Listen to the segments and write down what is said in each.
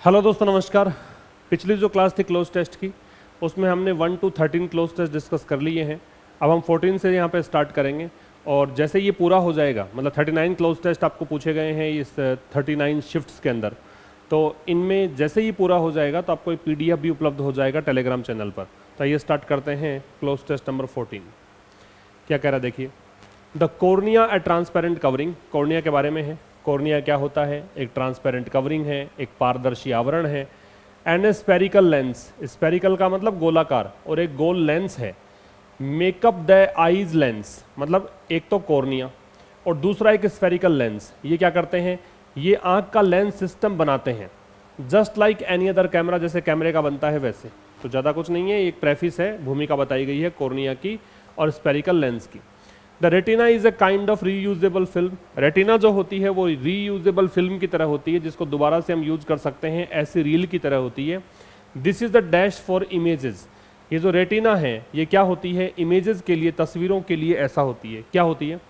Hello दोस्तों, नमस्कार। पिछली जो क्लास थी क्लोज टेस्ट की, उसमें हमने 1 to 13 क्लोज टेस्ट डिस्कस कर लिए हैं। अब हम 14 से यहाँ पे स्टार्ट करेंगे और जैसे ये पूरा हो जाएगा, मतलब 39 क्लोज टेस्ट आपको पूछे गए हैं इस 39 शिफ्ट्स के अंदर, तो इनमें जैसे ये पूरा हो जाएगा तो आपको एक PDF भी उपलब्ध हो जाएगा टेलीग्राम चैनल पर। तो ये स्टार्ट करते हैं क्लोज टेस्ट नंबर 14। क्या कह रहा है देखिए, the cornea A transparent covering. Cornea के बारे में है। कॉर्निया क्या होता है? एक ट्रांसपेरेंट कवरिंग है, एक पारदर्शी आवरण है। And a spherical lens, spherical का मतलब गोलाकार, और एक गोल लेंस है। मेकअप द आईज लेंस, मतलब एक तो कॉर्निया और दूसरा एक स्पेरिकल लेंस। ये क्या करते हैं? ये आंख का लेंस सिस्टम बनाते हैं, just like any other camera, जैसे कैमरे का बनता है वैसे। तो ज़्यादा कुछ नहीं है, एक प्रेफिस है, भूमिका बताई गई है कॉर्निया की और स्पेरिकल लेंस की। The retina is a kind of reusable film. Retina जो होती है वो रीयूजेबल फिल्म की तरह होती है, जिसको दोबारा से हम यूज कर सकते हैं, ऐसी रील की तरह होती है। This is the dash for images. ये जो रेटिना है ये क्या होती है? इमेजेस के लिए, तस्वीरों के लिए ऐसा होती है। क्या होती है?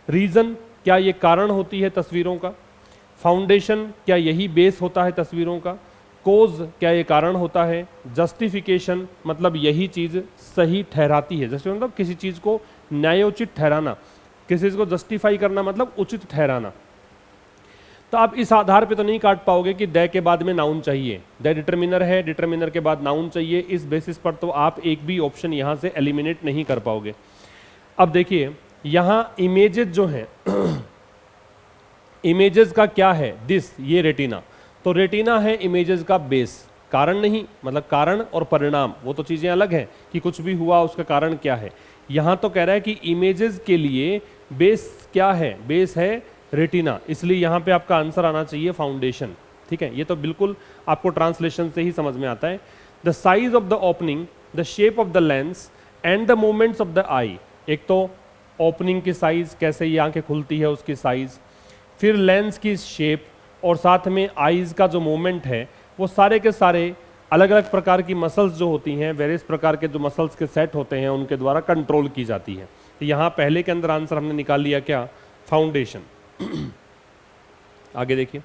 रीजन, क्या ये कारण होती है तस्वीरों का? फाउंडेशन, क्या यही बेस होता है तस्वीरों का? कोज, क्या ये कारण होता है? जस्टिफिकेशन, मतलब यही चीज़ सही ठहराती है। जैसे मतलब किसी चीज़ को न्यायोचित ठहराना, किसी चीज़ को जस्टिफाई करना मतलब उचित ठहराना। तो आप इस आधार पे तो नहीं काट पाओगे कि द के बाद में नाउन चाहिए। द डिटर्मिनर है, डिटर्मिनर के बाद नाउन चाहिए। इस बेसिस पर तो आप एक भी ऑप्शन यहाँ से एलिमिनेट नहीं कर पाओगे। अब देखिए यहाँ इमेजेस जो हैं इमेजेस का क्या है? दिस, ये रेटिना। तो रेटिना है इमेजेस का बेस, कारण नहीं, मतलब कारण और परिणाम वो तो चीज़ें अलग हैं कि कुछ भी हुआ उसका कारण क्या है। यहाँ तो कह रहा है कि इमेजेस के लिए बेस क्या है? बेस है रेटिना, इसलिए यहाँ पे आपका आंसर आना चाहिए फाउंडेशन। ठीक है, ये तो बिल्कुल आपको ट्रांसलेशन से ही समझ में आता है। The size of the opening, the shape of the lens and the movements of the eye. एक तो ओपनिंग की साइज, कैसे ये आंखें खुलती है उसकी साइज, फिर लेंस की शेप, और साथ में आईज का जो मूवमेंट है वो सारे के सारे अलग अलग प्रकार की मसल्स जो होती हैं, वेरियस प्रकार के जो मसल्स के सेट होते हैं उनके द्वारा कंट्रोल की जाती है। तो यहाँ पहले के अंदर आंसर हमने निकाल लिया, क्या? फाउंडेशन। आगे देखिए,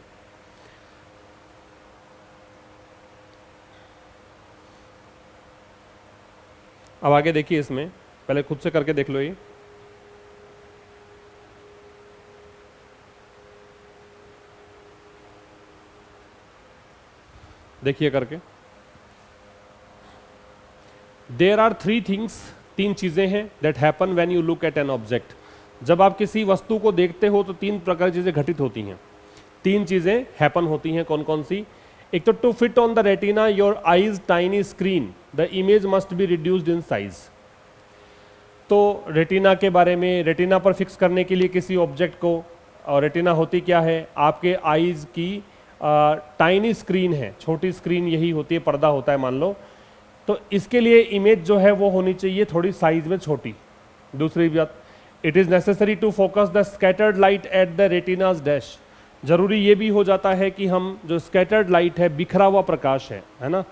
अब आगे देखिए, इसमें पहले खुद से करके देख लो। ये देखिए करके, देर आर 3 थिंग्स, 3 चीजें हैं, that happen when you look at an object. जब आप किसी वस्तु को देखते हो तो 3 प्रकार की चीजें घटित होती हैं, 3 चीजें हैपन होती हैं। कौन कौन सी? एक तो to fit on the retina your eyes tiny screen the image must be reduced in size. तो रेटिना के बारे में, रेटिना पर फिक्स करने के लिए किसी ऑब्जेक्ट को, और रेटिना होती क्या है? आपके आईज की टाइनी स्क्रीन है, छोटी स्क्रीन यही होती है, पर्दा होता है मान लो। तो इसके लिए इमेज जो है वो होनी चाहिए थोड़ी साइज में छोटी। दूसरी बात, it is necessary to focus the scattered light at the retina's dash. जरूरी ये भी हो जाता है कि हम जो स्कैटर्ड लाइट है, बिखरा हुआ प्रकाश है ना,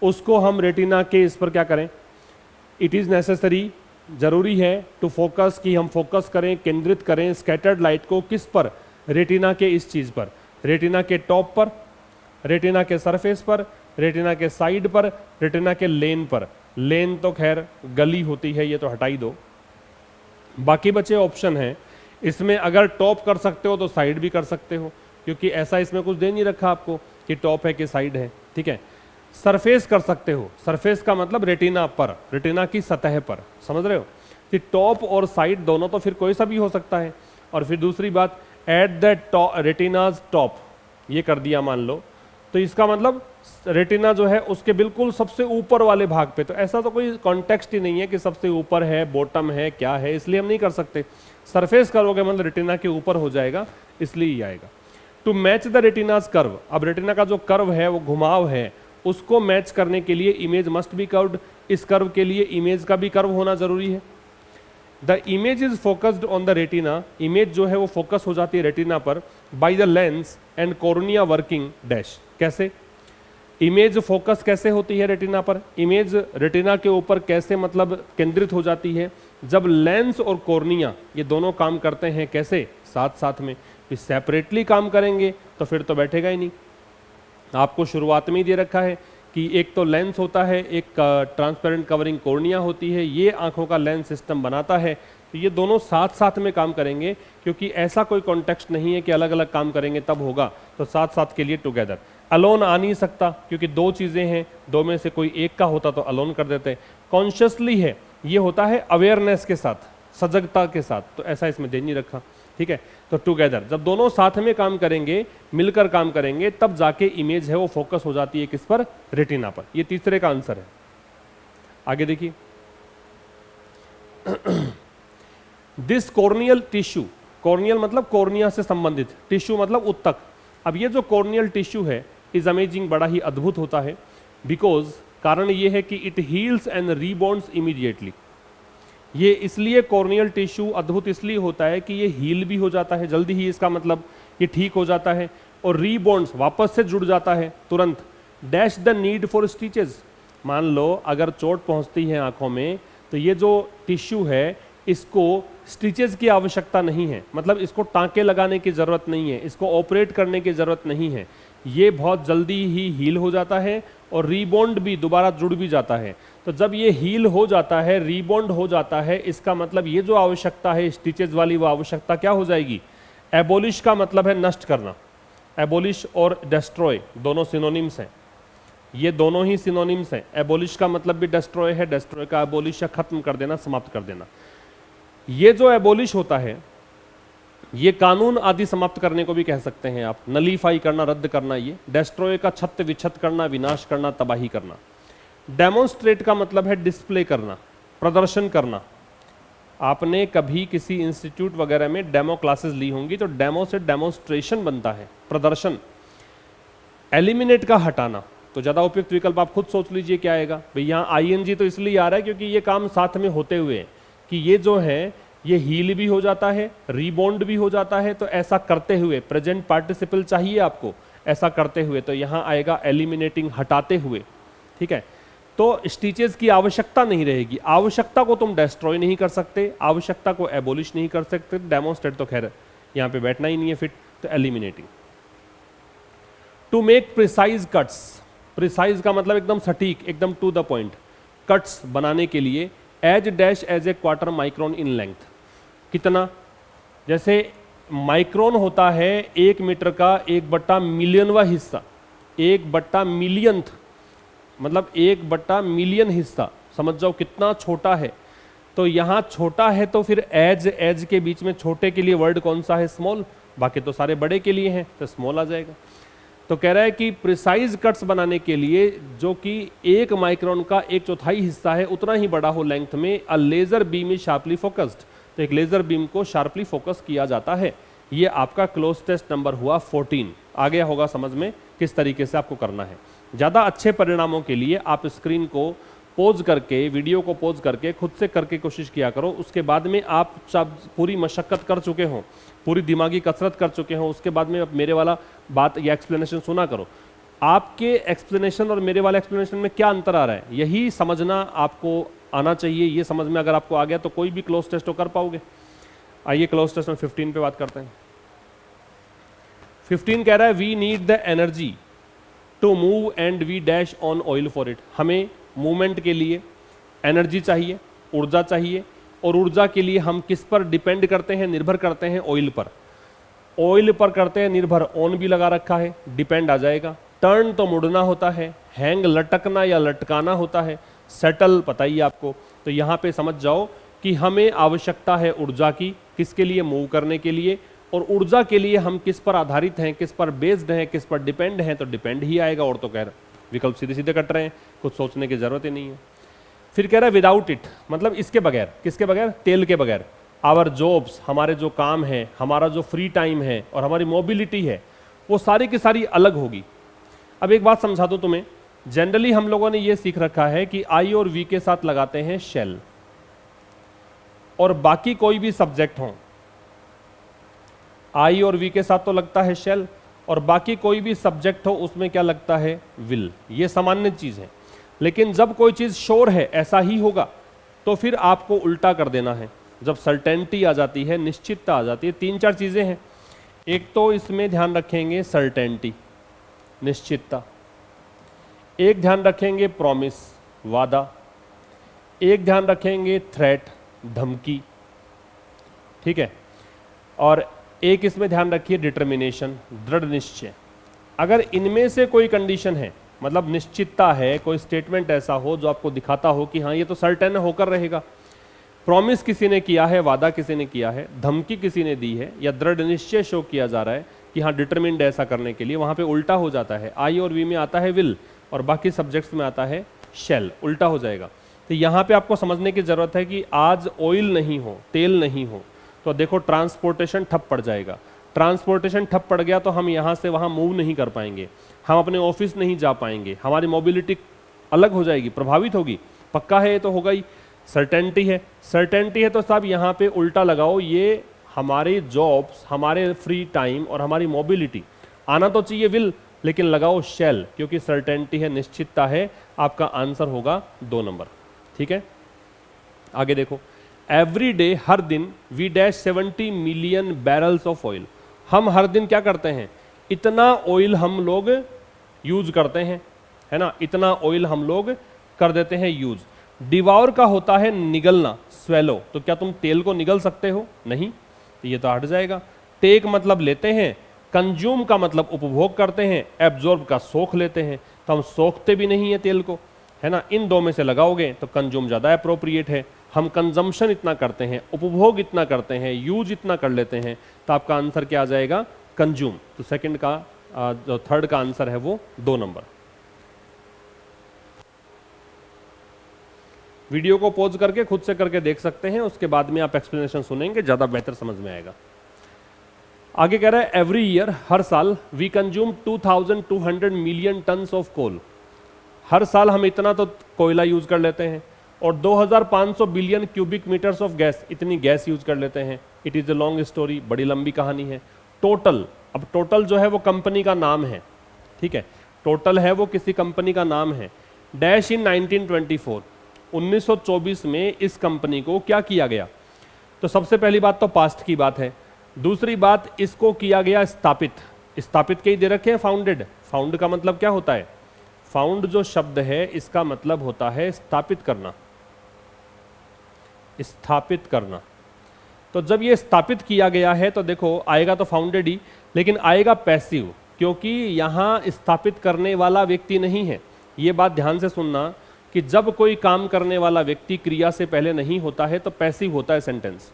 उसको हम रेटिना के इस पर क्या करें? इट इज़ नेसेसरी, जरूरी है, टू फोकस, कि हम फोकस करें, केंद्रित करें स्कैटर्ड लाइट को। किस पर? रेटिना के इस चीज़ पर, रेटिना के टॉप पर, रेटिना के सरफेस पर, रेटिना के साइड पर, रेटिना के लेन पर। लेन तो खैर गली होती है, ये तो हटाई दो। बाकी बचे ऑप्शन हैं, इसमें अगर टॉप कर सकते हो तो साइड भी कर सकते हो, क्योंकि ऐसा इसमें कुछ दे नहीं रखा आपको कि टॉप है कि साइड है। ठीक है, सरफेस कर सकते हो, सरफेस का मतलब रेटिना पर, रेटिना की सतह पर, समझ रहे हो कि टॉप और साइड दोनों तो फिर कोई सा भी हो सकता है। और फिर दूसरी बात, एट द रेटिनाज टॉप, ये कर दिया मान लो, तो इसका मतलब रेटिना जो है उसके बिल्कुल सबसे ऊपर वाले भाग पे। तो ऐसा तो कोई कॉन्टेक्स्ट ही नहीं है कि सबसे ऊपर है, बॉटम है, क्या है, इसलिए हम नहीं कर सकते। सरफेस करोगे मतलब रेटिना के ऊपर हो जाएगा, इसलिए ही आएगा। टू मैच द रेटिनाज कर्व, अब रेटिना का जो कर्व है, वो घुमाव है, उसको मैच करने के लिए इमेज मस्ट बी कर्व्ड। इस कर्व के लिए इमेज का भी कर्व होना जरूरी है। The image is focused on the retina, image जो है वो फोकस हो जाती है रेटिना पर, by the lens and cornea working dash. कैसे इमेज फोकस कैसे होती है रेटिना पर? इमेज रेटिना के ऊपर कैसे मतलब केंद्रित हो जाती है? जब लेंस और कॉर्निया ये दोनों काम करते हैं, कैसे? साथ साथ में। सेपरेटली काम करेंगे तो फिर तो बैठेगा ही नहीं। आपको शुरुआत में ही दे रखा है कि एक तो लेंस होता है, एक ट्रांसपेरेंट कवरिंग कॉर्निया होती है, ये आंखों का लेंस सिस्टम बनाता है। तो ये दोनों साथ साथ में काम करेंगे, क्योंकि ऐसा कोई कॉन्टेक्स्ट नहीं है कि अलग अलग काम करेंगे तब होगा, तो साथ साथ के लिए टुगेदर। अलोन आ नहीं सकता, क्योंकि दो चीज़ें हैं, दो में से कोई एक का होता तो अलोन कर देते। कॉन्शियसली है, ये होता है अवेयरनेस के साथ, सजगता के साथ, तो ऐसा इसमें दे नहीं रखा, ठीक है। तो टुगेदर, जब दोनों साथ में काम करेंगे, मिलकर काम करेंगे, तब जाके इमेज है वो फोकस हो जाती है किस पर, रेटिना पर। ये तीसरे का आंसर है। आगे देखिए, दिस कॉर्नियल टिश्यू, कॉर्नियल मतलब कॉर्निया से संबंधित, टिश्यू मतलब उत्तक। अब ये जो कॉर्नियल टिश्यू है इज अमेजिंग, बड़ा ही अद्भुत होता है, बिकॉज कारण ये है कि इट हील्स एंड रीबॉन्ड्स इमीडिएटली। ये इसलिए कॉर्नियल टिश्यू अद्भुत इसलिए होता है कि ये हील भी हो जाता है जल्दी ही, इसका मतलब ये ठीक हो जाता है, और रीबॉन्ड्स वापस से जुड़ जाता है तुरंत। Dash the need for stitches, मान लो अगर चोट पहुंचती है आंखों में, तो ये जो टिश्यू है इसको स्टिचेस की आवश्यकता नहीं है, मतलब इसको टांके लगाने की ज़रूरत नहीं है, इसको ऑपरेट करने की ज़रूरत नहीं है, ये बहुत जल्दी ही हील हो जाता है और रीबॉन्ड भी दोबारा जुड़ भी जाता है। तो जब ये हील हो जाता है, रीबॉन्ड हो जाता है, इसका मतलब ये जो आवश्यकता है स्टिचेस वाली, वो आवश्यकता क्या हो जाएगी, एबोलिश का मतलब है नष्ट करना। एबोलिश और डेस्ट्रॉय दोनों सिनोनिम्स हैं, ये दोनों ही सिनोनिम्स हैं। एबोलिश का मतलब भी डेस्ट्रॉय है, डेस्ट्रॉय का एबोलिश या खत्म कर देना, समाप्त कर देना। ये जो एबोलिश होता है, ये कानून आदि समाप्त करने को भी कह सकते हैं आप, नलीफाई करना, रद्द करना। ये डेस्ट्रॉय का छत्त विच्छत करना, विनाश करना, तबाही करना। डेमोन्स्ट्रेट का मतलब है डिस्प्ले करना, प्रदर्शन करना। आपने कभी किसी इंस्टीट्यूट वगैरह में डेमो क्लासेस ली होंगी, तो डेमो से डेमोन्स्ट्रेशन बनता है, प्रदर्शन। एलिमिनेट का हटाना, तो ज़्यादा उपयुक्त विकल्प आप खुद सोच लीजिए क्या आएगा भाई। यहाँ आईएनजी तो इसलिए आ रहा है क्योंकि ये काम साथ में होते हुए कि ये जो है ये हील भी हो जाता है, रीबॉन्ड भी हो जाता है, तो ऐसा करते हुए प्रेजेंट पार्टिसिपल चाहिए आपको, ऐसा करते हुए, तो यहाँ आएगा एलिमिनेटिंग, हटाते हुए, ठीक है। तो स्टिचेस की आवश्यकता नहीं रहेगी। आवश्यकता को तुम डेस्ट्रॉय नहीं कर सकते, आवश्यकता को एबोलिश नहीं कर सकते, डेमोन्स्ट्रेट तो खैर यहाँ पे बैठना ही नहीं है फिट, तो eliminating. To make precise cuts, precise का मतलब एकदम सटीक, एकदम टू द पॉइंट, कट्स बनाने के लिए as dash as a quarter micron in length. कितना, जैसे माइक्रोन होता है 1 मीटर का 1/मिलियनवा हिस्सा, 1/मिलियंथ मतलब 1/मिलियन हिस्सा, समझ जाओ कितना छोटा है। तो यहाँ छोटा है तो फिर एज, एज के बीच में छोटे के लिए वर्ड कौन सा है, स्मॉल, बाकी तो सारे बड़े के लिए हैं, तो स्मॉल आ जाएगा। तो कह रहा है कि प्रिसाइज कट्स बनाने के लिए जो कि 1 माइक्रोन का 1/4 हिस्सा है उतना ही बड़ा हो लेंथ में, a laser beam is sharply focused, तो एक लेजर बीम को शार्पली फोकस किया जाता है। ये आपका क्लोज टेस्ट नंबर हुआ 14। आ गया होगा समझ में किस तरीके से आपको करना है। ज़्यादा अच्छे परिणामों के लिए आप स्क्रीन को पोज करके, वीडियो को पोज करके खुद से करके कोशिश किया करो। उसके बाद में आप जब पूरी मशक्क़त कर चुके हों, पूरी दिमागी कसरत कर चुके हों, उसके बाद में अब मेरे वाला बात या एक्सप्लेनेशन सुना करो। आपके एक्सप्लेनेशन और मेरे वाले एक्सप्लेनेशन में क्या अंतर आ रहा है, यही समझना आपको आना चाहिए। ये समझ में अगर आपको आ गया तो कोई भी क्लोज टेस्ट तो कर पाओगे। आइए क्लोज टेस्ट में 15 पे बात करते हैं। 15 कह रहा है we need the energy to move and we dash on oil for it. हमें मूवमेंट के लिए एनर्जी चाहिए, ऊर्जा चाहिए, और ऊर्जा के लिए हम किस पर डिपेंड करते हैं, निर्भर करते हैं ऑयल पर। ऑयल पर करते हैं निर्भर, ऑन भी लगा रखा है, डिपेंड आ जाएगा। टर्न तो मुड़ना होता है, हैंग लटकना या लटकाना होता है, सेटल पता ही आपको। तो यहाँ पे समझ जाओ कि हमें आवश्यकता है ऊर्जा की, किसके लिए, मूव करने के लिए। और ऊर्जा के लिए हम किस पर आधारित हैं, किस पर बेस्ड हैं, किस पर डिपेंड हैं, तो डिपेंड ही आएगा। और तो कह रहा विकल्प सीधे सीधे कट रहे हैं, कुछ सोचने की जरूरत ही नहीं है। फिर कह रहा है विदाउट इट, मतलब इसके बगैर, किसके बगैर, तेल के बगैर। आवर जॉब्स, हमारे जो काम है, हमारा जो फ्री टाइम है और हमारी मोबिलिटी है, वो सारी की सारी अलग होगी। अब एक बात समझा दूं तुम्हें, जनरली हम लोगों ने ये सीख रखा है कि आई और वी के साथ लगाते हैं शेल, और बाकी कोई भी सब्जेक्ट हो, आई और वी के साथ तो लगता है शेल, और बाकी कोई भी सब्जेक्ट हो उसमें क्या लगता है, विल। ये सामान्य चीज है। लेकिन जब कोई चीज श्योर है ऐसा ही होगा, तो फिर आपको उल्टा कर देना है। जब सर्टेनिटी आ जाती है, निश्चितता आ जाती है, 3-4 चीजें हैं। एक तो इसमें ध्यान रखेंगे सर्टेनिटी, निश्चितता। एक ध्यान रखेंगे प्रॉमिस, वादा। एक ध्यान रखेंगे थ्रेट, धमकी, ठीक है। और एक इसमें ध्यान रखिए डिटर्मिनेशन, दृढ़ निश्चय। अगर इनमें से कोई कंडीशन है, मतलब निश्चितता है, कोई स्टेटमेंट ऐसा हो जो आपको दिखाता हो कि हाँ ये तो सर्टेन होकर रहेगा, प्रॉमिस किसी ने किया है, वादा किसी ने किया है, धमकी किसी ने दी है, या दृढ़ निश्चय शो किया जा रहा है कि हाँ डिटरमिन्ड ऐसा करने के लिए, वहां पे उल्टा हो जाता है। आई और वी में आता है विल और बाकी सब्जेक्ट्स में आता है शैल, उल्टा हो जाएगा। तो यहाँ पे आपको समझने की जरूरत है कि आज ऑयल नहीं हो, तेल नहीं हो, तो देखो ट्रांसपोर्टेशन ठप पड़ जाएगा। ट्रांसपोर्टेशन ठप पड़ गया तो हम यहाँ से वहाँ मूव नहीं कर पाएंगे, हम अपने ऑफिस नहीं जा पाएंगे, हमारी मोबिलिटी अलग हो जाएगी, प्रभावित होगी। पक्का है ये तो होगा ही, सर्टेनिटी है। सर्टेनिटी है तो साहब यहाँ पे उल्टा लगाओ, ये हमारे जॉब्स, हमारे फ्री टाइम और हमारी मोबिलिटी, आना तो चाहिए विल, लेकिन लगाओ शैल, क्योंकि सर्टेनिटी है, निश्चितता है। आपका आंसर होगा 2 नंबर, ठीक है। आगे देखो, एवरी डे, हर दिन, we dash 70 million barrels of oil. हम हर दिन क्या करते हैं, इतना ऑयल हम लोग यूज करते हैं, है ना, इतना ऑयल हम लोग कर देते हैं यूज। डिवाउर का होता है निगलना, स्वेलो, तो क्या तुम तेल को निगल सकते हो? नहीं, तो ये तो हट जाएगा। टेक मतलब लेते हैं, कंज्यूम का मतलब उपभोग करते हैं, एब्जॉर्ब का सोख लेते हैं, तो हम सोखते भी नहीं है तेल को, है ना। इन दो में से लगाओगे तो कंज्यूम ज़्यादा अप्रोप्रिएट है। हम कंजम्पशन इतना करते हैं, उपभोग इतना करते हैं, यूज इतना कर लेते हैं, तो आपका आंसर क्या आ जाएगा? कंज्यूम। तो सेकंड का जो थर्ड का आंसर है वो 2 नंबर। वीडियो को पॉज करके खुद से करके देख सकते हैं, उसके बाद में आप एक्सप्लेनेशन सुनेंगे, ज़्यादा बेहतर समझ में आएगा। आगे कह रहा है एवरी ईयर, हर साल, we consume 2200 million tons of coal. हर साल हम इतना तो कोयला यूज कर लेते हैं, और 2500 billion cubic metres of gas, इतनी गैस यूज कर लेते हैं। It is a long story, बड़ी लंबी कहानी है। टोटल, अब टोटल जो है वो कंपनी का नाम है, ठीक है, टोटल है वो किसी कंपनी का नाम है। डैश इन 1924, 1924 में इस कंपनी को क्या किया गया? तो सबसे पहली बात तो पास्ट की बात है। दूसरी बात, इसको किया गया स्थापित। स्थापित के ही दे रखे हैं फाउंडेड। फाउंड का मतलब क्या होता है? फाउंड जो शब्द है इसका मतलब होता है स्थापित करना, स्थापित करना। तो जब ये स्थापित किया गया है तो देखो आएगा तो फाउंडेड ही, लेकिन आएगा पैसिव, क्योंकि यहां स्थापित करने वाला व्यक्ति नहीं है। ये बात ध्यान से सुनना कि जब कोई काम करने वाला व्यक्ति क्रिया से पहले नहीं होता है तो पैसिव होता है सेंटेंस।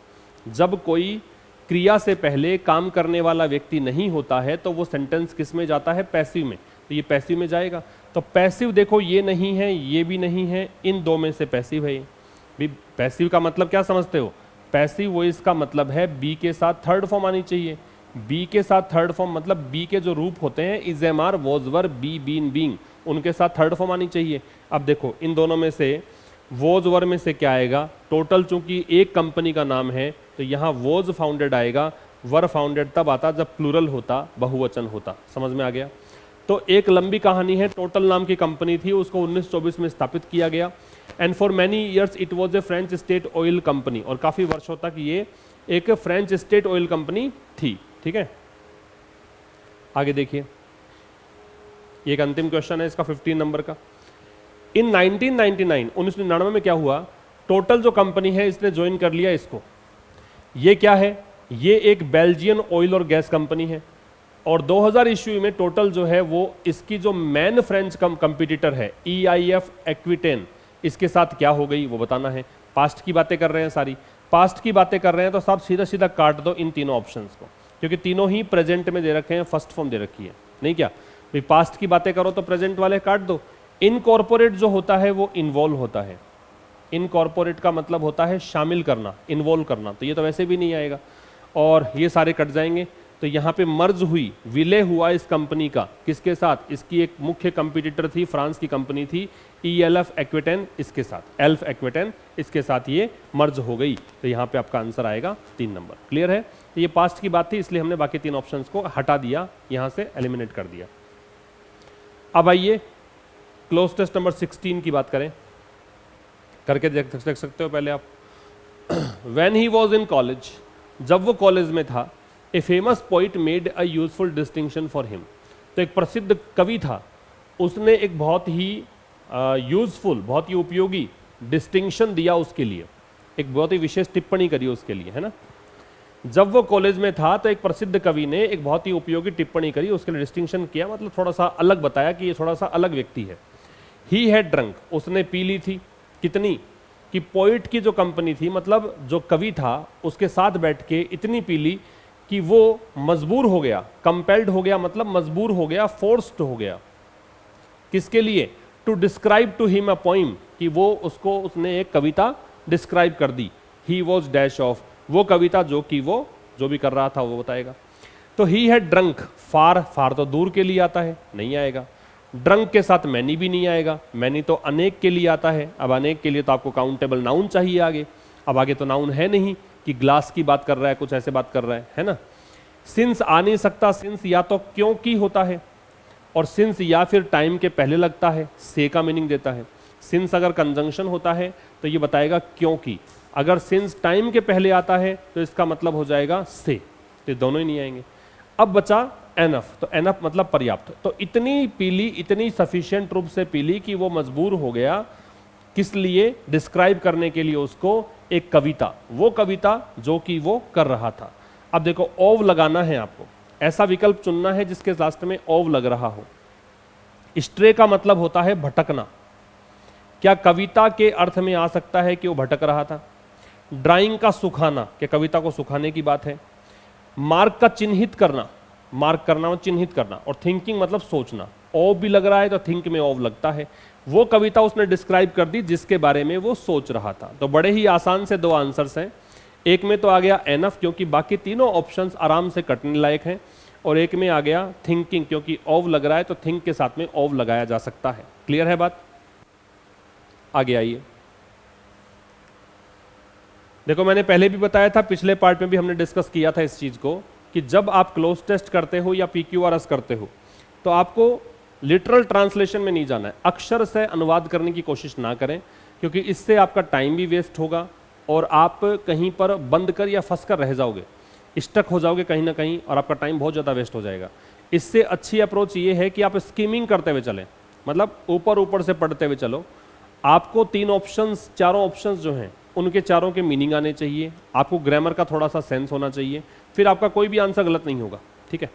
जब कोई क्रिया से पहले काम करने वाला व्यक्ति नहीं होता है तो वो सेंटेंस किस में जाता है? पैसिव में। तो ये पैसिव में जाएगा। तो पैसिव देखो, ये नहीं है, ये भी नहीं है, इन दो में से पैसिव है। भी पैसिव का मतलब क्या समझते हो? पैसिव वॉइस का मतलब है बी के साथ थर्ड फॉर्म आनी चाहिए। बी के साथ थर्ड फॉर्म मतलब बी के जो रूप होते हैं, is, am, are, was, were, be, been, being, उनके साथ थर्ड फॉर्म आनी चाहिए। अब देखो इन दोनों में से वॉज, वर में से क्या आएगा? टोटल चूंकि एक कंपनी का नाम है तो यहाँ वॉज फाउंडेड आएगा। वर फाउंडेड तब आता जब प्लूरल होता, बहुवचन होता। समझ में आ गया? तो एक लंबी कहानी है। टोटल नाम की कंपनी थी, उसको 1924 में स्थापित किया गया। And for many years it was a French state oil company, और काफी वर्षों तक ये एक फ्रेंच स्टेट ऑयल कंपनी थी। ठीक है, आगे देखिए, एक अंतिम क्वेश्चन है इसका 15 नंबर का। इन 1999, 1999 में क्या हुआ? टोटल जो कंपनी है इसने ज्वाइन कर लिया इसको। ये क्या है? ये एक बेल्जियन ऑयल और गैस कंपनी है, और 2000 ईस्वी में टोटल जो है वो इसकी जो मेन फ्रेंच कंपटीटर है EIF एक्विटेन, इसके साथ क्या हो गई वो बताना है। पास्ट की बातें कर रहे हैं, सारी पास्ट की बातें कर रहे हैं, तो सब सीधा सीधा काट दो इन तीनों ऑप्शंस को, क्योंकि तीनों ही प्रेजेंट में दे रखे हैं, फर्स्ट फॉर्म दे रखी है। नहीं क्या भाई, पास्ट की बातें करो तो प्रेजेंट वाले काट दो। इनकॉर्पोरेट जो होता है वो इन्वॉल्व होता है। इनकॉर्पोरेट का मतलब होता है शामिल करना, इन्वॉल्व करना, तो ये तो वैसे भी नहीं आएगा, और ये सारे कट जाएंगे। तो यहाँ पे मर्ज हुई, विलय हुआ इस कंपनी का, किसके साथ? इसकी एक मुख्य कंपटीटर थी, फ्रांस की कंपनी थी ELF एक्विटेन, इसके साथ एल्फ एक्विटेन, इसके साथ ये मर्ज हो गई। तो यहाँ पे आपका आंसर आएगा 3 नंबर। क्लियर है? तो ये पास्ट की बात थी, इसलिए हमने बाकी 3 ऑप्शंस को हटा दिया, यहाँ से एलिमिनेट कर दिया। अब आइए क्लोज टेस्ट नंबर 16 की बात करें, करके देख सकते हो पहले आप। When he was in college, जब वो कॉलेज में था, a famous poet made a useful distinction for him. तो एक प्रसिद्ध कवि था, उसने एक बहुत ही यूजफुल, बहुत ही उपयोगी डिस्टिंक्शन दिया उसके लिए, एक बहुत ही विशेष टिप्पणी करी उसके लिए, है ना। जब वो कॉलेज में था तो एक प्रसिद्ध कवि ने एक बहुत ही उपयोगी टिप्पणी करी, उसके लिए डिस्टिंक्शन किया, मतलब थोड़ा सा अलग बताया कि ये थोड़ा सा अलग व्यक्ति है। ही हैड ड्रंक, उसने पी ली थी, कितनी कि पोइट की जो कंपनी थी, मतलब जो कवि था उसके साथ बैठ के इतनी पी ली कि वो मजबूर हो गया, कंपेल्ड हो गया, मतलब मजबूर हो गया, फोर्स्ड हो गया, किसके लिए, to describe to him a poem, कि वो उसको उसने एक कविता डिस्क्राइब कर दी। ही वॉज डैश ऑफ, वो कविता जो कि वो जो भी कर रहा था वो बताएगा। तो ही हैड ड्रंक, फार, फार तो दूर के लिए आता है, नहीं आएगा। ड्रंक के साथ मैनी भी नहीं आएगा, मैनी तो अनेक के लिए आता है, अब अनेक के लिए तो आपको काउंटेबल नाउन चाहिए आगे, अब आगे तो नाउन है नहीं कि ग्लास की बात कर रहा है, कुछ ऐसे बात कर रहा है ना। सिंस आ नहीं सकता, सिंस या तो क्योंकि होता है, और सिंस या फिर टाइम के पहले लगता है, से का मीनिंग देता है। सिंस अगर कंजंक्शन होता है तो ये बताएगा क्योंकि, अगर सिंस टाइम के पहले आता है तो इसका मतलब हो जाएगा से, तो दोनों ही नहीं आएंगे। अब बचा एनफ, तो एनफ मतलब पर्याप्त, तो इतनी पीली, इतनी सफिशिएंट रूप से पीली कि वो मजबूर हो गया, किस लिए, डिस्क्राइब करने के लिए उसको एक कविता, वो कविता जो कि वो कर रहा था। अब देखो ओव लगाना है आपको, ऐसा विकल्प चुनना है जिसके लास्ट में ओव लग रहा हो। स्ट्रे का मतलब होता है भटकना, क्या कविता के अर्थ में आ सकता है कि वो भटक रहा था। ड्राइंग का सुखाना, क्या कविता को सुखाने की बात है। मार्क का चिन्हित करना, मार्क करना और चिन्हित करना, और थिंकिंग मतलब सोचना, ओव भी लग रहा है तो थिंक में ओव लगता है। वो कविता उसने डिस्क्राइब कर दी जिसके बारे में वो सोच रहा था। तो बड़े ही आसान से दो आंसर्स हैं, एक में तो आ गया एनफ क्योंकि बाकी तीनों ऑप्शंस आराम से कटने लायक हैं, और एक में आ गया थिंकिंग क्योंकि ओव लग रहा है तो थिंक के साथ में ओव लगाया जा सकता है। क्लियर है बात, आगे आइए। देखो मैंने पहले भी बताया था, पिछले पार्ट में भी हमने डिस्कस किया था इस चीज को, कि जब आप क्लोज टेस्ट करते हो या PQRS करते हो तो आपको लिटरल ट्रांसलेशन में नहीं जाना है, अक्षर से अनुवाद करने की कोशिश ना करें, क्योंकि इससे आपका टाइम भी वेस्ट होगा और आप कहीं पर बंद कर या फंस कर रह जाओगे, स्टक हो जाओगे कहीं ना कहीं, और आपका टाइम बहुत ज़्यादा वेस्ट हो जाएगा। इससे अच्छी अप्रोच ये है कि आप स्कीमिंग करते हुए चलें, मतलब ऊपर ऊपर से पढ़ते हुए चलो। आपको तीन ऑप्शंस, चारों ऑप्शंस जो हैं उनके चारों के मीनिंग आने चाहिए, आपको ग्रामर का थोड़ा सा सेंस होना चाहिए, फिर आपका कोई भी आंसर गलत नहीं होगा। ठीक है,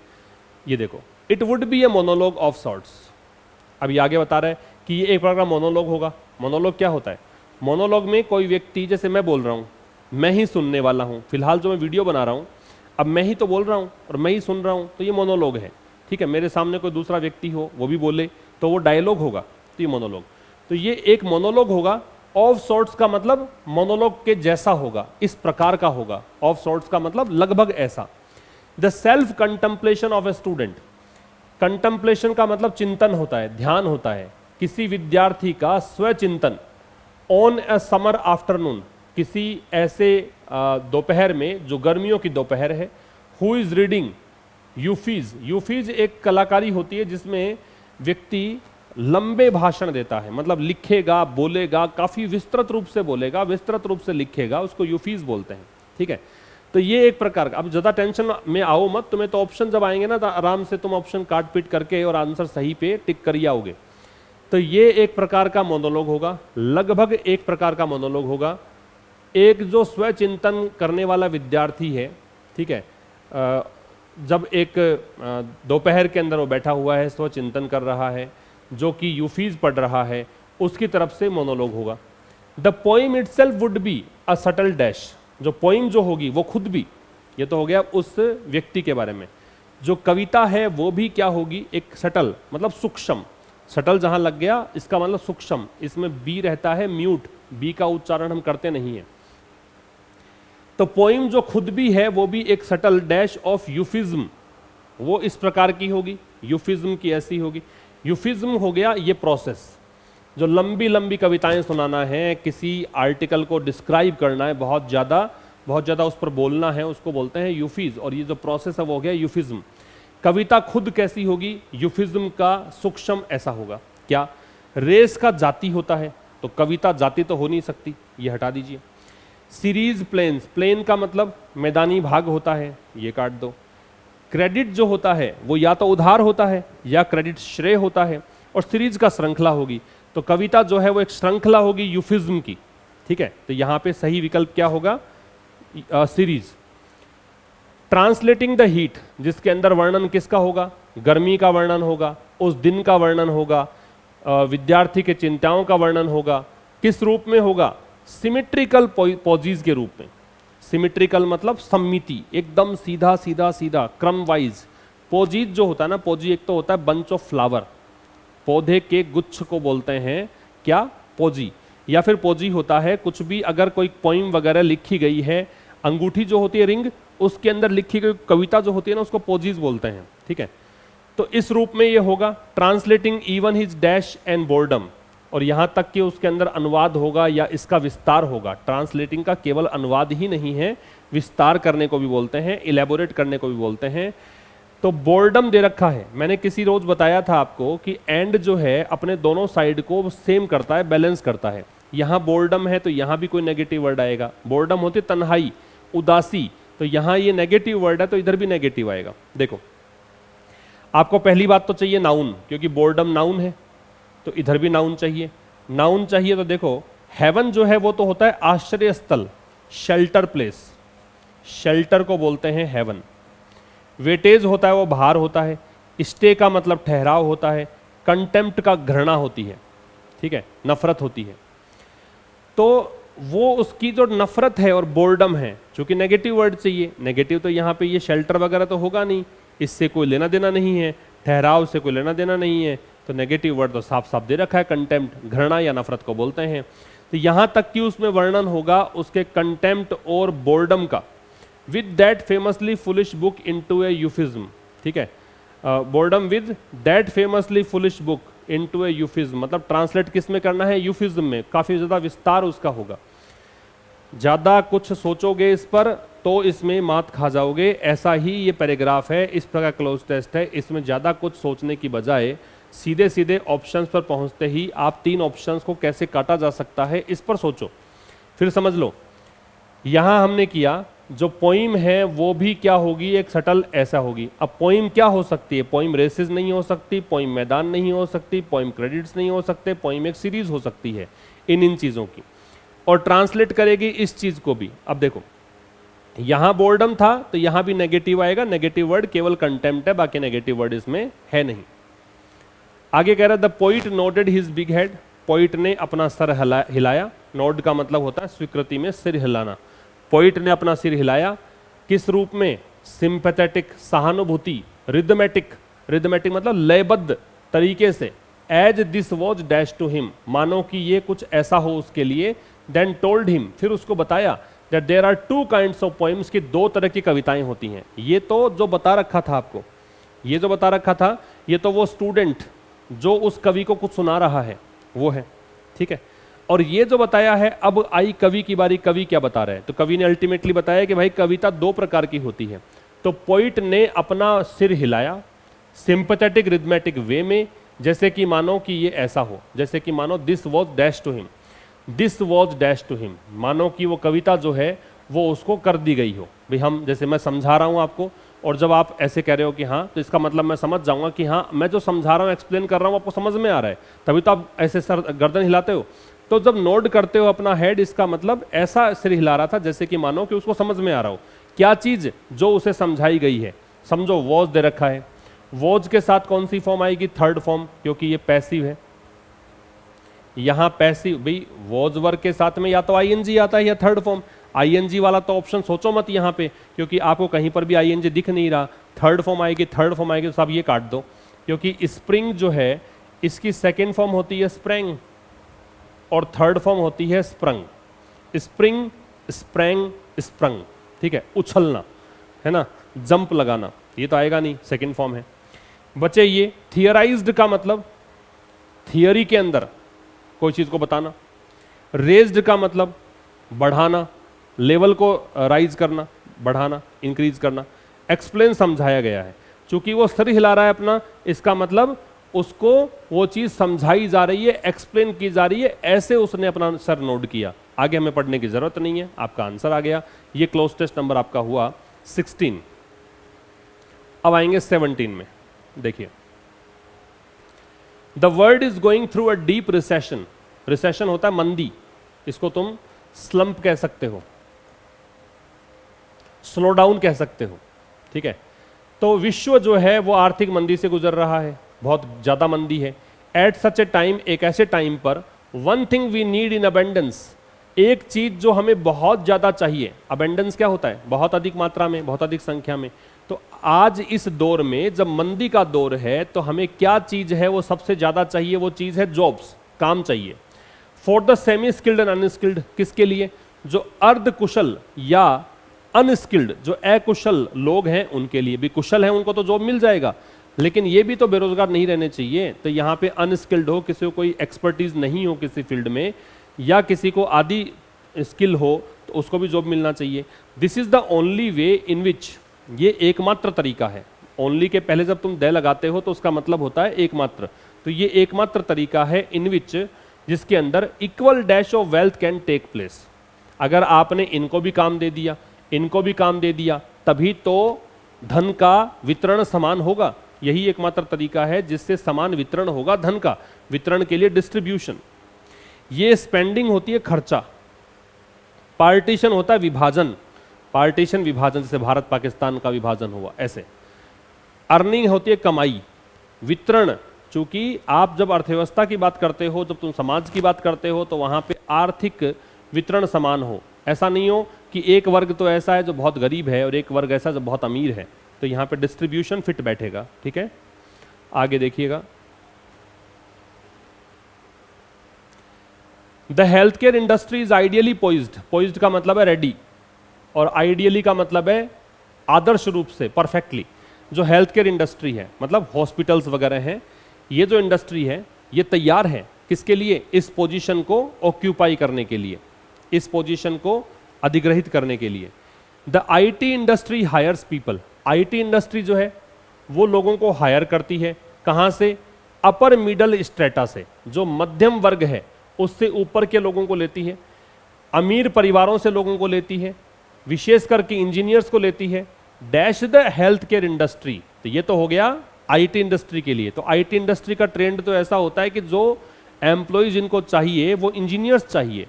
ये देखो, it would be a monologue of sorts. अब ये आगे बता रहा है कि ये एक प्रकार का मोनोलॉग होगा। मोनोलॉग क्या होता है, मोनोलॉग में कोई व्यक्ति, जैसे मैं बोल रहा हूँ, मैं ही सुनने वाला हूँ, फिलहाल जो मैं वीडियो बना रहा हूँ अब मैं ही तो बोल रहा हूँ और मैं ही सुन रहा हूँ, तो ये मोनोलॉग है। ठीक है, मेरे सामने कोई दूसरा व्यक्ति हो वो भी बोले तो वो डायलॉग होगा, तो ये मोनोलॉग। तो ये एक मोनोलॉग होगा। ऑफ सॉर्ट्स का मतलब मोनोलॉग के जैसा होगा, इस प्रकार का होगा। ऑफ सॉर्ट्स का मतलब लगभग ऐसा। The self contemplation of a student, contemplation का मतलब चिंतन होता है, ध्यान होता है, किसी विद्यार्थी का स्वचिंतन। ऑन ए समर आफ्टरनून, किसी ऐसे दोपहर में जो गर्मियों की दोपहर है। हु इज रीडिंग यूफीज, यूफीज एक कलाकारी होती है जिसमें व्यक्ति लंबे भाषण देता है, मतलब लिखेगा, बोलेगा, काफी विस्तृत रूप से बोलेगा, विस्तृत रूप से लिखेगा, उसको यूफीज बोलते हैं। ठीक है, तो ये एक प्रकार का। अब ज्यादा टेंशन में आओ मत, तुम्हें तो ऑप्शन जब आएंगे ना तो आराम से तुम ऑप्शन काट पीट करके और आंसर सही पे टिक कर आओगे। तो ये एक प्रकार का मोनोलॉग होगा, लगभग एक प्रकार का मोनोलॉग होगा। एक जो स्वचिंतन करने वाला विद्यार्थी है, ठीक है, जब एक दोपहर के अंदर वो बैठा हुआ है, स्वचिंतन कर रहा है, जो कि यूफीज पढ़ रहा है, उसकी तरफ से मोनोलॉग होगा। The poem itself would be a subtle dash, जो पोइम जो होगी वो खुद भी, ये तो हो गया उस व्यक्ति के बारे में। जो कविता है वो भी क्या होगी, एक सटल मतलब सूक्ष्म। सटल जहां लग गया इसका मतलब सूक्ष्म, इसमें बी रहता है म्यूट, बी का उच्चारण हम करते नहीं है। तो पोइम जो खुद भी है वो भी एक सटल डैश ऑफ यूफिज्म, वो इस प्रकार की होगी, यूफिज्म की ऐसी होगी। यूफिज्म हो गया ये प्रोसेस, जो लंबी लंबी कविताएं सुनाना है, किसी आर्टिकल को डिस्क्राइब करना है, बहुत ज़्यादा उस पर बोलना है, उसको बोलते हैं यूफीज। और ये जो प्रोसेस है वो हो गया यूफिज्म। कविता खुद कैसी होगी, यूफिज्म का सूक्ष्म ऐसा होगा। क्या रेस का जाति होता है, तो कविता जाति तो हो नहीं सकती, ये हटा दीजिए। सीरीज प्लेन्स, प्लेन का मतलब मैदानी भाग होता है, ये काट दो। क्रेडिट जो होता है वो या तो उधार होता है या क्रेडिट श्रेय होता है, और सीरीज का श्रृंखला होगी। तो कविता जो है वो एक श्रृंखला होगी यूफिज्म की, ठीक है। तो यहां पे सही विकल्प क्या होगा, सीरीज। ट्रांसलेटिंग द हीट, जिसके अंदर वर्णन किसका होगा, गर्मी का वर्णन होगा, उस दिन का वर्णन होगा, विद्यार्थी के चिंताओं का वर्णन होगा। किस रूप में होगा, सिमेट्रिकल पॉजिज के रूप में। सिमेट्रिकल मतलब सम्मिति, एकदम सीधा सीधा सीधा क्रम वाइज। पोजीज जो होता है ना, पोजी एक तो होता है बंच ऑफ फ्लावर, पौधे के गुच्छ को बोलते हैं क्या, पोजी। या फिर पोजी होता है कुछ भी, अगर कोई पोइम वगैरह लिखी गई है, अंगूठी जो होती है रिंग, उसके अंदर लिखी गई कविता जो होती है ना, उसको पोजीज बोलते हैं, ठीक है। तो इस रूप में ये होगा, translating even his dash and boredom, और यहां तक कि उसके अंदर अनुवाद होगा या इसका विस्तार होगा। ट्रांसलेटिंग का केवल अनुवाद ही नहीं है, विस्तार करने को भी बोलते हैं, इलेबोरेट करने को भी बोलते हैं। तो बोर्डम दे रखा है, मैंने किसी रोज बताया था आपको कि एंड जो है अपने दोनों साइड को सेम करता है, बैलेंस करता है। यहां बोर्डम है तो यहां भी कोई नेगेटिव वर्ड आएगा। बोर्डम होती तन्हाई, उदासी, तो यहां ये नेगेटिव वर्ड है तो इधर भी नेगेटिव आएगा। देखो, आपको पहली बात तो चाहिए नाउन, क्योंकि बोर्डम नाउन है, तो इधर भी नाउन चाहिए। नाउन चाहिए तो देखो, हेवन जो है वो तो होता है आश्रय स्थल, शेल्टर प्लेस, शेल्टर को बोलते हैं हेवन। वेटेज होता है वो भार होता है, स्टे का मतलब ठहराव होता है, कंटेम्प्ट का घृणा होती है, ठीक है, नफरत होती है। तो वो उसकी जो नफरत है और बोर्डम है, चूंकि नेगेटिव वर्ड चाहिए, नेगेटिव तो यहाँ पे ये शेल्टर वगैरह तो होगा नहीं, इससे कोई लेना देना नहीं है, ठहराव से कोई लेना देना नहीं है, तो नेगेटिव वर्ड तो साफ साफ दे रखा है, कंटेम्प्ट, घृणा या नफरत को बोलते हैं। तो यहां तक कि उसमें वर्णन होगा उसके कंटेम्प्ट और बोर्डम का, with that famously foolish book into a euphemism, ठीक है। Boredom with that famously foolish book into a euphemism, मतलब ट्रांसलेट किस में करना है, यूफिज्म में, काफी ज्यादा विस्तार उसका होगा। ज्यादा कुछ सोचोगे इस पर तो इसमें मात खा जाओगे, ऐसा ही ये पैराग्राफ है, इस प्रकार क्लोज टेस्ट है। इसमें ज्यादा कुछ सोचने की बजाय सीधे सीधे ऑप्शंस पर पहुंचते ही आप तीन ऑप्शंस को कैसे काटा जा सकता है इस पर सोचो, फिर समझ लो। यहां हमने किया, जो पोइम है वो भी क्या होगी, एक सटल ऐसा होगी। अब पोइम क्या हो सकती है, पोइम रेसेस नहीं हो सकती, पोइम मैदान नहीं हो सकती, पोइम क्रेडिट्स नहीं हो सकते, पोइम एक सीरीज हो सकती है इन चीजों की, और ट्रांसलेट करेगी इस चीज को भी। अब देखो, यहां बोर्डम था तो यहां भी नेगेटिव आएगा, नेगेटिव वर्ड केवल कंटेम्प्ट है, बाकी नेगेटिव वर्ड इसमें है नहीं। आगे कह रहा है the poet noted his big head, poet ने अपना सर हिलाया, नोड का मतलब होता है स्वीकृति में सिर हिलाना। पोइट ने अपना सिर हिलाया, किस रूप में, सिंपैथेटिक, सहानुभूति, रिदमेटिक, रिदमेटिक मतलब लयबद्ध तरीके से, as this was dash to him, मानो कि ये कुछ ऐसा हो उसके लिए, देन टोल्ड हिम, फिर उसको बताया, that there are two kinds of poems, की दो तरह की कविताएं होती हैं। ये तो जो बता रखा था आपको, ये जो बता रखा था, ये तो वो स्टूडेंट जो उस कवि को कुछ सुना रहा है वो है, ठीक है। और ये जो बताया है, अब आई कवि की बारी, कवि क्या बता रहे हैं, तो कवि ने अल्टीमेटली बताया कि भाई कविता दो प्रकार की होती है। तो पोइट ने अपना सिर हिलाया सिंपैथेटिक रिदमेटिक वे में, जैसे कि मानो कि ये ऐसा हो, जैसे कि मानो this was dash to him, this was dash to him, मानो कि वो कविता जो है वो उसको कर दी गई हो। भाई हम, जैसे मैं समझा रहा हूँ आपको, और जब आप ऐसे कह रहे हो कि हाँ, तो इसका मतलब मैं समझ जाऊंगा कि हाँ, मैं जो समझा रहा हूँ, एक्सप्लेन कर रहा हूँ, आपको समझ में आ रहा है, तभी तो आप ऐसे सर गर्दन हिलाते हो। तो जब नोड करते हो अपना हेड, इसका मतलब ऐसा सिर हिला रहा था जैसे कि मानो कि उसको समझ में आ रहा हो क्या चीज जो उसे समझाई गई है। समझो, वॉज दे रखा है, वॉज के साथ कौन सी फॉर्म आएगी, थर्ड फॉर्म, क्योंकि ये पैसिव है। यहां पैसिव, भाई वॉज वर्ग के साथ में या तो आईएनजी आता है या थर्ड फॉर्म। आईएनजी वाला तो ऑप्शन सोचो मत यहां पे, क्योंकि आपको कहीं पर भी आईएनजी दिख नहीं रहा। थर्ड फॉर्म आएगी, थर्ड फॉर्म आएगी, तो सब ये काट दो, क्योंकि स्प्रिंग जो है इसकी सेकेंड फॉर्म होती है स्प्रेंग, और थर्ड फॉर्म होती है स्प्रंग। स्प्रिंग, स्प्रैंग, स्प्रंग, ठीक है, उछलना है ना, जंप लगाना, ये तो आएगा नहीं, सेकेंड फॉर्म है। बचे ये थियराइज्ड का मतलब थियरी के अंदर कोई चीज को बताना, रेज्ड का मतलब बढ़ाना, लेवल को राइज करना, बढ़ाना, इंक्रीज करना, एक्सप्लेन समझाया गया है। चूंकि वो सिर हिला रहा है अपना, इसका मतलब उसको वो चीज समझाई जा रही है, एक्सप्लेन की जा रही है, ऐसे उसने अपना सर नोट किया। आगे हमें पढ़ने की जरूरत नहीं है, आपका आंसर आ गया। ये क्लोज टेस्ट नंबर आपका हुआ 16। अब आएंगे 17 में, देखिए, the world is going through a deep recession. Recession होता है मंदी, इसको तुम स्लंप कह सकते हो, स्लो डाउन कह सकते हो, ठीक है। तो विश्व जो है वो आर्थिक मंदी से गुजर रहा है, बहुत ज्यादा मंदी है। एट सच ए टाइम, एक ऐसे टाइम पर, one thing we need in abundance, एक चीज जो हमें बहुत ज्यादा चाहिए। अबेंडेंस क्या होता है? बहुत अधिक मात्रा में, बहुत अधिक संख्या में। तो आज इस दौर में जब मंदी का दौर है तो हमें क्या चीज है वो सबसे ज्यादा चाहिए? वो चीज है जॉब्स, काम चाहिए। For the semi skilled and unskilled, किसके लिए? जो अर्ध कुशल या अनस्किल्ड, जो अकुशल लोग हैं उनके लिए भी। कुशल हैं उनको तो जॉब मिल जाएगा, लेकिन ये भी तो बेरोजगार नहीं रहने चाहिए। तो यहाँ पे अनस्किल्ड हो, किसी को कोई एक्सपर्टीज नहीं हो किसी फील्ड में, या किसी को आधी स्किल हो, तो उसको भी जॉब मिलना चाहिए। This is the only way in which, ये एकमात्र तरीका है। ओनली के पहले जब तुम दे लगाते हो तो उसका मतलब होता है एकमात्र। तो ये एकमात्र तरीका है इन विच, जिसके अंदर equal dash of wealth can take place. अगर आपने इनको भी काम दे दिया, इनको भी काम दे दिया, तभी तो धन का वितरण समान होगा। यही एकमात्र तरीका है जिससे समान वितरण होगा धन का। वितरण के लिए डिस्ट्रीब्यूशन। ये स्पेंडिंग होती है खर्चा, पार्टीशन होता है विभाजन, पार्टीशन विभाजन, जैसे भारत पाकिस्तान का विभाजन हुआ ऐसे। अर्निंग होती है कमाई, वितरण, चूंकि आप जब अर्थव्यवस्था की बात करते हो, जब तुम समाज की बात करते हो, तो वहां पे आर्थिक वितरण समान हो। ऐसा नहीं हो कि एक वर्ग तो ऐसा है जो बहुत गरीब है और एक वर्ग ऐसा जो बहुत अमीर है। तो यहाँ पे डिस्ट्रीब्यूशन फिट बैठेगा, ठीक है। आगे देखिएगा, the health care industry is ideally poised. Poised का मतलब है रेडी, और आइडियली का मतलब है आदर्श रूप से, परफेक्टली। जो हेल्थ केयर इंडस्ट्री है, मतलब हॉस्पिटल्स वगैरह हैं, ये जो इंडस्ट्री है ये तैयार है किसके लिए? इस पोजीशन को ऑक्यूपाई करने के लिए, इस पोजीशन को अधिग्रहित करने के लिए। The IT industry hires people. IT industry जो है वो लोगों को हायर करती है, कहां से? अपर मिडल स्ट्रेटा से, जो मध्यम वर्ग है उससे ऊपर के लोगों को लेती है, अमीर परिवारों से लोगों को लेती है, विशेष करके इंजीनियर्स को लेती है। Dash the health care industry, तो ये तो हो गया आईटी इंडस्ट्री के लिए। तो आईटी इंडस्ट्री का ट्रेंड तो ऐसा होता है कि जो एम्प्लॉयज इनको चाहिए वो इंजीनियर्स चाहिए,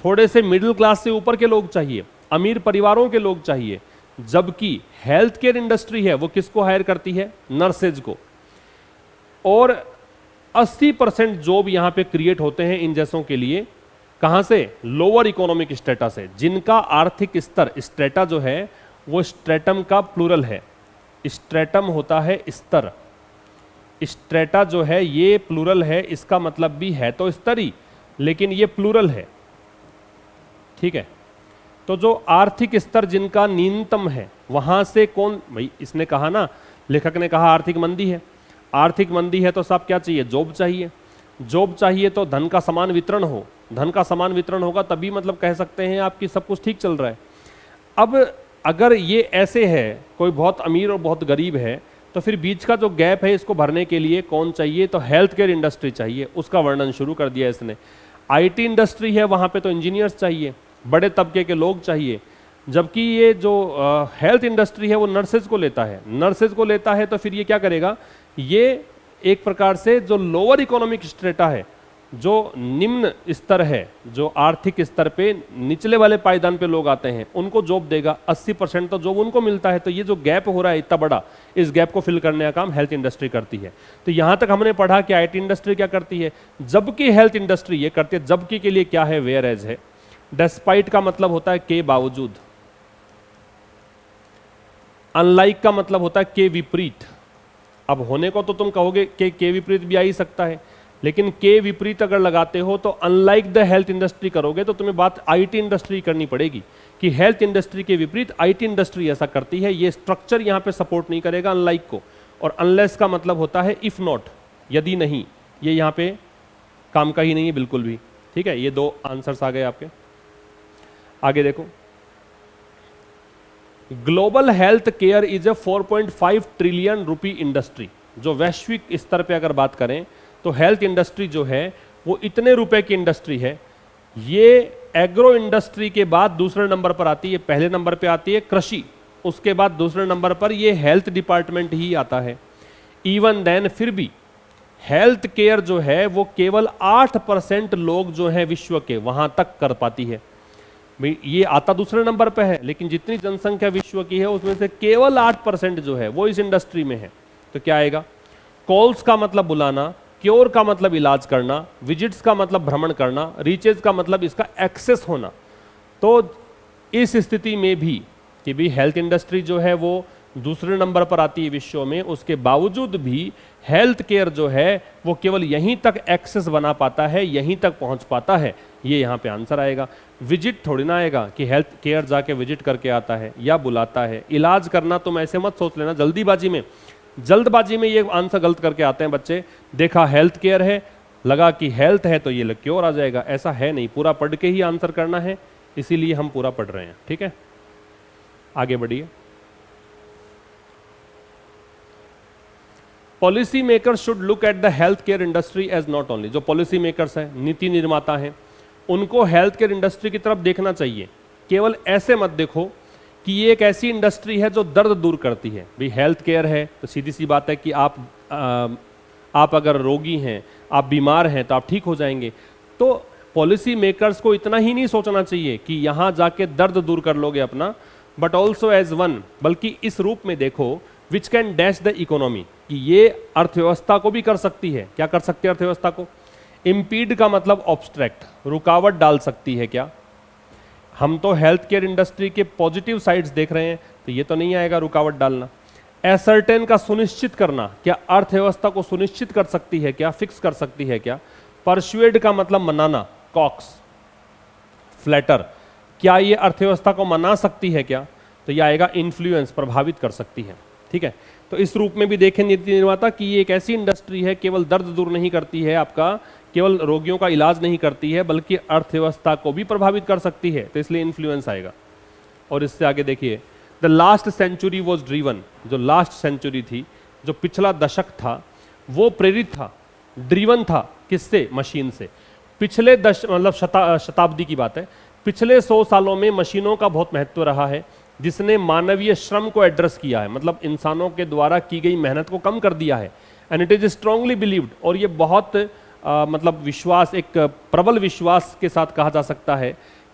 थोड़े से मिडिल क्लास से ऊपर के लोग चाहिए, अमीर परिवारों के लोग चाहिए। जबकि हेल्थ केयर इंडस्ट्री है वो किसको हायर करती है? नर्सेज को। और 80% जॉब यहां पे क्रिएट होते हैं इन जैसों के लिए, कहां से? लोअर इकोनॉमिक स्टेटा से, जिनका आर्थिक स्तर, स्ट्रेटा जो है वो स्ट्रेटम का प्लूरल है। स्ट्रेटम होता है स्तर, स्ट्रेटा जो है ये प्लूरल है, इसका मतलब भी है तो स्तरी, लेकिन ये प्लूरल है, ठीक है। तो जो आर्थिक स्तर जिनका न्यूनतम है, वहां से कौन? भाई इसने कहा ना, लेखक ने कहा आर्थिक मंदी है। आर्थिक मंदी है तो सब क्या चाहिए? जॉब चाहिए। जॉब चाहिए तो धन का समान वितरण हो, धन का समान वितरण होगा तभी मतलब कह सकते हैं आपकी सब कुछ ठीक चल रहा है। अब अगर ये ऐसे है, कोई बहुत अमीर और बहुत गरीब है, तो फिर बीच का जो गैप है इसको भरने के लिए कौन चाहिए? तो हेल्थ केयर इंडस्ट्री चाहिए। उसका वर्णन शुरू कर दिया इसने। आईटी इंडस्ट्री है, वहां पे तो इंजीनियर्स चाहिए, बड़े तबके के लोग चाहिए। जबकि ये जो हेल्थ इंडस्ट्री है वो नर्सेज को लेता है। नर्सेज को लेता है तो फिर ये क्या करेगा? ये एक प्रकार से जो लोअर इकोनॉमिक स्ट्रेटा है, जो निम्न स्तर है, जो आर्थिक स्तर पे निचले वाले पायदान पे लोग आते हैं, उनको जॉब देगा। 80% तो जॉब उनको मिलता है। तो ये जो गैप हो रहा है इतना बड़ा, इस गैप को फिल करने का काम हेल्थ इंडस्ट्री करती है। तो यहां तक हमने पढ़ा कि आईटी इंडस्ट्री क्या करती है, जबकि हेल्थ इंडस्ट्री ये करती है। जबकि के लिए क्या है? वेयर एज है। डेस्पाइट का मतलब होता है के बावजूद। अनलाइक का मतलब होता है के विपरीत। अब होने को तो तुम कहोगे कि के विपरीत भी आ ही सकता है, लेकिन के विपरीत अगर लगाते हो तो अनलाइक द हेल्थ इंडस्ट्री करोगे तो तुम्हें बात आईटी इंडस्ट्री करनी पड़ेगी कि हेल्थ इंडस्ट्री के विपरीत आईटी इंडस्ट्री ऐसा करती है। ये स्ट्रक्चर यहां पे सपोर्ट नहीं करेगा अनलाइक को। और अनलेस का मतलब होता है इफ नॉट, यदि नहीं। ये यहां पे काम का ही नहीं है बिल्कुल भी, ठीक है। ये दो आंसर्स आ गए आपके। आगे देखो, global health care is a 4.5 trillion rupee industry. जो वैश्विक स्तर पे अगर बात करें तो हेल्थ इंडस्ट्री जो है वो इतने रुपए की इंडस्ट्री है। ये एग्रो इंडस्ट्री के बाद दूसरे नंबर पर आती है। पहले नंबर पे आती है कृषि, उसके बाद दूसरे नंबर पर ये हेल्थ डिपार्टमेंट ही आता है। इवन देन फिर भी हेल्थ केयर जो है वो केवल 8% लोग जो है विश्व के वहां तक कर पाती है। ये आता दूसरे नंबर पे है, लेकिन जितनी जनसंख्या विश्व की है उसमें से केवल 8% जो है वो इस इंडस्ट्री में है। तो क्या आएगा? कॉल्स का मतलब बुलाना, क्योर का मतलब इलाज करना, विजिट्स का मतलब भ्रमण करना, रीचेज का मतलब इसका एक्सेस होना। तो इस स्थिति में भी कि भी हेल्थ इंडस्ट्री जो है वो दूसरे नंबर पर आती है विश्व में, उसके बावजूद भी हेल्थ केयर जो है वो केवल यहीं तक एक्सेस बना पाता है, यहीं तक पहुंच पाता है। ये यहाँ पे आंसर आएगा। विजिट थोड़ी ना आएगा कि हेल्थ केयर जाके विजिट करके आता है या बुलाता है। इलाज करना तुम ऐसे मत सोच लेना जल्दबाजी में ये आंसर गलत करके आते हैं बच्चे। देखा हेल्थ केयर है, लगा कि हेल्थ है तो ये क्योर आ जाएगा, ऐसा है नहीं। पूरा पढ़ के ही आंसर करना है, इसीलिए हम पूरा पढ़ रहे हैं। ठीक है, आगे बढ़िए। Policy makers should look at the health care industry as not only, जो पॉलिसी मेकर्स हैं, नीति निर्माता हैं, उनको हेल्थ केयर इंडस्ट्री की तरफ देखना चाहिए। केवल ऐसे मत देखो कि ये एक ऐसी इंडस्ट्री है जो दर्द दूर करती है। भाई हेल्थ केयर है तो सीधी सी बात है कि आप अगर रोगी हैं, आप बीमार हैं तो आप ठीक हो जाएंगे। तो पॉलिसी मेकर्स को इतना ही नहीं सोचना चाहिए कि यहाँ जाके दर्द दूर कर लोगे अपना, बट ऑल्सो एज वन, बल्कि इस रूप में देखो which can dash the economy, कि ये अर्थव्यवस्था को भी कर सकती है। क्या कर सकती है अर्थव्यवस्था को? इम्पीड का मतलब ऑब्स्ट्रैक्ट, रुकावट डाल सकती है। क्या हम तो हेल्थ केयर इंडस्ट्री के पॉजिटिव साइड्स देख रहे हैं, तो ये तो नहीं आएगा रुकावट डालना। एसर्टेन का सुनिश्चित करना, क्या अर्थव्यवस्था को सुनिश्चित कर सकती है, क्या फिक्स कर सकती है क्या? परसुएड का मतलब मनाना, कॉक्स। फ्लैटर, क्या ये अर्थव्यवस्था को मना सकती है क्या? तो ये आएगा इन्फ्लुएंस, प्रभावित कर सकती है। ठीक है, तो इस रूप में भी देखें नीति निर्माता कि ये एक ऐसी इंडस्ट्री है केवल दर्द दूर नहीं करती है आपका, केवल रोगियों का इलाज नहीं करती है, बल्कि अर्थव्यवस्था को भी प्रभावित कर सकती है, तो इसलिए इन्फ्लुएंस आएगा। और इससे आगे देखिए, the last century was driven, जो लास्ट सेंचुरी थी, जो पिछला दशक था, वो प्रेरित था, ड्रीवन था, किससे? मशीन से। पिछले मतलब शताब्दी की बात है, पिछले 100 सालों में मशीनों का बहुत महत्व रहा है, जिसने मानवीय श्रम को एड्रेस किया है, मतलब इंसानों के द्वारा की गई मेहनत को कम कर दिया है। And it is strongly believed, और ये बहुत मतलब विश्वास, एक प्रबल विश्वास के साथ कहा जा सकता है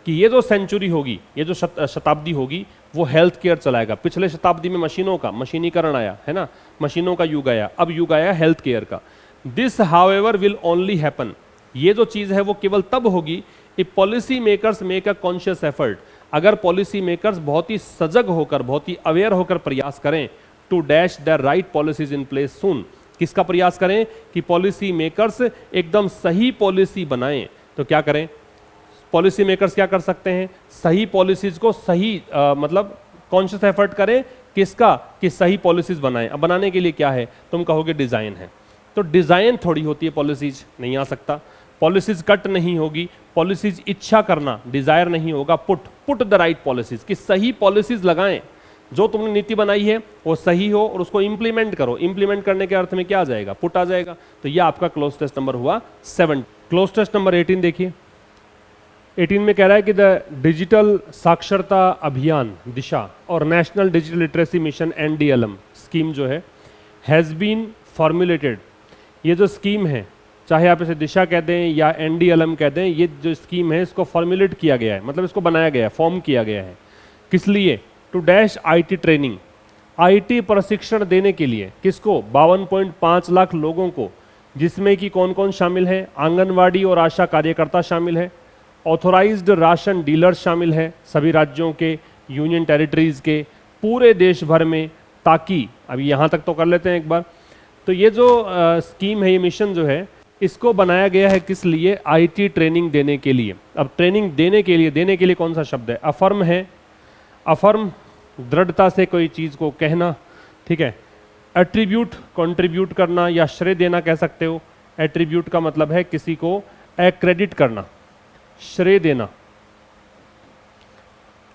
कि ये जो सेंचुरी होगी, ये जो शताब्दी होगी, वो हेल्थ केयर चलाएगा। पिछले शताब्दी में मशीनों का, मशीनीकरण आया है ना, मशीनों का युग आया, अब युग आया हेल्थ केयर का। This however will only happen, ये जो चीज़ है वो केवल तब होगी if policy makers make a conscious effort, अगर पॉलिसी मेकर्स बहुत ही सजग होकर, बहुत ही अवेयर होकर प्रयास करें to dash the right policies in place soon. किसका प्रयास करें? कि पॉलिसी मेकर्स एकदम सही पॉलिसी बनाएं। तो क्या करें? पॉलिसी मेकर्स क्या कर सकते हैं? सही पॉलिसीज को सही मतलब कॉन्शियस एफर्ट करें, किसका? कि सही पॉलिसीज बनाएं। अब बनाने के लिए क्या है? तुम कहोगे डिजाइन है, तो डिजाइन थोड़ी होती है पॉलिसीज, नहीं आ सकता। पॉलिसीज कट नहीं होगी, पॉलिसीज इच्छा करना, डिजायर नहीं होगा। पुट द राइट पॉलिसीज, कि सही पॉलिसीज लगाएं, जो तुमने नीति बनाई है वो सही हो और उसको इंप्लीमेंट करो। इंप्लीमेंट करने के अर्थ में क्या आ जाएगा? पुट आ जाएगा। तो ये आपका क्लोज टेस्ट नंबर हुआ 7। क्लोज टेस्ट नंबर 18 देखिए। 18 में कह रहा है कि द डिजिटल साक्षरता अभियान दिशा और national digital literacy mission NDLM scheme जो है हैज़ बीन फॉर्मुलेटेड। ये जो स्कीम है, चाहे आप इसे दिशा कह दें या NDLM कह दें, ये जो स्कीम है इसको फॉर्मुलेट किया गया है, मतलब इसको बनाया गया है, फॉर्म किया गया है। किस लिए? To dash IT training, IT प्रशिक्षण देने के लिए। किसको? 52.5 लाख लोगों को, जिसमें कि कौन कौन शामिल है? आंगनवाड़ी और आशा कार्यकर्ता शामिल है, ऑथोराइज्ड राशन डीलर्स शामिल है, सभी राज्यों के, यूनियन टेरिटरीज के, पूरे देश भर में, ताकि अभी यहाँ तक तो कर लेते हैं एक बार। तो ये जो स्कीम है, ये मिशन जो है, इसको बनाया गया है किस लिए? IT ट्रेनिंग देने के लिए। अब ट्रेनिंग देने के लिए कौन सा शब्द है? अफर्म है। अफर्म दृढ़ता से कोई चीज़ को कहना, ठीक है। एट्रीब्यूट कंट्रीब्यूट करना या श्रेय देना कह सकते हो। एट्रीब्यूट का मतलब है किसी को एक्रेडिट करना, श्रेय देना।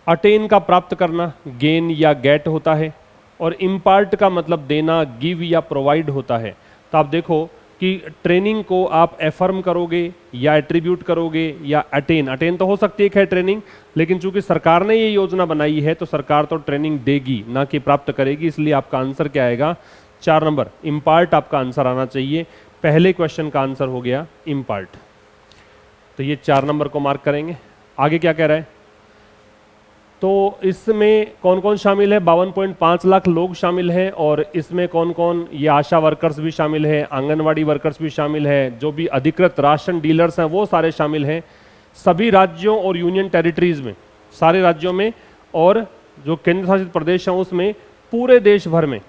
अटेन का प्राप्त करना, गेन या गेट होता है। और इम्पार्ट का मतलब देना, गिव या प्रोवाइड होता है। तो आप देखो कि ट्रेनिंग को आप एफर्म करोगे या एट्रीब्यूट करोगे या अटेन तो हो सकती है ट्रेनिंग, लेकिन चूंकि सरकार ने ये योजना बनाई है तो सरकार तो ट्रेनिंग देगी ना कि प्राप्त करेगी, इसलिए आपका आंसर क्या आएगा 4 नंबर इम्पार्ट आपका आंसर आना चाहिए। पहले क्वेश्चन का आंसर हो गया इम्पार्ट, तो ये 4 नंबर को मार्क करेंगे। आगे क्या कह रहा है, तो इसमें कौन कौन शामिल है, 52.5 लाख लोग शामिल हैं, और इसमें कौन कौन, ये आशा वर्कर्स भी शामिल है, आंगनवाड़ी वर्कर्स भी शामिल है, जो भी अधिकृत राशन डीलर्स हैं वो सारे शामिल हैं, सभी राज्यों और यूनियन टेरिटरीज में, सारे राज्यों में, और जो केंद्र शासित प्रदेश हैं उसमें, पूरे देश भर में।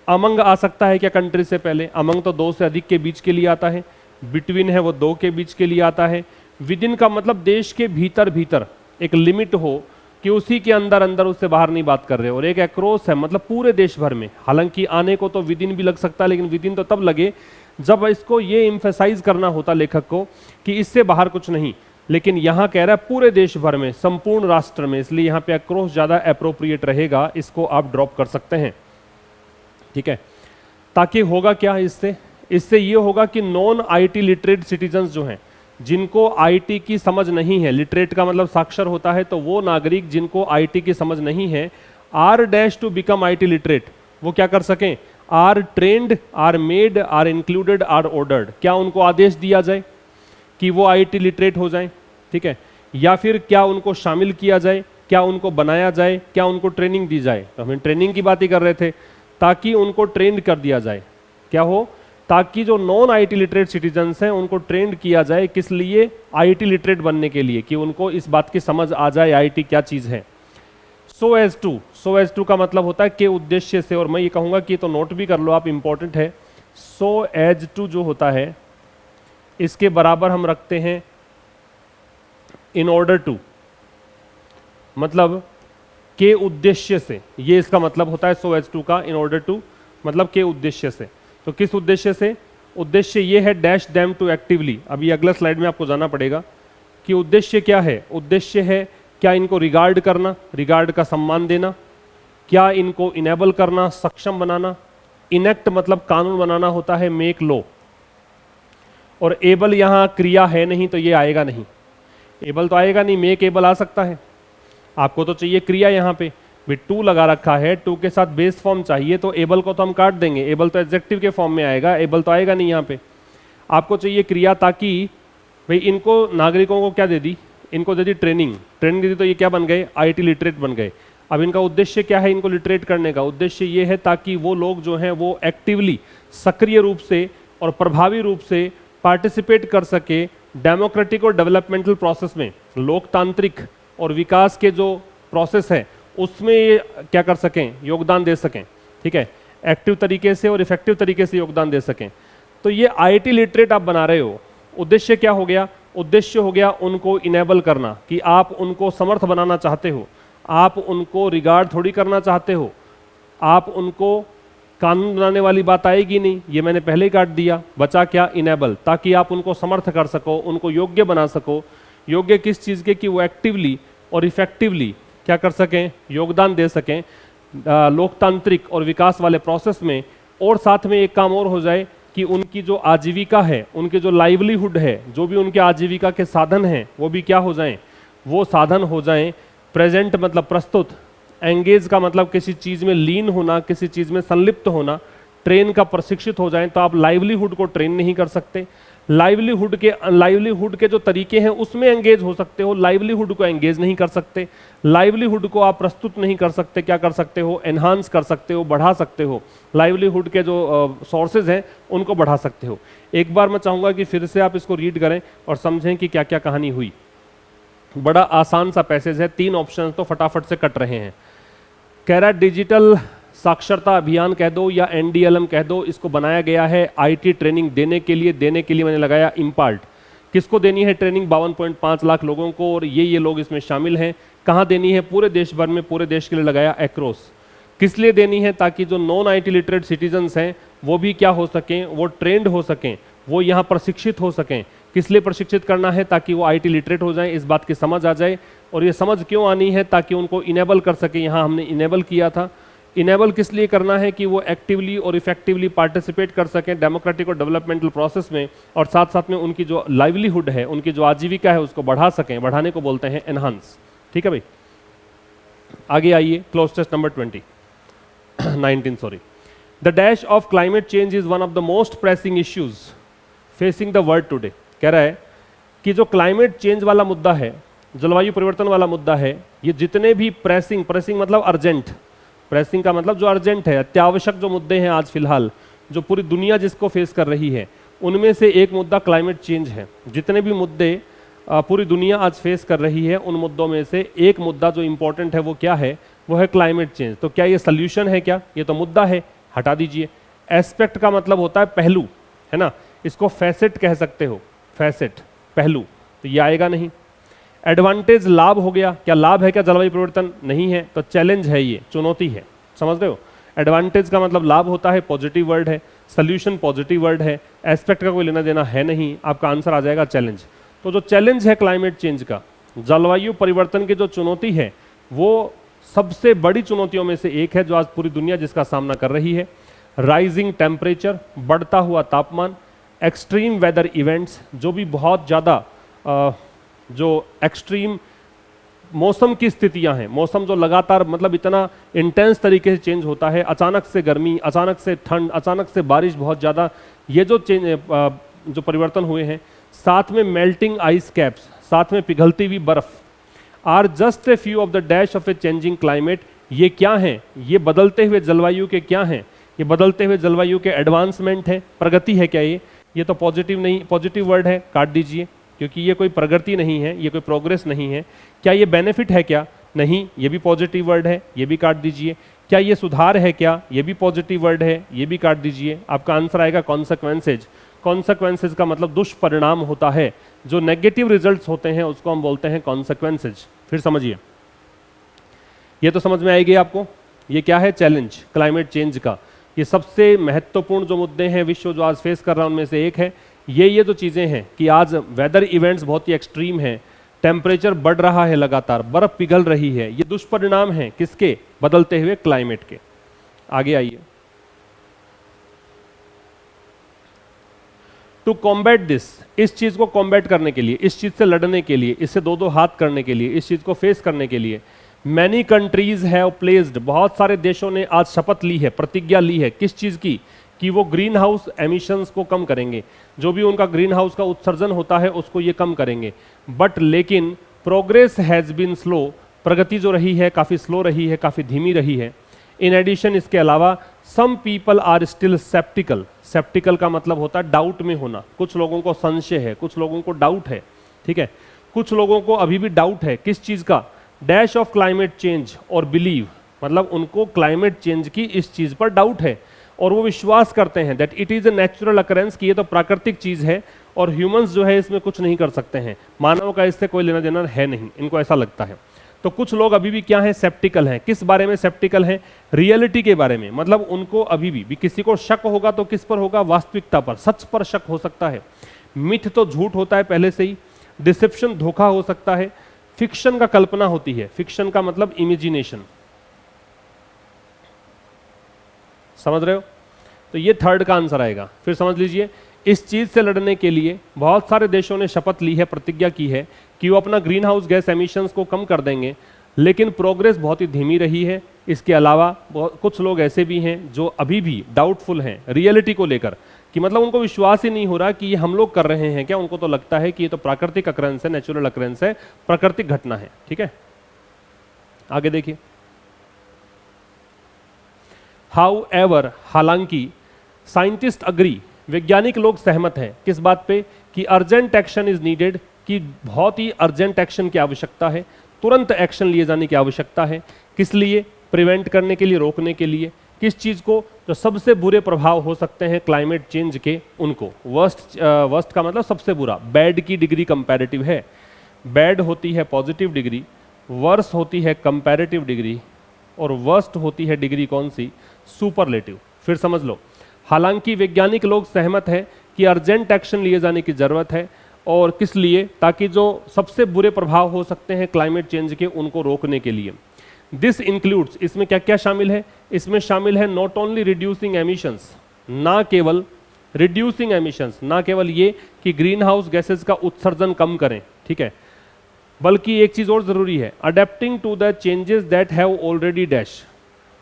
अमंग आ सकता है क्या कंट्री से पहले, अमंग तो 2 से अधिक के बीच के लिए आता है, बिटवीन है वो 2 के बीच के लिए आता है, विदिन का मतलब देश के भीतर भीतर एक लिमिट हो कि उसी के अंदर अंदर उससे बाहर नहीं बात कर रहे, और एक एक्रॉस है मतलब पूरे देश भर में। हालांकि आने को तो विदिन भी लग सकता है, लेकिन विदिन तो तब लगे जब इसको ये एम्फेसाइज करना होता लेखक को कि इससे बाहर कुछ नहीं, लेकिन यहाँ कह रहा है पूरे देश भर में, संपूर्ण राष्ट्र में, इसलिए यहाँ पे एक्रॉस ज्यादा एप्रोप्रिएट रहेगा, इसको आप ड्रॉप कर सकते हैं, ठीक है। ताकि होगा क्या इससे ये होगा कि नॉन आईटी लिटरेट सिटीजन्स जो हैं, जिनको आईटी की समझ नहीं है, लिटरेट का मतलब साक्षर होता है, तो वो नागरिक जिनको आईटी की समझ नहीं है, are dash to become IT literate, वो क्या कर सकें, are trained, are made, are included, are ordered, क्या उनको आदेश दिया जाए कि वो आईटी लिटरेट हो जाएं, ठीक है, या फिर क्या उनको शामिल किया जाए, क्या उनको बनाया जाए, क्या उनको ट्रेनिंग दी जाए। तो हम ट्रेनिंग की बात ही कर रहे थे, ताकि उनको ट्रेंड कर दिया जाए, क्या हो, ताकि जो नॉन आईटी लिटरेट सिटीजन्स हैं उनको ट्रेंड किया जाए, किस लिए, आईटी लिटरेट बनने के लिए, कि उनको इस बात की समझ आ जाए आईटी क्या चीज़ है। सो एज टू का मतलब होता है के उद्देश्य से, और मैं ये कहूँगा कि तो नोट भी कर लो आप, इंपॉर्टेंट है। सो एज टू जो होता है इसके बराबर हम रखते हैं इन ऑर्डर टू, मतलब के उद्देश्य से, ये इसका मतलब होता है सो एज टू का, इन ऑर्डर टू मतलब के उद्देश्य से। तो किस उद्देश्य से, उद्देश्य ये है डैश डैम टू एक्टिवली, अभी अगला स्लाइड में आपको जाना पड़ेगा कि उद्देश्य क्या है। उद्देश्य है क्या इनको रिगार्ड करना, रिगार्ड का सम्मान देना, क्या इनको इनेबल करना, सक्षम बनाना, इनेक्ट मतलब कानून बनाना होता है, मेक लॉ, और एबल यहाँ क्रिया है नहीं तो ये आएगा नहीं, एबल तो आएगा नहीं, मेक एबल आ सकता है, आपको तो चाहिए क्रिया, यहाँ पे भी टू लगा रखा है, टू के साथ बेस फॉर्म चाहिए, तो एबल को तो हम काट देंगे, एबल तो एडजेक्टिव के फॉर्म में आएगा, एबल तो आएगा नहीं यहाँ पे, आपको चाहिए क्रिया, ताकि भाई इनको नागरिकों को क्या दे दी, इनको दे दी ट्रेनिंग दे दी, तो ये क्या बन गए, आईटी लिटरेट बन गए। अब इनका उद्देश्य क्या है, इनको लिटरेट करने का उद्देश्य ये है ताकि वो लोग जो हैं वो एक्टिवली, सक्रिय रूप से और प्रभावी रूप से पार्टिसिपेट कर सके डेमोक्रेटिक और डेवलपमेंटल प्रोसेस में, लोकतांत्रिक और विकास के जो प्रोसेस है उसमें ये क्या कर सकें, योगदान दे सकें, ठीक है, एक्टिव तरीके से और इफेक्टिव तरीके से योगदान दे सकें। तो ये आईटी लिटरेट आप बना रहे हो, उद्देश्य क्या हो गया, उद्देश्य हो गया उनको इनेबल करना, कि आप उनको समर्थ बनाना चाहते हो, आप उनको रिगार्ड थोड़ी करना चाहते हो, आप उनको कानून बनाने वाली बात आएगी नहीं, ये मैंने पहले ही काट दिया, बचा क्या, इनेबल, ताकि आप उनको समर्थ कर सको, उनको योग्य बना सको। योग्य किस चीज़ के, कि वो एक्टिवली और इफेक्टिवली क्या कर सकें, योगदान दे सकें लोकतांत्रिक और विकास वाले प्रोसेस में। और साथ में एक काम और हो जाए कि उनकी जो आजीविका है, उनके जो लाइवलीहुड है, जो भी उनके आजीविका के साधन हैं, वो भी क्या हो जाएं, वो साधन हो जाएं। प्रेजेंट मतलब प्रस्तुत, एंगेज का मतलब किसी चीज़ में लीन होना, किसी चीज़ में संलिप्त होना, ट्रेन का प्रशिक्षित हो जाएं। तो आप लाइवलीहुड को ट्रेन नहीं कर सकते, लाइवलीहुड के जो तरीके हैं उसमें एंगेज हो सकते हो, लाइवलीहुड को एंगेज नहीं कर सकते, लाइवलीहुड को आप प्रस्तुत नहीं कर सकते, क्या कर सकते हो, एनहांस कर सकते हो, बढ़ा सकते हो, लाइवलीहुड के जो सोर्सेज हैं उनको बढ़ा सकते हो। एक बार मैं चाहूँगा कि फिर से आप इसको रीड करें और समझें कि क्या क्या कहानी हुई। बड़ा आसान सा पैसेज है, 3 ऑप्शन तो फटाफट से कट रहे हैं। कह रहा है डिजिटल साक्षरता अभियान कह दो या एनडीएलएम कह दो, इसको बनाया गया है आईटी ट्रेनिंग देने के लिए मैंने लगाया इम्पार्ट। किसको देनी है ट्रेनिंग, 52.5 लाख लोगों को, और ये लोग इसमें शामिल हैं। कहाँ देनी है, पूरे देश भर में, पूरे देश के लिए लगाया एक्रॉस। किस लिए देनी है, ताकि जो नॉन आईटी लिटरेट सिटीजन्स हैं वो भी क्या हो सकें, वो ट्रेंड हो सकें, वो यहाँ प्रशिक्षित हो सकें। किस लिए प्रशिक्षित करना है, ताकि वो आईटी लिटरेट हो जाएं, इस बात की समझ आ जाए। और ये समझ क्यों आनी है, ताकि उनको इनेबल कर सके, यहाँ हमने इनेबल किया था, इनेबल किस लिए करना है कि वो एक्टिवली और इफेक्टिवली पार्टिसिपेट कर सकें डेमोक्रेटिक और डेवलपमेंटल प्रोसेस में, और साथ साथ में उनकी जो लाइवलीहुड है, उनकी जो आजीविका है उसको बढ़ा सकें। बढ़ाने को बोलते हैं एनहांस। ठीक है भाई, आगे आइए, close test number 19 sorry. The dash of climate change is one of the most pressing issues facing the world today. कह रहा है कि जो क्लाइमेट चेंज वाला मुद्दा है, जलवायु परिवर्तन वाला मुद्दा है, ये जितने भी प्रेसिंग मतलब अर्जेंट, प्रेसिंग का मतलब जो अर्जेंट है, अत्यावश्यक जो मुद्दे हैं आज फिलहाल जो पूरी दुनिया जिसको फेस कर रही है, उनमें से एक मुद्दा क्लाइमेट चेंज है। जितने भी मुद्दे पूरी दुनिया आज फेस कर रही है, उन मुद्दों में से एक मुद्दा जो इंपॉर्टेंट है वो क्या है? वो है क्लाइमेट चेंज। तो क्या ये सोल्यूशन है क्या? ये तो मुद्दा है, हटा दीजिए। एस्पेक्ट का मतलब होता है पहलू, है ना, इसको फैसेट कह सकते हो, फैसेट पहलू, तो ये आएगा नहीं। एडवांटेज लाभ हो गया, क्या लाभ है क्या जलवायु परिवर्तन? नहीं है, तो चैलेंज है, ये चुनौती है, समझ रहे हो। एडवांटेज का मतलब लाभ होता है, पॉजिटिव वर्ड है, सोल्यूशन पॉजिटिव वर्ड है, एस्पेक्ट का कोई लेना देना है नहीं, आपका आंसर आ जाएगा चैलेंज। तो जो चैलेंज है क्लाइमेट चेंज का, जलवायु परिवर्तन की जो चुनौती है, वो सबसे बड़ी चुनौतियों में से एक है जो आज पूरी दुनिया जिसका सामना कर रही है। राइजिंग टेम्परेचर, बढ़ता हुआ तापमान, एक्सट्रीम वेदर इवेंट्स, जो भी बहुत ज़्यादा जो एक्सट्रीम मौसम की स्थितियां हैं, मौसम जो लगातार मतलब इतना इंटेंस तरीके से चेंज होता है, अचानक से गर्मी, अचानक से ठंड, अचानक से बारिश बहुत ज़्यादा, ये जो जो परिवर्तन हुए हैं, साथ में मेल्टिंग आइस कैप्स, साथ में पिघलती हुई बर्फ, are just a few of the dash of a changing climate. ये क्या हैं? ये बदलते हुए जलवायु के क्या हैं? ये बदलते हुए जलवायु के एडवांसमेंट है, प्रगति है क्या ये तो पॉजिटिव नहीं, पॉजिटिव वर्ड है, काट दीजिए, क्योंकि ये कोई प्रगति नहीं है, ये कोई प्रोग्रेस नहीं है। क्या ये बेनिफिट है क्या? नहीं, ये भी पॉजिटिव वर्ड है, ये भी काट दीजिए। क्या ये सुधार है क्या? ये भी पॉजिटिव वर्ड है, ये भी काट दीजिए। आपका आंसर आएगा कॉन्सिक्वेंसेज। कॉन्सिक्वेंसेज का मतलब दुष्परिणाम होता है, जो नेगेटिव रिजल्ट्स होते हैं उसको हम बोलते हैं कॉन्सिक्वेंसेज। फिर समझिए, ये तो समझ में आएगी आपको। ये क्या है? चैलेंज क्लाइमेट चेंज का। ये सबसे महत्वपूर्ण जो मुद्दे हैं विश्व जो आज फेस कर रहा है उनमें से एक है। ये जो चीज़ें हैं कि आज वेदर इवेंट्स बहुत ही एक्सट्रीम हैं, टेम्परेचर बढ़ रहा है लगातार, बर्फ पिघल रही है, ये दुष्परिणाम हैं किसके? बदलते हुए क्लाइमेट के। आगे आइए। टू कॉम्बैट दिस, इस चीज को कॉम्बैट करने के लिए, इस चीज से लड़ने के लिए, इससे दो हाथ करने के लिए, इस चीज को फेस करने के लिए मैनी कंट्रीज हैव प्लेस्ड, बहुत सारे देशों ने आज शपथ ली है, प्रतिज्ञा ली है। किस चीज की? कि वो ग्रीन हाउस एमिशंस को कम करेंगे, जो भी उनका ग्रीन हाउस का उत्सर्जन होता है उसको ये कम करेंगे। बट लेकिन प्रोग्रेस हैज बीन स्लो, प्रगति जो रही है काफ़ी स्लो रही है, काफ़ी धीमी रही है। इन एडिशन, इसके अलावा सम पीपल आर स्टिल सेप्टिकल, सेप्टिकल का मतलब होता है डाउट में होना, कुछ लोगों को संशय है, कुछ लोगों को डाउट है, ठीक है, कुछ लोगों को अभी भी डाउट है किस चीज़ का? डैश ऑफ क्लाइमेट चेंज और बिलीव, मतलब उनको क्लाइमेट चेंज की इस चीज़ पर डाउट है और वो विश्वास करते हैं that it is a natural occurrence, कि ये तो प्राकृतिक चीज़ है और ह्यूमंस जो है इसमें कुछ नहीं कर सकते हैं, मानव का इससे कोई लेना देना है नहीं, इनको ऐसा लगता है। तो कुछ लोग अभी भी क्या है? सेप्टिकल हैं। किस बारे में सेप्टिकल हैं? रियलिटी के बारे में, मतलब उनको अभी भी किसी को शक होगा तो किस पर होगा? वास्तविकता पर, सच पर शक हो सकता है। मिथ तो झूठ होता है पहले से ही, डिसेप्शन धोखा हो सकता है, फिक्शन का कल्पना होती है, फिक्शन का मतलब इमेजिनेशन, समझ रहे हो? तो ये थर्ड का आंसर आएगा। फिर समझ लीजिए, इस चीज से लड़ने के लिए बहुत सारे देशों ने शपथ ली है, प्रतिज्ञा की है कि वो अपना ग्रीन हाउस गैस एमिशंस को कम कर देंगे, लेकिन प्रोग्रेस बहुत ही धीमी रही है। इसके अलावा कुछ लोग ऐसे भी हैं जो अभी भी डाउटफुल हैं रियलिटी को लेकर, कि मतलब उनको विश्वास ही नहीं हो रहा कि ये हम लोग कर रहे हैं क्या, उनको तो लगता है कि ये तो प्राकृतिक अकरेंस है, नेचुरल अकरेंस है, प्राकृतिक घटना है, ठीक है। आगे देखिए, हाउएवर, हालांकि, साइंटिस्ट अग्री, वैज्ञानिक लोग सहमत हैं किस बात पे? कि अर्जेंट एक्शन इज नीडेड, कि बहुत ही अर्जेंट एक्शन की आवश्यकता है, तुरंत एक्शन लिए जाने की आवश्यकता है। किस लिए? प्रिवेंट करने के लिए, रोकने के लिए। किस चीज़ को? जो सबसे बुरे प्रभाव हो सकते हैं क्लाइमेट चेंज के, उनको। वर्स्ट का मतलब सबसे बुरा, बैड की डिग्री कंपैरेटिव है, बैड होती है पॉजिटिव डिग्री, वर्स होती है कंपैरेटिव डिग्री, और वर्स्ट होती है डिग्री कौन सी? सुपरलेटिव। फिर समझ लो, हालांकि वैज्ञानिक लोग सहमत हैं कि अर्जेंट एक्शन लिए जाने की जरूरत है, और किस लिए? ताकि जो सबसे बुरे प्रभाव हो सकते हैं क्लाइमेट चेंज के, उनको रोकने के लिए। दिस इंक्लूड्स, इसमें क्या क्या शामिल है? इसमें शामिल है नॉट ओनली रिड्यूसिंग एमिशंस, ना केवल रिड्यूसिंग एमिशंस, ना केवल ये कि ग्रीन हाउस गैसेज का उत्सर्जन कम करें, ठीक है, बल्कि एक चीज और जरूरी है, adapting to the changes that have already dash,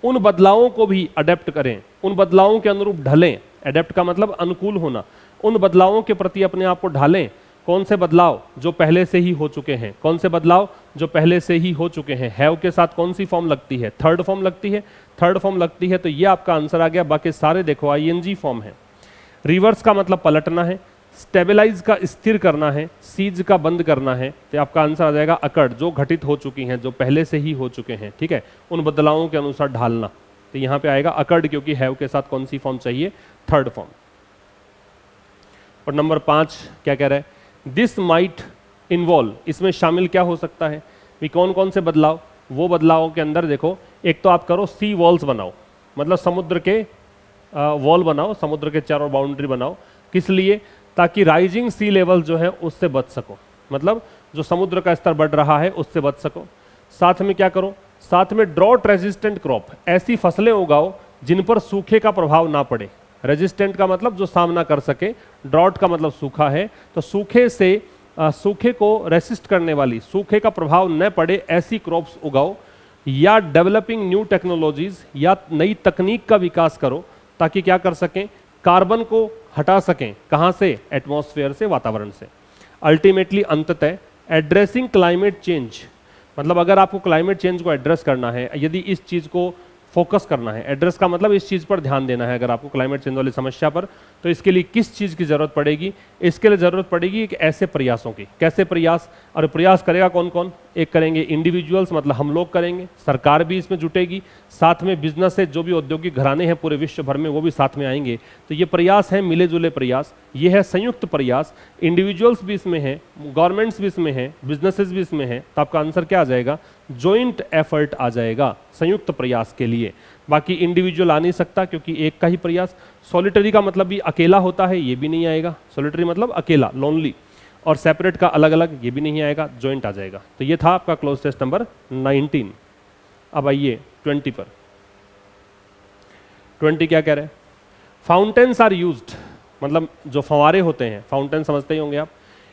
उन बदलावों को भी अडेप्ट करें, उन बदलावों के अनुरूप ढलें। अडेप्ट का मतलब अनुकूल होना, उन बदलावों के प्रति अपने आप को ढालें। कौन से बदलाव? जो पहले से ही हो चुके हैं। कौन से बदलाव? जो पहले से ही हो चुके हैं। हैव के साथ कौन सी फॉर्म लगती है? थर्ड फॉर्म लगती है। थर्ड फॉर्म लगती है तो ये आपका आंसर आ गया। बाकी सारे देखो आईएनजी फॉर्म है। रिवर्स का मतलब पलटना है, स्टेबलाइज का स्थिर करना है, सीज का बंद करना है, तो आपका आंसर आ जाएगा अकड़, जो घटित हो चुकी हैं, जो पहले से ही हो चुके हैं, ठीक है, उन बदलावों के अनुसार ढालना। तो यहाँ पे आएगा अकड़, क्योंकि हैव के साथ कौन सी फॉर्म चाहिए? Third form. और नंबर 5 क्या कह रहा है? दिस माइट इन्वॉल्व, इसमें शामिल क्या हो सकता है? भी कौन कौन से बदलाव? वो बदलावों के अंदर देखो, एक तो आप करो सी वॉल्स बनाओ, मतलब समुद्र के वॉल बनाओ, समुद्र के चारों बाउंड्री बनाओ। किस लिए? ताकि राइजिंग सी लेवल जो है उससे बच सको, मतलब जो समुद्र का स्तर बढ़ रहा है उससे बच सको। साथ में क्या करो? साथ में ड्रॉट रेजिस्टेंट क्रॉप, ऐसी फसलें उगाओ जिन पर सूखे का प्रभाव ना पड़े। रेजिस्टेंट का मतलब जो सामना कर सके, ड्रॉट का मतलब सूखा है, तो सूखे से सूखे को रेसिस्ट करने वाली, सूखे का प्रभाव न पड़े ऐसी क्रॉप्स उगाओ। या डेवलपिंग न्यू टेक्नोलॉजीज, या नई तकनीक का विकास करो ताकि क्या कर सकें? कार्बन को हटा सकें। कहाँ से? एटमॉस्फेयर से, वातावरण से। अल्टीमेटली अंततः एड्रेसिंग क्लाइमेट चेंज, मतलब अगर आपको क्लाइमेट चेंज को एड्रेस करना है, यदि इस चीज़ को फोकस करना है, एड्रेस का मतलब इस चीज़ पर ध्यान देना है अगर आपको क्लाइमेट चेंज वाली समस्या पर, तो इसके लिए किस चीज़ की ज़रूरत पड़ेगी? इसके लिए ज़रूरत पड़ेगी एक ऐसे प्रयासों की। कैसे प्रयास? और प्रयास करेगा कौन कौन? एक करेंगे इंडिविजुअल्स, मतलब हम लोग करेंगे, सरकार भी इसमें जुटेगी, साथ में बिजनेस से जो भी औद्योगिक घराने हैं पूरे विश्व भर में वो भी साथ में आएंगे। तो ये प्रयास है मिले जुले प्रयास, ये है संयुक्त प्रयास। इंडिविजुअल्स भी इसमें हैं, गवर्नमेंट्स भी इसमें हैं, बिजनेसेस भी इसमें हैं, तो आपका आंसर क्या आ जाएगा? जॉइंट एफर्ट आ जाएगा, संयुक्त प्रयास के लिए। बाकी इंडिविजुअल आ नहीं सकता क्योंकि एक का ही प्रयास। सॉलिटरी का मतलब भी अकेला होता है, ये भी नहीं आएगा। सॉलिटरी मतलब अकेला, लोनली। और सेपरेट का अलग अलग, ये भी नहीं आएगा, जॉइंट आ जाएगा। तो ये था आपका क्लोज टेस्ट नंबर 19। अब आइए 20 पर। 20 क्या कह रहे हैं? फाउंटेन्स आर यूज्ड, मतलब जो फंवारे होते हैं, फाउंटेन समझते ही होंगे आप,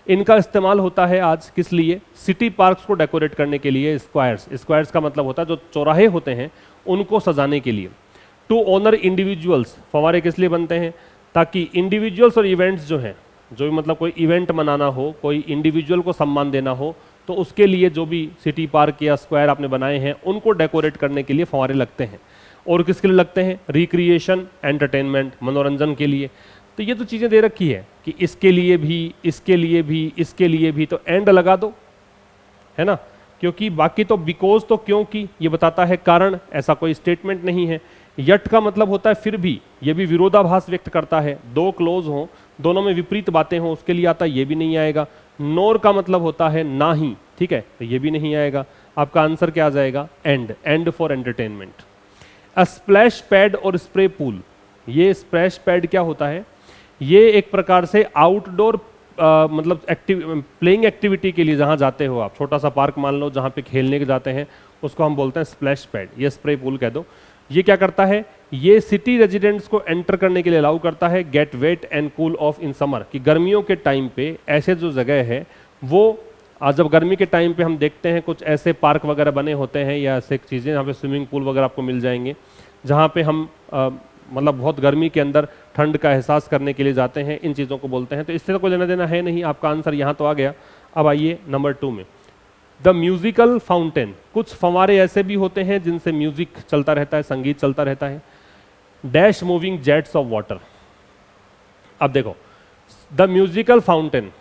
इनका इस्तेमाल होता है आज किस लिए? सिटी पार्क्स को डेकोरेट करने के लिए। स्क्वायर्स, स्क्वायर्स का मतलब होता है जो चौराहे होते हैं उनको सजाने के लिए। टू ऑनर इंडिविजुअल्स, फंवारे किस लिए बनते हैं? ताकि इंडिविजुअल्स और इवेंट्स जो हैं, जो भी मतलब कोई इवेंट मनाना हो, कोई इंडिविजुअल को सम्मान देना हो, तो उसके लिए जो भी सिटी पार्क या स्क्वायर आपने बनाए हैं उनको डेकोरेट करने के लिए फंवारे लगते हैं। और किसके लिए लगते हैं? रिक्रिएशन, एंटरटेनमेंट, मनोरंजन के लिए। तो ये तो चीज़ें दे रखी है कि इसके लिए भी, इसके लिए भी, इसके लिए भी, तो एंड लगा दो, है ना, क्योंकि बाकी तो बिकॉज, तो क्योंकि ये बताता है कारण, ऐसा कोई स्टेटमेंट नहीं है। यट का मतलब होता है फिर भी, ये भी विरोधाभास व्यक्त करता है। दो क्लोज हो, दोनों में विपरीत बातें हो, उसके लिए आता है, ये भी नहीं आएगा। नोर का मतलब होता है ना ही, ठीक है, तो ये भी नहीं आएगा। आपका आंसर क्या आ जाएगा? And, and for entertainment. A splash pad और स्प्रे पूल, ये स्प्लैश पैड क्या होता है? ये एक प्रकार से आउटडोर मतलब प्लेइंग एक्टिविटी के लिए जहाँ जाते हो आप, छोटा सा पार्क मान लो जहाँ पे खेलने के जाते हैं, उसको हम बोलते हैं स्प्लैश पैड, ये स्प्रे पूल कह दो। ये क्या करता है? ये सिटी रेजिडेंट्स को एंटर करने के लिए अलाउ करता है, get wet and cool off in summer, कि गर्मियों के टाइम पे ऐसे जो जगह है वो, आज जब गर्मी के टाइम पे हम देखते हैं कुछ ऐसे पार्क वगैरह बने होते हैं या ऐसे चीज़ें, यहाँ पे स्विमिंग पूल वगैरह आपको मिल जाएंगे, जहाँ पे हम मतलब बहुत गर्मी के अंदर ठंड का एहसास करने के लिए जाते हैं, इन चीज़ों को बोलते हैं। तो इससे तो कोई लेना देना है नहीं, आपका आंसर यहाँ तो आ गया। अब आइए नंबर 2 में, द म्यूजिकल फाउंटेन। कुछ फंवारे ऐसे भी होते हैं जिनसे म्यूजिक चलता रहता है, संगीत चलता रहता है। Dash moving jets of water. अब देखो, द म्यूजिकल फाउंटेन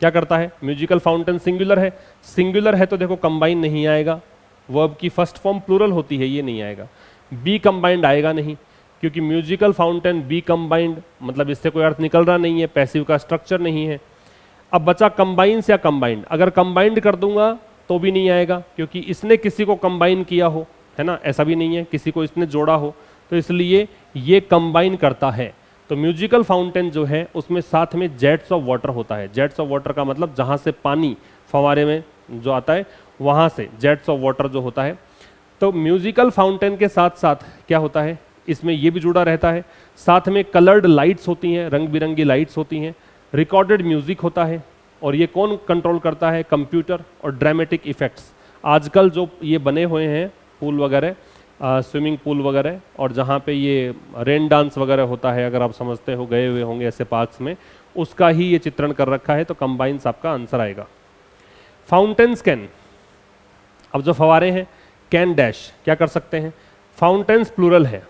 क्या करता है? म्यूजिकल फाउंटेन सिंगुलर है, सिंगुलर है तो देखो कंबाइन नहीं आएगा, वर्ब की फर्स्ट फॉर्म प्लूरल होती है, ये नहीं आएगा। बी कंबाइंड आएगा नहीं, क्योंकि म्यूजिकल फाउंटेन बी कंबाइंड, मतलब इससे कोई अर्थ निकल रहा नहीं है, पैसिव का स्ट्रक्चर नहीं है। अब बचा कंबाइंस या कंबाइंड। अगर कंबाइंड कर दूंगा तो भी नहीं आएगा, क्योंकि इसने किसी को कंबाइन किया हो, है ना, ऐसा भी नहीं है, किसी को इसने जोड़ा हो, तो इसलिए ये कंबाइन करता है। तो म्यूजिकल फाउंटेन जो है उसमें साथ में जेट्स ऑफ वाटर होता है। जेट्स ऑफ वाटर का मतलब जहाँ से पानी फंवारे में जो आता है वहाँ से जेट्स ऑफ वाटर जो होता है। तो म्यूजिकल फाउंटेन के साथ साथ क्या होता है, इसमें ये भी जुड़ा रहता है, साथ में कलर्ड लाइट्स होती हैं, रंग बिरंगी लाइट्स होती हैं, रिकॉर्डेड म्यूजिक होता है, और ये कौन कंट्रोल करता है, कंप्यूटर, और ड्रामेटिक इफेक्ट्स। आजकल जो ये बने हुए हैं पूल वगैरह, स्विमिंग पूल वगैरह, और जहाँ पे ये रेन डांस वगैरह होता है, अगर आप समझते हो, गए हुए होंगे ऐसे पार्क्स में, उसका ही ये चित्रण कर रखा है, तो कंबाइंस आपका आंसर आएगा। फाउंटेन्स कैन, अब जो फवारे हैं, कैन डैश, क्या कर सकते हैं, फाउंटेन्स प्लूरल है,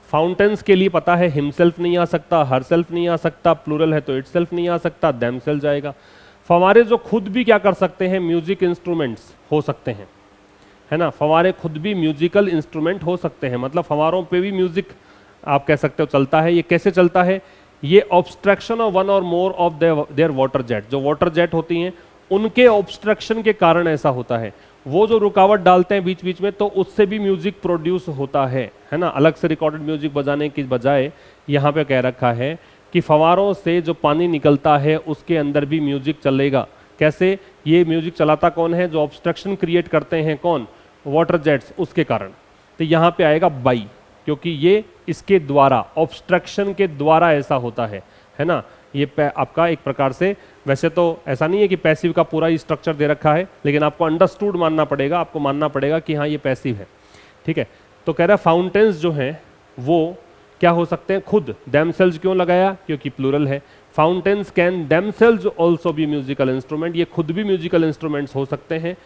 फाउंटेन्स के लिए पता है हिमसेल्फ नहीं आ सकता, हर सेल्फ नहीं आ सकता, प्लूरल है तो इट सेल्फ नहीं आ सकता, देम सेल्फ जाएगा। फवारे जो खुद भी क्या कर सकते हैं, म्यूजिक इंस्ट्रूमेंट्स हो सकते हैं, है ना, फवारे खुद भी म्यूजिकल इंस्ट्रूमेंट हो सकते हैं, मतलब फवारों पे भी म्यूजिक आप कह सकते हो चलता है। ये कैसे चलता है, ये ऑब्स्ट्रक्शन ऑफ वन और more of their water jet, जो वाटर जेट होती हैं उनके ऑब्स्ट्रक्शन के कारण ऐसा होता है, वो जो रुकावट डालते हैं बीच बीच में, तो उससे भी म्यूजिक प्रोड्यूस होता है ना। अलग से रिकॉर्डेड म्यूजिक बजाने की बजाय यहाँ पे कह रखा है कि फवारों से जो पानी निकलता है उसके अंदर भी म्यूजिक चलेगा। कैसे, ये म्यूजिक चलाता कौन है, जो ऑब्स्ट्रक्शन क्रिएट करते हैं, कौन, वाटर जेट्स, उसके कारण। तो यहाँ पे आएगा बाई, क्योंकि ये इसके द्वारा, ऑब्स्ट्रक्शन के द्वारा ऐसा होता है ना। ये आपका एक प्रकार से, वैसे तो ऐसा नहीं है कि पैसिव का पूरा ही स्ट्रक्चर दे रखा है, लेकिन आपको अंडरस्टूड मानना पड़ेगा, आपको मानना पड़ेगा कि हाँ ये पैसिव है, ठीक है। तो कह रहा है फाउंटेन्स जो हैं वो क्या हो सकते हैं, खुद, देमसेल्व्स क्यों लगाया, क्योंकि प्लूरल है। Fountains can themselves also be musical instrument, ये खुद भी म्यूजिकल इंस्ट्रूमेंट्स हो सकते हैं।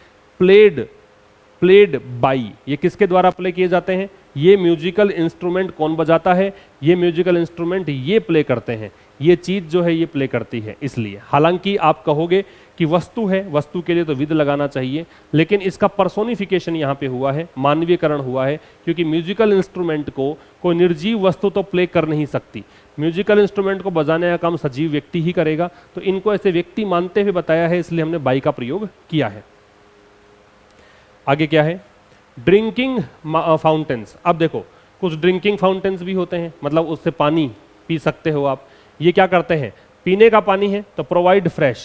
प्लेड बाई, ये किसके द्वारा प्ले किए जाते हैं, ये म्यूजिकल इंस्ट्रूमेंट कौन बजाता है, ये म्यूजिकल इंस्ट्रूमेंट ये प्ले करते हैं, ये चीज जो है ये प्ले करती है। इसलिए हालांकि आप कहोगे कि वस्तु है, वस्तु के लिए तो विद लगाना चाहिए, लेकिन इसका पर्सोनिफिकेशन यहाँ पे हुआ है, मानवीयकरण हुआ है, क्योंकि म्यूजिकल इंस्ट्रूमेंट को कोई निर्जीव वस्तु तो प्ले कर नहीं सकती, म्यूजिकल इंस्ट्रूमेंट को बजाने का काम सजीव व्यक्ति ही करेगा, तो इनको ऐसे व्यक्ति मानते हुए बताया है, इसलिए हमने बाई का प्रयोग किया है। आगे क्या है, ड्रिंकिंग फाउंटेन्स। अब देखो कुछ ड्रिंकिंग फाउंटेन्स भी होते हैं, मतलब उससे पानी पी सकते हो आप। ये क्या करते हैं, पीने का पानी है तो provide fresh,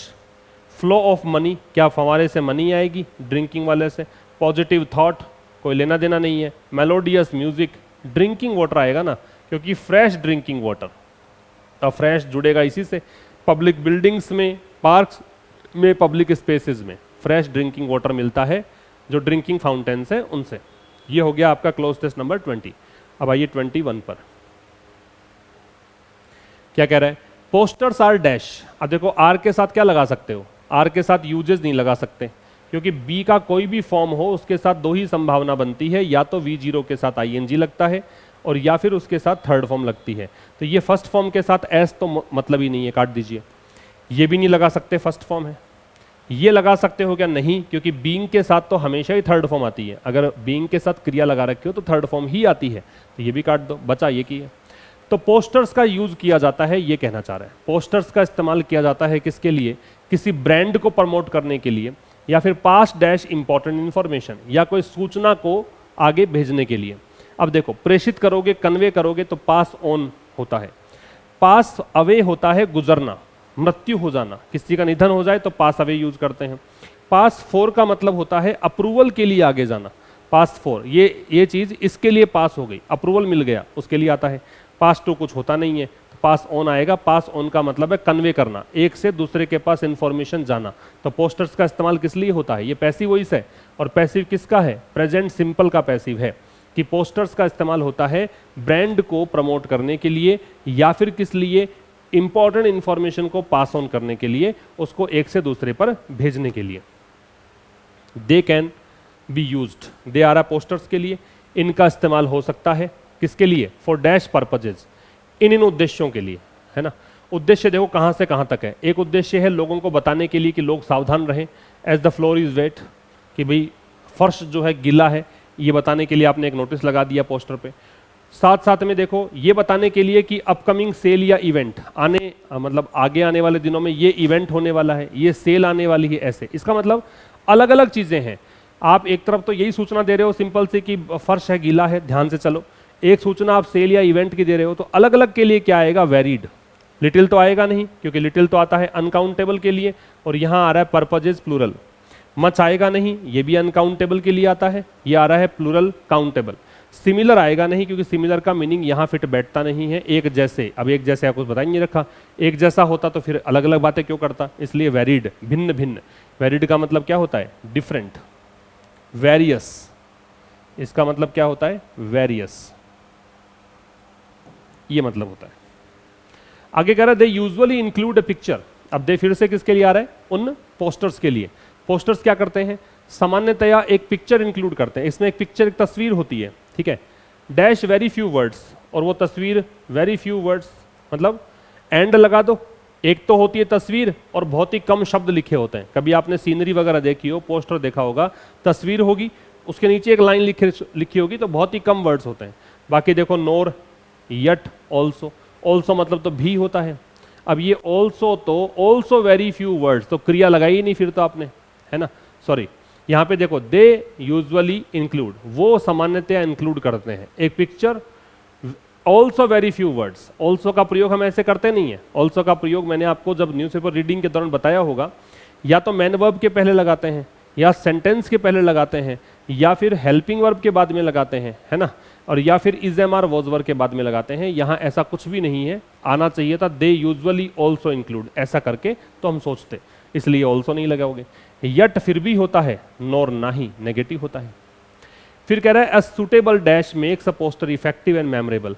flow of money, क्या फंवारे से मनी आएगी ड्रिंकिंग वाले से, पॉजिटिव थॉट, कोई लेना देना नहीं है, मेलोडियस म्यूजिक, ड्रिंकिंग वाटर आएगा ना, क्योंकि फ्रेश ड्रिंकिंग वाटर, अब फ्रेश जुड़ेगा इसी से। पब्लिक बिल्डिंग्स में, पार्क्स में, पब्लिक स्पेसेस में फ्रेश ड्रिंकिंग वाटर मिलता है, जो ड्रिंकिंग फाउंटेन्स है उनसे। ये हो गया आपका क्लोज टेस्ट नंबर 20। अब आइए 21 पर, क्या कह रहा है, पोस्टर्स आर डैश। अब देखो आर के साथ क्या लगा सकते हो, आर के साथ यूजेस नहीं लगा सकते, क्योंकि बी का कोई भी फॉर्म हो उसके साथ दो ही संभावना बनती है, या तो V0 के साथ ING लगता है और या फिर उसके साथ थर्ड फॉर्म लगती है। तो ये फर्स्ट फॉर्म के साथ एस तो मतलब ही नहीं है, काट दीजिए। ये भी नहीं लगा सकते, फर्स्ट फॉर्म है। ये लगा सकते हो क्या, नहीं, क्योंकि बीइंग के साथ तो हमेशा ही थर्ड फॉर्म आती है, अगर बीइंग के साथ क्रिया लगा रखी हो तो थर्ड फॉर्म ही आती है, तो ये भी काट दो, बचा ये की है। तो पोस्टर्स का यूज किया जाता है, ये कहना चाह रहा है, पोस्टर्स का इस्तेमाल किया जाता है किसके लिए, किसी ब्रांड को प्रमोट करने के लिए, या फिर पास डैश इंपॉर्टेंट इंफॉर्मेशन, या कोई सूचना को आगे भेजने के लिए। अब देखो प्रेषित करोगे, कन्वे करोगे तो पास ऑन होता है, पास अवे होता है गुजरना, मृत्यु हो जाना, किसी का निधन हो जाए तो पास अवे यूज करते हैं। पास फोर का मतलब होता है अप्रूवल के लिए आगे जाना, पास फोर, ये चीज इसके लिए पास हो गई, अप्रूवल मिल गया, उसके लिए आता है। पास टू कुछ होता नहीं है, तो पास ऑन आएगा। पास ऑन का मतलब है कन्वे करना, एक से दूसरे के पास इंफॉर्मेशन जाना। तो पोस्टर्स का इस्तेमाल किस लिए होता है, ये पैसिव वॉइस है, और पैसिव किसका है, प्रेजेंट सिंपल का पैसिव है, कि पोस्टर्स का इस्तेमाल होता है ब्रांड को प्रमोट करने के लिए, या फिर किस लिए, इंपॉर्टेंट इंफॉर्मेशन को पास ऑन करने के लिए, उसको एक से दूसरे पर भेजने के लिए। They can be used, they are posters के लिए इनका इस्तेमाल हो सकता है, किसके लिए, फॉर डैश पर्पजेज, इन उद्देश्यों के लिए, है ना। उद्देश्य देखो कहां से कहां तक है। एक उद्देश्य है लोगों को बताने के लिए कि लोग सावधान रहें, as the floor is wet, कि भाई फर्श जो है गीला है, ये बताने के लिए आपने एक नोटिस लगा दिया पोस्टर पे। साथ साथ में देखो ये बताने के लिए कि अपकमिंग सेल या इवेंट आने, मतलब आगे आने वाले दिनों में ये इवेंट होने वाला है, ये सेल आने वाली है, ऐसे। इसका मतलब अलग अलग चीजें हैं। आप एक तरफ तो यही सूचना दे रहे हो सिंपल से कि फर्श है गीला है, ध्यान से चलो, एक सूचना आप सेल या इवेंट की दे रहे हो, तो अलग अलग के लिए क्या आएगा, वेरिड। लिटिल तो आएगा नहीं, क्योंकि लिटिल तो आता है अनकाउंटेबल के लिए, और यहां आ रहा है पर्पजेज प्लूरल। मच आएगा नहीं, ये भी अनकाउंटेबल के लिए आता है, ये आ रहा है प्लूरल काउंटेबल। सिमिलर आएगा नहीं क्योंकि सिमिलर का मीनिंग यहाँ फिट बैठता नहीं है। एक जैसे, अब एक जैसे आपको बता ही नहीं रखा, एक जैसा होता तो फिर अलग अलग बातें क्यों करता, इसलिए वेरिड, भिन्न भिन्न। वेरिड का मतलब क्या होता है, डिफरेंट। वेरियस, इसका मतलब क्या होता है, वेरियस, ये मतलब होता है। आगे कह रहा है they usually include a picture. अब दे फिर से किसके लिए आ रहा है, उन पोस्टर्स के लिए। पोस्टर्स क्या करते हैं, सामान्यतया एक पिक्चर इंक्लूड करते हैं। इसमें एक पिक्चर, एक तस्वीर होती है, ठीक है, डैश वेरी फ्यू वर्ड्स, और वो तस्वीर वेरी फ्यू वर्ड्स, मतलब एंड लगा दो। एक तो होती है तस्वीर और बहुत ही कम शब्द लिखे होते हैं। कभी आपने सीनरी वगैरह देखी हो, पोस्टर देखा होगा, तस्वीर होगी, उसके नीचे एक लाइन लिखी होगी, तो बहुत ही कम वर्ड्स होते हैं। बाकी देखो नोर, यट, ऑल्सो, ऑल्सो मतलब तो भी होता है। अब ये ऑल्सो तो ऑल्सो वेरी फ्यू वर्ड्स, तो क्रिया लगाई ही नहीं फिर तो आपने, है ना, सॉरी। यहाँ पे देखो दे यूजुअली इंक्लूड, वो सामान्यतया इंक्लूड करते हैं एक picture, also very few words. Also का प्रयोग हम ऐसे करते नहीं है। ऑल्सो का प्रयोग मैंने आपको जब न्यूज़पेपर रीडिंग के दौरान बताया होगा, या तो मैन वर्ब के पहले लगाते हैं, या सेंटेंस के पहले लगाते हैं, या फिर हेल्पिंग वर्ब के बाद में लगाते हैं, है ना, और या फिर is am are was verb के बाद में लगाते हैं। यहाँ ऐसा कुछ भी नहीं है, आना चाहिए था दे यूजुअली ऑल्सो इंक्लूड, ऐसा करके तो हम सोचते, इसलिए ऑल्सो नहीं लगाओगे। यट फिर भी होता है, नोर नहीं, नेगेटिव होता है। फिर कह रहा है a suitable dash makes a poster effective and memorable.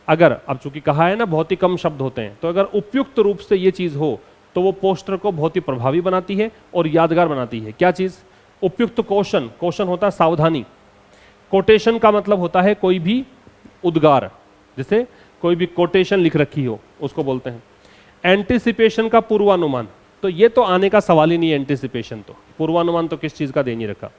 अगर, अब चूंकि कहा है ना बहुत ही कम शब्द होते हैं, तो अगर उपयुक्त रूप से ये चीज हो तो वो पोस्टर को बहुत ही प्रभावी बनाती है और यादगार बनाती है। क्या चीज, उपयुक्त क्वेश्चन, क्वेश्चन होता है सावधानी, कोटेशन का मतलब होता है कोई भी उद्गार, जैसे कोई भी कोटेशन लिख रखी हो उसको बोलते हैं। एंटिसिपेशन का पूर्वानुमान, तो ये तो आने का सवाल ही नहीं है, एंटिसिपेशन तो, पूर्वानुमान तो किस चीज का दे नहीं रखा।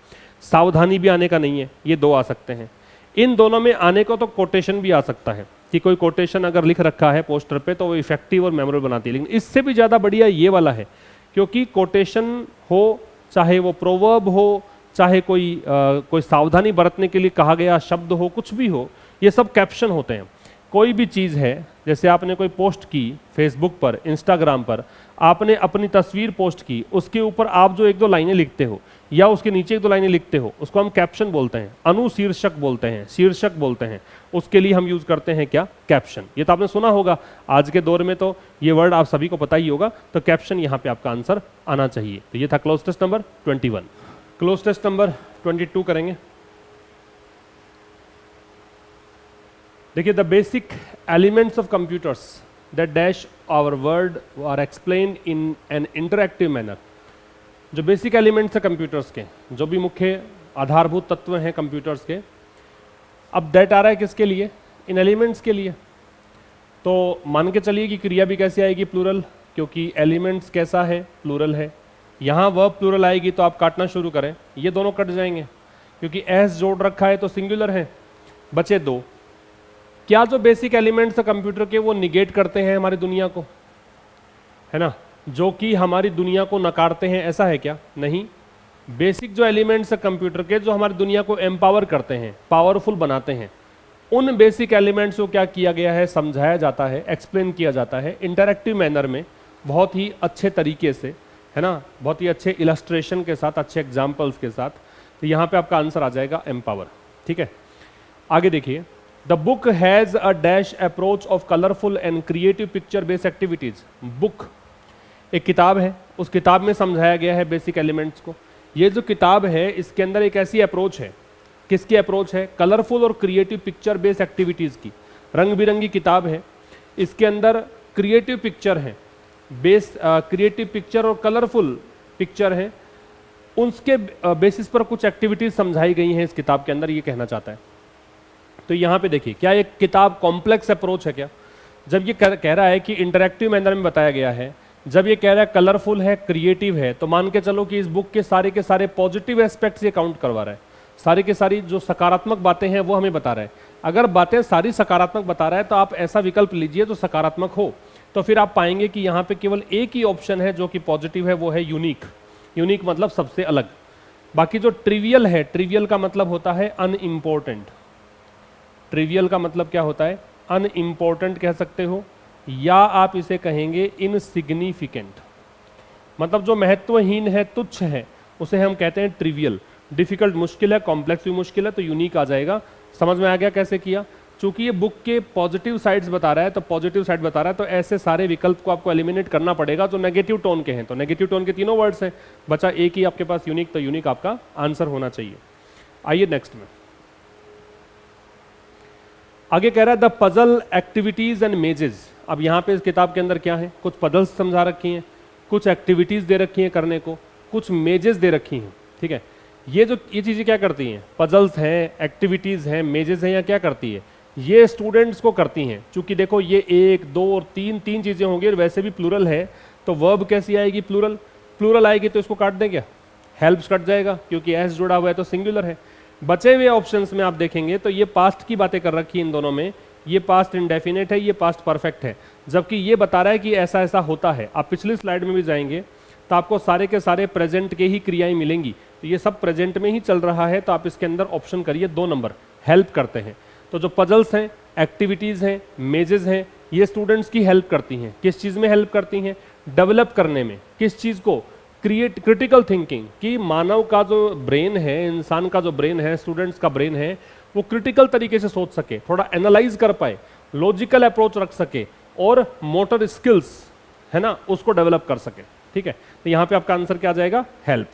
सावधानी भी आने का नहीं है, ये दो आ सकते हैं। इन दोनों में आने को तो कोटेशन भी आ सकता है कि कोई कोटेशन अगर लिख रखा है पोस्टर पे तो वो इफेक्टिव और मेमोरेबल बनाती है। लेकिन इससे भी ज्यादा बढ़िया ये वाला है, क्योंकि कोटेशन हो, चाहे वो प्रोवर्ब हो, चाहे कोई सावधानी बरतने के लिए कहा गया शब्द हो, कुछ भी हो, ये सब कैप्शन होते हैं। कोई भी चीज़ है, जैसे आपने कोई पोस्ट की फेसबुक पर, इंस्टाग्राम पर, आपने अपनी तस्वीर पोस्ट की, उसके ऊपर आप जो एक दो लाइनें लिखते हो या उसके नीचे एक दो लाइनें लिखते हो, उसको हम कैप्शन बोलते हैं, अनुशीर्षक बोलते हैं, शीर्षक बोलते हैं। उसके लिए हम यूज करते हैं क्या, कैप्शन। ये तो आपने सुना होगा, आज के दौर में तो ये वर्ड आप सभी को पता ही होगा, तो कैप्शन यहाँ पे आपका आंसर आना चाहिए। तो ये था close test number 21। Close test number 22 करेंगे। देखिए, the basic elements of computers that dash our word are explain in an interactive manner. जो बेसिक एलिमेंट्स है कंप्यूटर्स के, जो भी मुख्य आधारभूत तत्व हैं कंप्यूटर्स के, अब दैट आ रहा है किसके लिए, इन एलिमेंट्स के लिए। तो मान के चलिए कि क्रिया भी कैसे आएगी, प्लूरल, क्योंकि एलिमेंट्स कैसा है, प्लूरल है। यहाँ वर्ब प्लूरल आएगी तो आप काटना शुरू करें, ये दोनों कट जाएंगे क्योंकि एस जोड़ रखा है तो सिंगुलर है, बचे दो। क्या जो बेसिक एलिमेंट्स है कंप्यूटर के वो निगेट करते हैं हमारी दुनिया को, है ना, जो कि हमारी दुनिया को नकारते हैं, ऐसा है क्या, नहीं। बेसिक जो एलिमेंट्स है कंप्यूटर के, जो हमारी दुनिया को एम्पावर करते हैं, पावरफुल बनाते हैं, उन बेसिक एलिमेंट्स को क्या किया गया है, समझाया जाता है, एक्सप्लेन किया जाता है इंटरैक्टिव मैनर में, बहुत ही अच्छे तरीके से, है ना, बहुत ही अच्छे इलस्ट्रेशन के साथ, अच्छे एग्जाम्पल्स के साथ। तो यहाँ पे आपका आंसर आ जाएगा एम्पावर, ठीक है। आगे देखिए, the book has a dash approach of colourful and creative picture based activities. Book एक किताब है, उस किताब में समझाया गया है बेसिक एलिमेंट्स को। ये जो किताब है इसके अंदर एक ऐसी अप्रोच है, किसकी अप्रोच है, कलरफुल और क्रिएटिव पिक्चर बेस्ड एक्टिविटीज़ की। रंग बिरंगी किताब है, इसके अंदर क्रिएटिव पिक्चर है, क्रिएटिव पिक्चर और कलरफुल पिक्चर है, उसके बेसिस पर कुछ एक्टिविटीज समझाई गई हैं इस किताब के अंदर, ये कहना चाहता है। तो यहाँ पे देखिए, क्या एक किताब कॉम्प्लेक्स अप्रोच है क्या, जब ये कह रहा है कि इंटरैक्टिव मैनर में बताया गया है, जब ये कह रहा है कलरफुल है, क्रिएटिव है, तो मान के चलो कि इस बुक के सारे पॉजिटिव एस्पेक्ट्स ये काउंट करवा रहा है, सारी के सारी जो सकारात्मक बातें हैं वो हमें बता रहा है। अगर बातें सारी सकारात्मक बता रहा है तो आप ऐसा विकल्प लीजिए जो सकारात्मक हो, तो फिर आप पाएंगे कि यहाँ पे केवल एक ही ऑप्शन है जो कि पॉजिटिव है, वो है यूनिक। यूनिक मतलब सबसे अलग। बाकी जो ट्रिवियल है, ट्रिवियल का मतलब होता है अनइम्पोर्टेंट। ट्रिवियल का मतलब क्या होता है, अनइम्पोर्टेंट कह सकते हो, या आप इसे कहेंगे इनसिग्निफिकेंट, मतलब जो महत्वहीन है, तुच्छ है, उसे हम कहते हैं ट्रिवियल। डिफिकल्ट मुश्किल है, कॉम्प्लेक्स भी मुश्किल है, तो यूनिक आ जाएगा। समझ में आ गया कैसे किया? चूंकि ये बुक के पॉजिटिव साइड्स बता रहा है, तो पॉजिटिव साइड बता रहा है, तो ऐसे सारे विकल्प को आपको एलिमिनेट करना पड़ेगा जो नेगेटिव टोन के हैं। तो नेगेटिव टोन के तीनों वर्ड्स हैं, बचा एक ही आपके पास यूनिक, तो यूनिक आपका आंसर होना चाहिए। आइए नेक्स्ट में आगे कह रहा है the puzzle activities and mazes. अब यहाँ पे इस किताब के अंदर क्या है, कुछ पजल्स समझा रखी हैं, कुछ एक्टिविटीज दे रखी हैं करने को, कुछ मेजेस दे रखी हैं। ठीक है, ये चीजें क्या करती हैं? पजल्स हैं, एक्टिविटीज हैं, मेजेस हैं, या क्या करती है? ये स्टूडेंट्स को करती हैं। चूंकि देखो ये 1 2 और 3 चीजें होंगी, और वैसे भी प्लूरल है, तो वर्ब कैसी आएगी? प्लूरल आएगी, तो इसको काट दें क्या? हेल्प्स कट जाएगा, क्योंकि एस जुड़ा हुआ है तो सिंगुलर है। बचे हुए ऑप्शंस में आप देखेंगे तो ये पास्ट की बातें कर रखी है इन दोनों में, ये पास्ट इंडेफिनेट है, ये पास्ट परफेक्ट है, जबकि ये बता रहा है कि ऐसा ऐसा होता है। आप पिछली स्लाइड में भी जाएंगे तो आपको सारे के सारे प्रेजेंट के ही क्रियाएं मिलेंगी, तो ये सब प्रेजेंट में ही चल रहा है। तो आप इसके अंदर ऑप्शन करिए 2 नंबर, हेल्प करते हैं। तो जो पजल्स हैं, एक्टिविटीज़ हैं, मेजेस हैं, ये स्टूडेंट्स की हेल्प करती हैं। किस चीज़ में हेल्प करती हैं? डेवलप करने में। किस चीज़ को? क्रिटिकल थिंकिंग, कि मानव का जो ब्रेन है, इंसान का जो ब्रेन है, स्टूडेंट्स का ब्रेन है, वो क्रिटिकल तरीके से सोच सके, थोड़ा एनालाइज कर पाए, लॉजिकल अप्रोच रख सके, और मोटर स्किल्स है ना उसको डेवलप कर सके। ठीक है, तो यहां पे आपका आंसर क्या आ जाएगा? हेल्प।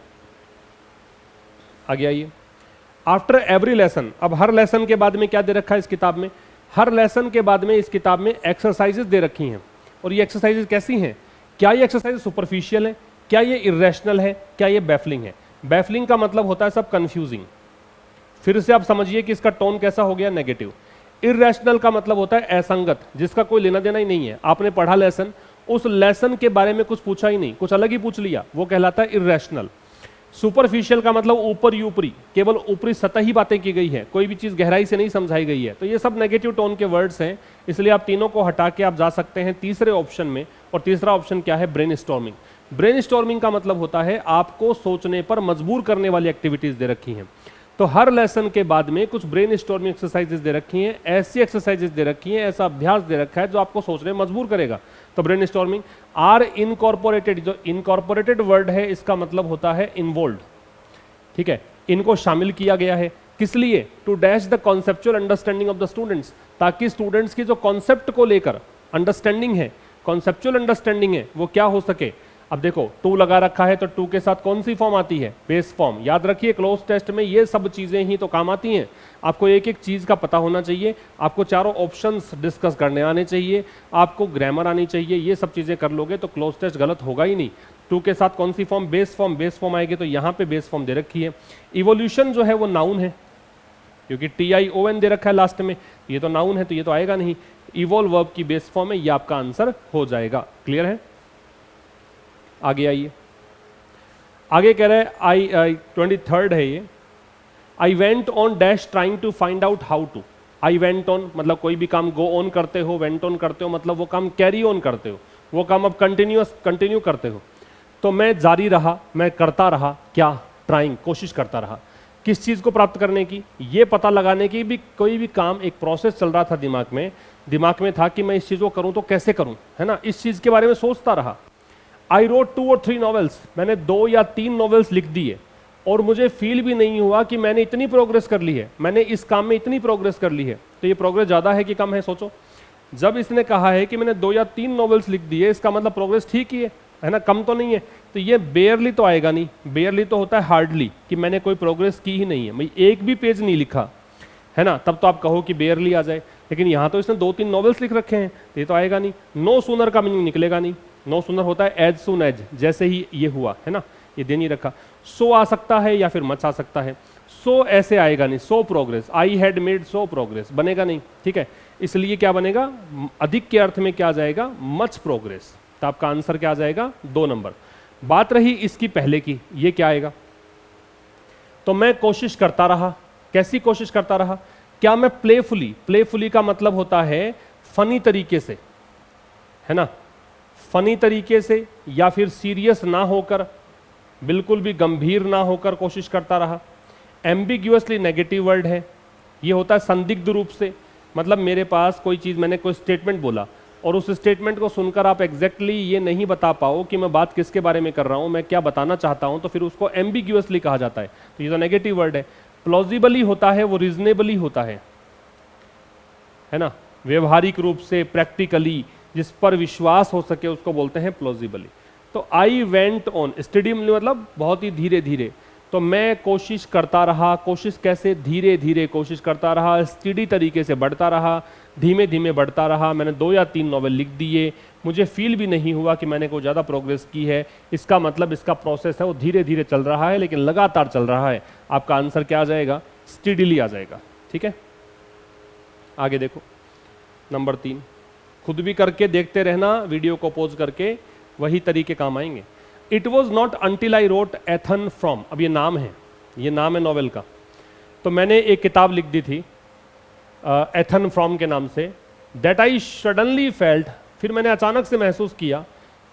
आगे आइए, आफ्टर एवरी लेसन। अब हर लेसन के बाद में क्या दे रखा है इस किताब में? हर लेसन के बाद में इस किताब में एक्सरसाइजेस दे रखी हैं। और ये एक्सरसाइजेस कैसी हैं? क्या ये एक्सरसाइज सुपरफिशियल है? क्या ये इरेशनल है? क्या ये बैफलिंग है? बैफलिंग का मतलब होता है सब कंफ्यूजिंग। फिर से आप समझिए कि इसका टोन कैसा हो गया? नेगेटिव। इरेशनल का मतलब होता है असंगत, जिसका कोई लेना देना ही नहीं है। आपने पढ़ा लेसन, उस लेसन के बारे में कुछ पूछा ही नहीं, कुछ अलग ही पूछ लिया, वो कहलाता है इरेशनल। सुपरफिशियल का मतलब ऊपर ऊपरी, केवल ऊपरी सतह ही बातें की गई है, कोई भी चीज गहराई से नहीं समझाई गई है। तो ये सब नेगेटिव टोन के वर्ड्स हैं, इसलिए आप तीनों को हटा के आप जा सकते हैं तीसरे ऑप्शन में। और तीसरा ऑप्शन क्या है? ब्रेनस्टॉर्मिंग। ब्रेनस्टॉर्मिंग का मतलब होता है आपको सोचने पर मजबूर करने वाली एक्टिविटीज दे रखी हैं। तो हर लेसन के बाद में कुछ ब्रेनस्टॉर्मिंग एक्सरसाइजेस दे रखी हैं, ऐसी एक्सरसाइजेस दे रखी हैं, ऐसा अभ्यास दे रखा है जो आपको सोचने में मजबूर करेगा। तो ब्रेनस्टॉर्मिंग। आर इनकॉर्पोरेटेड, जो इनकॉर्पोरेटेड वर्ड है इसका मतलब होता है इन्वॉल्व। ठीक है, इनको शामिल किया गया है, किस लिए? To dash the conceptual understanding of the students, ताकि स्टूडेंट्स की जो कॉन्सेप्ट को लेकर अंडरस्टैंडिंग है, कॉन्सेप्चुअल अंडरस्टैंडिंग है, वो क्या हो सके। अब देखो टू लगा रखा है, तो टू के साथ कौन सी फॉर्म आती है? Base form. याद रखिए क्लोज टेस्ट में ये सब चीजें ही तो काम आती हैं। आपको एक एक चीज का पता होना चाहिए, आपको चारों ऑप्शंस डिस्कस करने आने चाहिए, आपको ग्रामर आनी चाहिए। ये सब चीजें कर लोगे तो क्लोज टेस्ट गलत होगा ही नहीं। टू के साथ कौन सी form? Base form. Base form आएगी, तो यहाँ पे बेस फॉर्म दे रखी है। इवोल्यूशन जो है वो नाउन है, क्योंकि TION दे रखा है लास्ट में, ये तो नाउन है, तो ये तो आएगा नहीं। इवोल्व वर्ब की बेस फॉर्म है, ये आपका आंसर हो जाएगा। क्लियर है? आगे आइए, आगे कह रहे हैं 23rd है ये। I went on dash trying to find out how to. I went on मतलब कोई भी काम गो ऑन करते हो, वेंट ऑन करते हो मतलब वो काम कैरी ऑन करते हो, वो काम अब कंटिन्यू करते हो। तो मैं जारी रहा, मैं करता रहा, क्या? ट्राइंग, कोशिश करता रहा। किस चीज को प्राप्त करने की? ये पता लगाने की भी कोई भी काम, एक प्रोसेस चल रहा था दिमाग में था कि मैं इस चीज को करूं तो कैसे करूं, है ना, इस चीज के बारे में सोचता रहा। आई रोट 2 और 3 नॉवेल्स, मैंने 2 या 3 नॉवेल्स लिख दिए, और मुझे फील भी नहीं हुआ कि मैंने इतनी प्रोग्रेस कर ली है, मैंने इस काम में इतनी प्रोग्रेस कर ली है। तो ये प्रोग्रेस ज़्यादा है कि कम है? सोचो। जब इसने कहा है कि मैंने 2 या 3 नॉवेल्स लिख दिए, इसका मतलब प्रोग्रेस ठीक ही है ना, कम तो नहीं है। तो ये बेयरली तो आएगा नहीं, बेयरली तो होता है हार्डली, कि मैंने कोई प्रोग्रेस की ही नहीं है, मैं एक भी पेज नहीं लिखा है ना, तब तो आप कहो कि बेयरली आ जाए। लेकिन यहाँ तो इसने 2-3 नॉवेल्स लिख रखे हैं, तो ये तो आएगा नहीं। नो सूनर का मीनिंग निकलेगा नहीं। नो सूनर होता है एज सून एज, जैसे ही ये हुआ, है ना, ये दे नहीं रखा। सो आ सकता है या फिर मच आ सकता है। सो ऐसे आएगा नहीं, so progress, I had made so progress बनेगा नहीं। ठीक है, इसलिए क्या बनेगा? अधिक के अर्थ में क्या आ जाएगा? Much progress. तो आपका आंसर क्या आ जाएगा? 2 नंबर। बात रही इसकी पहले की, ये क्या आएगा? तो मैं कोशिश करता रहा। कैसी कोशिश करता रहा? क्या मैं प्लेफुली का मतलब होता है फनी तरीके से, है ना, फनी तरीके से, या फिर सीरियस ना होकर, बिल्कुल भी गंभीर ना होकर कोशिश करता रहा। एम्बिग्यूअसली नेगेटिव वर्ड है, ये होता है संदिग्ध रूप से, मतलब मेरे पास कोई चीज़, मैंने कोई स्टेटमेंट बोला और उस स्टेटमेंट को सुनकर आप एग्जैक्टली ये नहीं बता पाओ कि मैं बात किसके बारे में कर रहा हूं, मैं क्या बताना चाहता हूं, तो फिर उसको एम्बिग्यूअसली कहा जाता है। तो ये तो नेगेटिव वर्ड है। प्लॉजिबली होता है वो रीजनेबली होता है ना, व्यवहारिक रूप से, प्रैक्टिकली, जिस पर विश्वास हो सके उसको बोलते हैं प्लॉजिबली। तो आई वेंट ऑन, स्टेडियम मतलब बहुत ही धीरे धीरे, तो मैं कोशिश करता रहा। कोशिश कैसे? धीरे धीरे कोशिश करता रहा, स्टडी तरीके से बढ़ता रहा, धीमे धीमे बढ़ता रहा। मैंने 2 या 3 नॉवेल लिख दिए, मुझे फील भी नहीं हुआ कि मैंने कोई ज़्यादा प्रोग्रेस की है। इसका मतलब इसका प्रोसेस है वो धीरे धीरे चल रहा है, लेकिन लगातार चल रहा है। आपका आंसर क्या आ जाएगा? स्टडीली आ जाएगा। ठीक है, आगे देखो नंबर 3, खुद भी करके देखते रहना, वीडियो को पॉज करके, वही तरीके काम आएंगे। It was not until I wrote Ethan from, अब ये नाम है, ये नाम है नॉवेल का। तो मैंने एक किताब लिख दी थी एथन फ्रॉम के नाम से, दैट आई सडनली फेल्ट, फिर मैंने अचानक से महसूस किया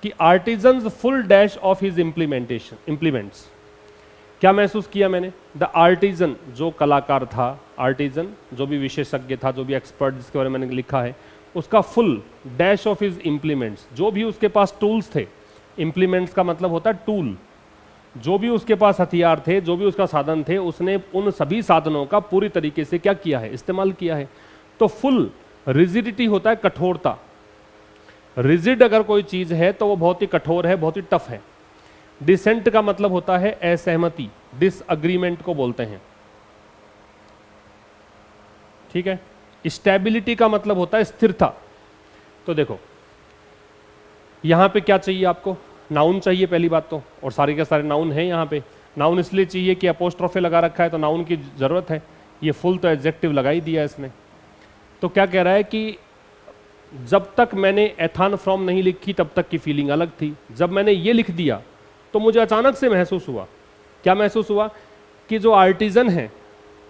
कि artisans full dash of his implements. क्या महसूस किया मैंने? द आर्टिजन, जो कलाकार था, आर्टिजन जो भी विशेषज्ञ था, जो भी एक्सपर्ट जिसके बारे में मैंने लिखा है, उसका full dash of his implements, जो भी उसके पास टूल्स थे, इम्प्लीमेंट्स का मतलब होता है टूल, जो भी उसके पास हथियार थे, जो भी उसका साधन थे, उसने उन सभी साधनों का पूरी तरीके से क्या किया है? इस्तेमाल किया है। तो फुल रिजिडिटी होता है कठोरता। रिजिड अगर कोई चीज है तो वो बहुत ही कठोर है, बहुत ही टफ है। डिसेंट का मतलब होता है असहमति, डिसअग्रीमेंट को बोलते हैं। ठीक है, स्टेबिलिटी का मतलब होता है स्थिरता। तो देखो यहां पे क्या चाहिए आपको? नाउन चाहिए पहली बात तो, और सारे के सारे नाउन हैं यहाँ पे। नाउन इसलिए चाहिए कि अपोस्ट्रोफे लगा रखा है तो नाउन की जरूरत है। ये फुल तो एडजेक्टिव लगा ही दिया इसने। तो क्या कह रहा है कि जब तक मैंने एथान फ्रॉम नहीं लिखी तब तक की फीलिंग अलग थी, जब मैंने ये लिख दिया तो मुझे अचानक से महसूस हुआ, क्या महसूस हुआ? कि जो आर्टिजन है,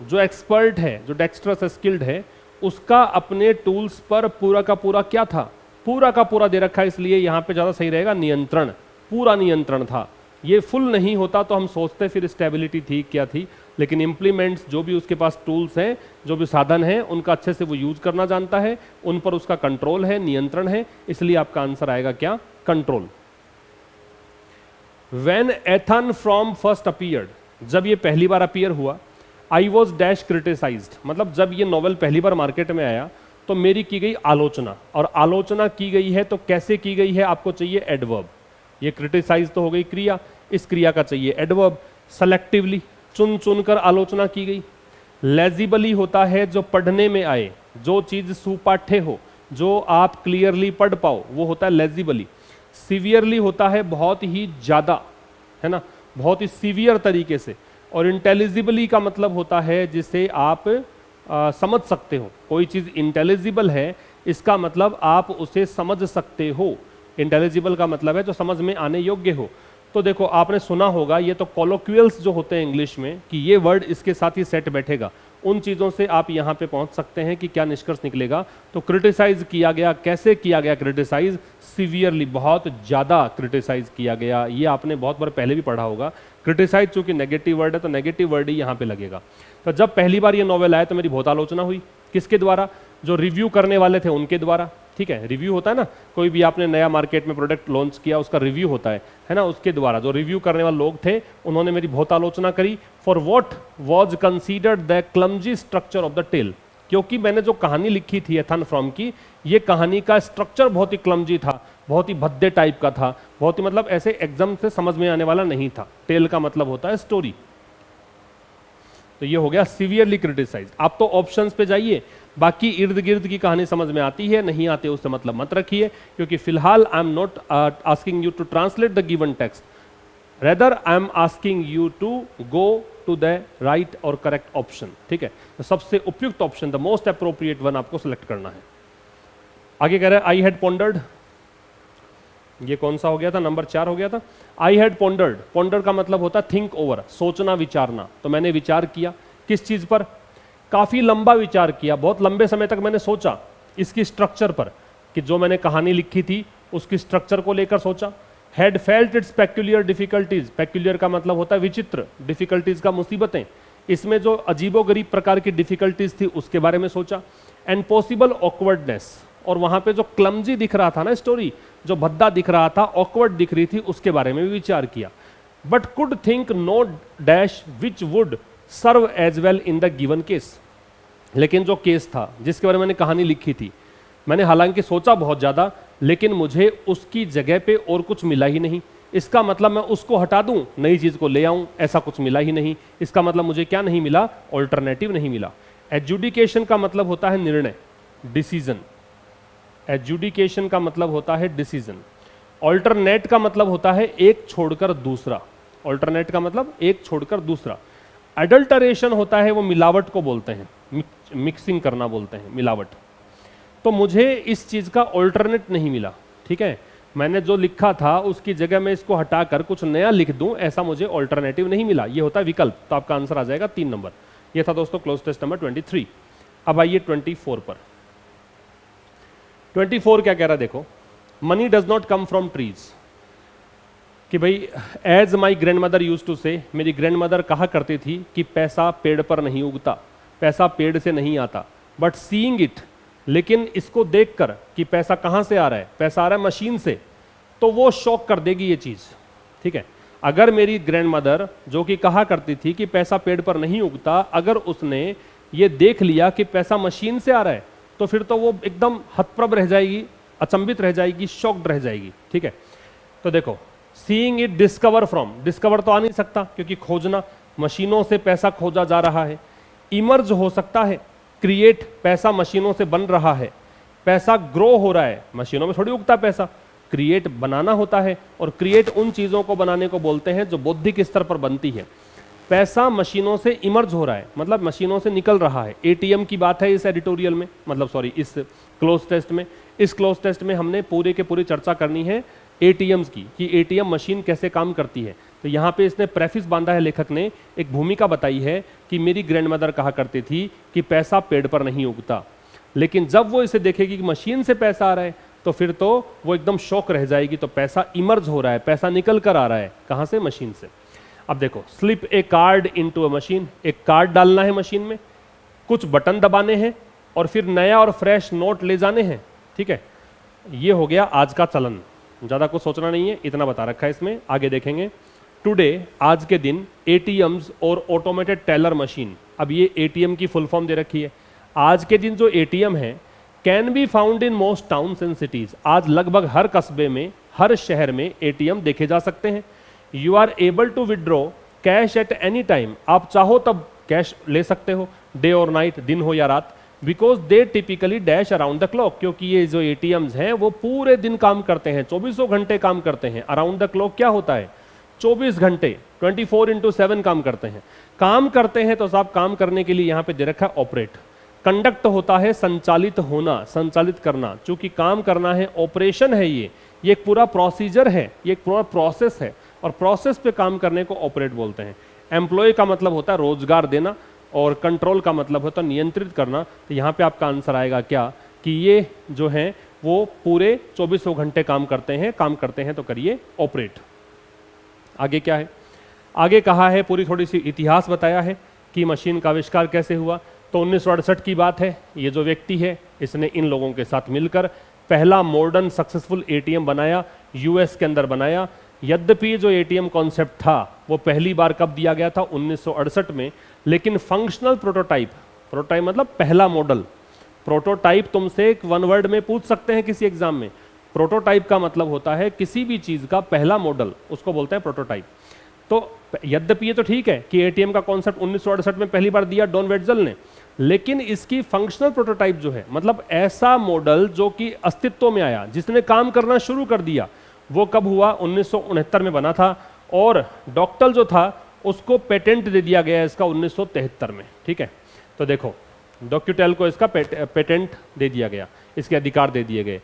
जो एक्सपर्ट है, जो डेक्स्ट्रस स्किल्ड है, उसका अपने टूल्स पर पूरा का पूरा क्या था? पूरा का पूरा दे रखा है, इसलिए यहाँ पे ज़्यादा सही रहेगा नियंत्रण, पूरा नियंत्रण था। ये फुल नहीं होता तो हम सोचते फिर स्टेबिलिटी थी क्या थी, लेकिन इम्प्लीमेंट्स, जो भी उसके पास टूल्स हैं, जो भी साधन हैं, उनका अच्छे से वो यूज करना जानता है, उन पर उसका कंट्रोल है, नियंत्रण है, इसलिए आपका आंसर आएगा क्या? Control. When Ethan from first appeared, जब ये पहली बार अपीयर हुआ, आई वॉज डैश क्रिटिसाइज्ड, मतलब जब ये नॉवेल पहली बार मार्केट में आया तो मेरी की गई आलोचना, और आलोचना की गई है तो कैसे की गई है? आपको चाहिए एडवर्ब। ये क्रिटिसाइज तो हो गई क्रिया, इस क्रिया का चाहिए एडवर्ब। सेलेक्टिवली, चुन चुनकर आलोचना की गई। लेजिबली होता है जो पढ़ने में आए, जो चीज सुपाठ्य हो, जो आप क्लियरली पढ़ पाओ, वो होता है लेजिबली। सीवियरली होता है बहुत ही ज्यादा, है ना, बहुत ही सीवियर तरीके से। और इंटेलिजिबली का मतलब होता है जिसे आप समझ सकते हो। कोई चीज इंटेलिजिबल है, इसका मतलब आप उसे समझ सकते हो। इंटेलिजिबल का मतलब है जो समझ में आने योग्य हो। तो देखो आपने सुना होगा, ये तो कॉलोक्वियल्स जो होते हैं इंग्लिश में, कि ये वर्ड इसके साथ ही सेट बैठेगा। उन चीज़ों से आप यहाँ पे पहुँच सकते हैं कि क्या निष्कर्ष निकलेगा। तो क्रिटिसाइज किया गया, कैसे किया गया क्रिटिसाइज? सीवियरली, बहुत ज़्यादा क्रिटिसाइज किया गया। ये आपने बहुत बार पहले भी पढ़ा होगा। क्रिटिसाइज चूंकि नेगेटिव वर्ड है तो नेगेटिव वर्ड ही यहाँ पे लगेगा। तो जब पहली बार ये नॉवेल आया तो मेरी बहुत आलोचना हुई। किसके द्वारा? जो रिव्यू करने वाले थे उनके द्वारा। ठीक है, रिव्यू होता है ना, कोई भी आपने नया मार्केट में प्रोडक्ट लॉन्च किया, उसका रिव्यू होता है ना, उसके द्वारा जो रिव्यू करने वाले लोग थे उन्होंने मेरी बहुत आलोचना करी। For what was considered the clumsy structure of the tale, क्योंकि मैंने जो कहानी लिखी थी एथन फ्रॉम की, ये कहानी का स्ट्रक्चर बहुत ही क्लमजी था, बहुत ही भद्दे टाइप का था, बहुत ही मतलब ऐसे एकदम से समझ में आने वाला नहीं था। टेल का मतलब होता है स्टोरी। तो ये हो गया सीवियरली क्रिटिसाइज। आप तो ऑप्शंस पे जाइए, बाकी इर्द गिर्द की कहानी समझ में आती है नहीं आती उससे मतलब मत रखिए, क्योंकि फिलहाल I am not asking you to translate the given text, rather I am asking you to go to the right और करेक्ट ऑप्शन। ठीक है, तो सबसे उपयुक्त option, the most appropriate one आपको सिलेक्ट करना है। आगे कह रहा है आई हैड पॉन्डर्ड, ये कौन सा हो गया था? नंबर 4 हो गया था। आई हैड पॉन्डर्ड, पॉन्डर का मतलब होता है थिंक ओवर, सोचना विचारना। तो मैंने विचार किया किस चीज पर? काफी लंबा विचार किया, बहुत लंबे समय तक मैंने सोचा इसकी स्ट्रक्चर पर, कि जो मैंने कहानी लिखी थी उसकी स्ट्रक्चर को लेकर सोचा। Had felt it's peculiar difficulties, peculiar का मतलब होता है विचित्र, डिफिकल्टीज का मुसीबतें, इसमें जो अजीबोगरीब प्रकार की डिफिकल्टीज थी उसके बारे में सोचा। एंड पॉसिबल ऑकवर्डनेस, और वहां पे जो क्लमजी दिख रहा था ना स्टोरी, जो भद्दा दिख रहा था, ऑकवर्ड दिख रही थी, उसके बारे में भी विचार किया। But could think no dash which would serve as well in the given case. लेकिन जो केस था जिसके बारे में मैंने कहानी लिखी थी, मैंने हालांकि सोचा बहुत ज़्यादा, लेकिन मुझे उसकी जगह पे और कुछ मिला ही नहीं। इसका मतलब मैं उसको हटा दूं, नई चीज़ को ले आऊं, ऐसा कुछ मिला ही नहीं। इसका मतलब मुझे क्या नहीं मिला? ऑल्टरनेटिव नहीं मिला। एजुडिकेशन का मतलब होता है निर्णय, डिसीजन। एजुडिकेशन का मतलब होता है डिसीजन। ऑल्टरनेट का मतलब होता है एक छोड़कर दूसरा। ऑल्टरनेट का मतलब एक छोड़कर दूसरा। अडल्टरेशन होता है, वो मिलावट को बोलते हैं, मिक्सिंग करना बोलते हैं, मिलावट। तो मुझे इस चीज़ का ऑल्टरनेट नहीं मिला। ठीक है, मैंने जो लिखा था उसकी जगह मैं इसको हटाकर कुछ नया लिख दूं, ऐसा मुझे ऑल्टरनेटिव नहीं मिला। ये होता है विकल्प। तो आपका आंसर आ जाएगा 3 नंबर। ये था दोस्तों क्लोज टेस्ट नंबर 23। अब आइए 24 पर। 24 क्या कह रहा है देखो, money does not come from trees. कि भाई as my grand mother use to say, मेरी ग्रैंड मदर कहा करती थी कि पैसा पेड़ पर नहीं उगता, पैसा पेड़ से नहीं आता। बट सीइंग इट, लेकिन इसको देखकर कि पैसा कहाँ से आ रहा है, पैसा आ रहा है मशीन से, तो वो शॉक कर देगी ये चीज़। ठीक है, अगर मेरी ग्रैंड मदर जो कि कहा करती थी कि पैसा पेड़ पर नहीं उगता, अगर उसने ये देख लिया कि पैसा मशीन से आ रहा है, तो फिर तो वो एकदम हतप्रभ रह जाएगी, अचंभित रह जाएगी, शॉक्ड रह जाएगी। ठीक है, तो देखो seeing it, discover from, discover तो आ नहीं सकता क्योंकि खोजना, मशीनों से पैसा खोजा जा रहा है। इमर्ज हो सकता है, क्रिएट, पैसा मशीनों से बन रहा है। पैसा ग्रो हो रहा है, मशीनों में थोड़ी उगता पैसा, क्रिएट बनाना होता है, और क्रिएट उन चीज़ों को बनाने को बोलते हैं जो बौद्धिक स्तर पर बनती है। पैसा मशीनों से इमर्ज हो रहा है, मतलब मशीनों से निकल रहा है। एटीएम की बात है इस एडिटोरियल में, मतलब सॉरी इस क्लोज टेस्ट में। इस क्लोज टेस्ट में हमने पूरे के पूरी चर्चा करनी है एटीएम्स की, कि एटीएम मशीन कैसे काम करती है। तो यहाँ पे इसने प्रेफिस बांधा है, लेखक ने एक भूमिका बताई है कि मेरी ग्रैंडमदर कहा करती थी कि पैसा पेड़ पर नहीं उगता, लेकिन जब वो इसे देखेगी कि मशीन से पैसा आ रहा है, तो फिर तो वो एकदम शॉक रह जाएगी। तो पैसा इमर्ज हो रहा है, पैसा निकल कर आ रहा है, कहाँ से? मशीन से। अब देखो, slip A card into a machine, एक कार्ड डालना है मशीन में, कुछ बटन दबाने हैं, और फिर नया और फ्रेश नोट ले जाने हैं। ठीक है, ये हो गया आज का चलन। ज़्यादा कुछ सोचना नहीं है, इतना बता रखा है इसमें, आगे देखेंगे। टुडे, आज के दिन, एटीएम्स और ऑटोमेटेड टेलर मशीन। अब ये एटीएम की फुल फॉर्म दे रखी है। आज के दिन जो एटीएम है, can be found in most towns and cities. आज लगभग हर कस्बे में, हर शहर में एटीएम देखे जा सकते हैं। You are able to withdraw cash at any time, आप चाहो तब कैश ले सकते हो, डे और नाइट, दिन हो या रात। Because they typically dash around the clock, क्योंकि ये जो एटीएम्स हैं वो पूरे दिन काम करते हैं, 24 घंटे काम करते हैं। अराउंड द क्लॉक क्या होता है? 24 घंटे, 24/7 काम करते हैं। काम करते हैं तो साहब काम करने के लिए यहाँ पे दे रखा है ऑपरेट। कंडक्ट होता है संचालित होना, संचालित करना। चूंकि काम करना है, ऑपरेशन है, ये एक पूरा प्रोसीजर है, ये एक पूरा प्रोसेस है, और प्रोसेस पे काम करने को ऑपरेट बोलते हैं। एम्प्लॉय का मतलब होता है रोजगार देना, और कंट्रोल का मतलब होता है नियंत्रित करना। तो यहाँ पे आपका आंसर आएगा क्या? कि ये जो है वो पूरे 24 घंटे काम करते हैं, तो करिए ऑपरेट। आगे क्या है? आगे कहा है, पूरी थोड़ी सी इतिहास बताया है कि मशीन का आविष्कार कैसे हुआ। तो 1968 की बात है। ये जो व्यक्ति है, इसने इन लोगों के साथ मिलकर पहला मॉडर्न सक्सेसफुल एटीएम बनाया, यूएस के अंदर बनाया। यद्यपि जो एटीएम कॉन्सेप्ट था वो पहली बार कब दिया गया था? 1968 में। लेकिन फंक्शनल प्रोटोटाइप, प्रोटोटाइप मतलब पहला मॉडल। प्रोटोटाइप तुमसे एक वन वर्ड में पूछ सकते हैं किसी एग्जाम में। प्रोटोटाइप का मतलब होता है किसी भी चीज का पहला मॉडल, उसको बोलते हैं प्रोटोटाइप। तो यद्यपि ये तो ठीक है कि एटीएम का कॉन्सेप्ट 1968 में पहली बार दिया डॉन वेट्जल ने, लेकिन इसकी फंक्शनल प्रोटोटाइप जो है, मतलब ऐसा मॉडल जो कि अस्तित्व में आया, जिसने काम करना शुरू कर दिया, वो कब हुआ? 1969 में बना था। और डॉक्टल जो था उसको पेटेंट दे दिया गया इसका 1973 में। ठीक है, तो देखो डॉक्यूटेल को इसका पेटेंट दे दिया गया, इसके अधिकार दे दिए गए।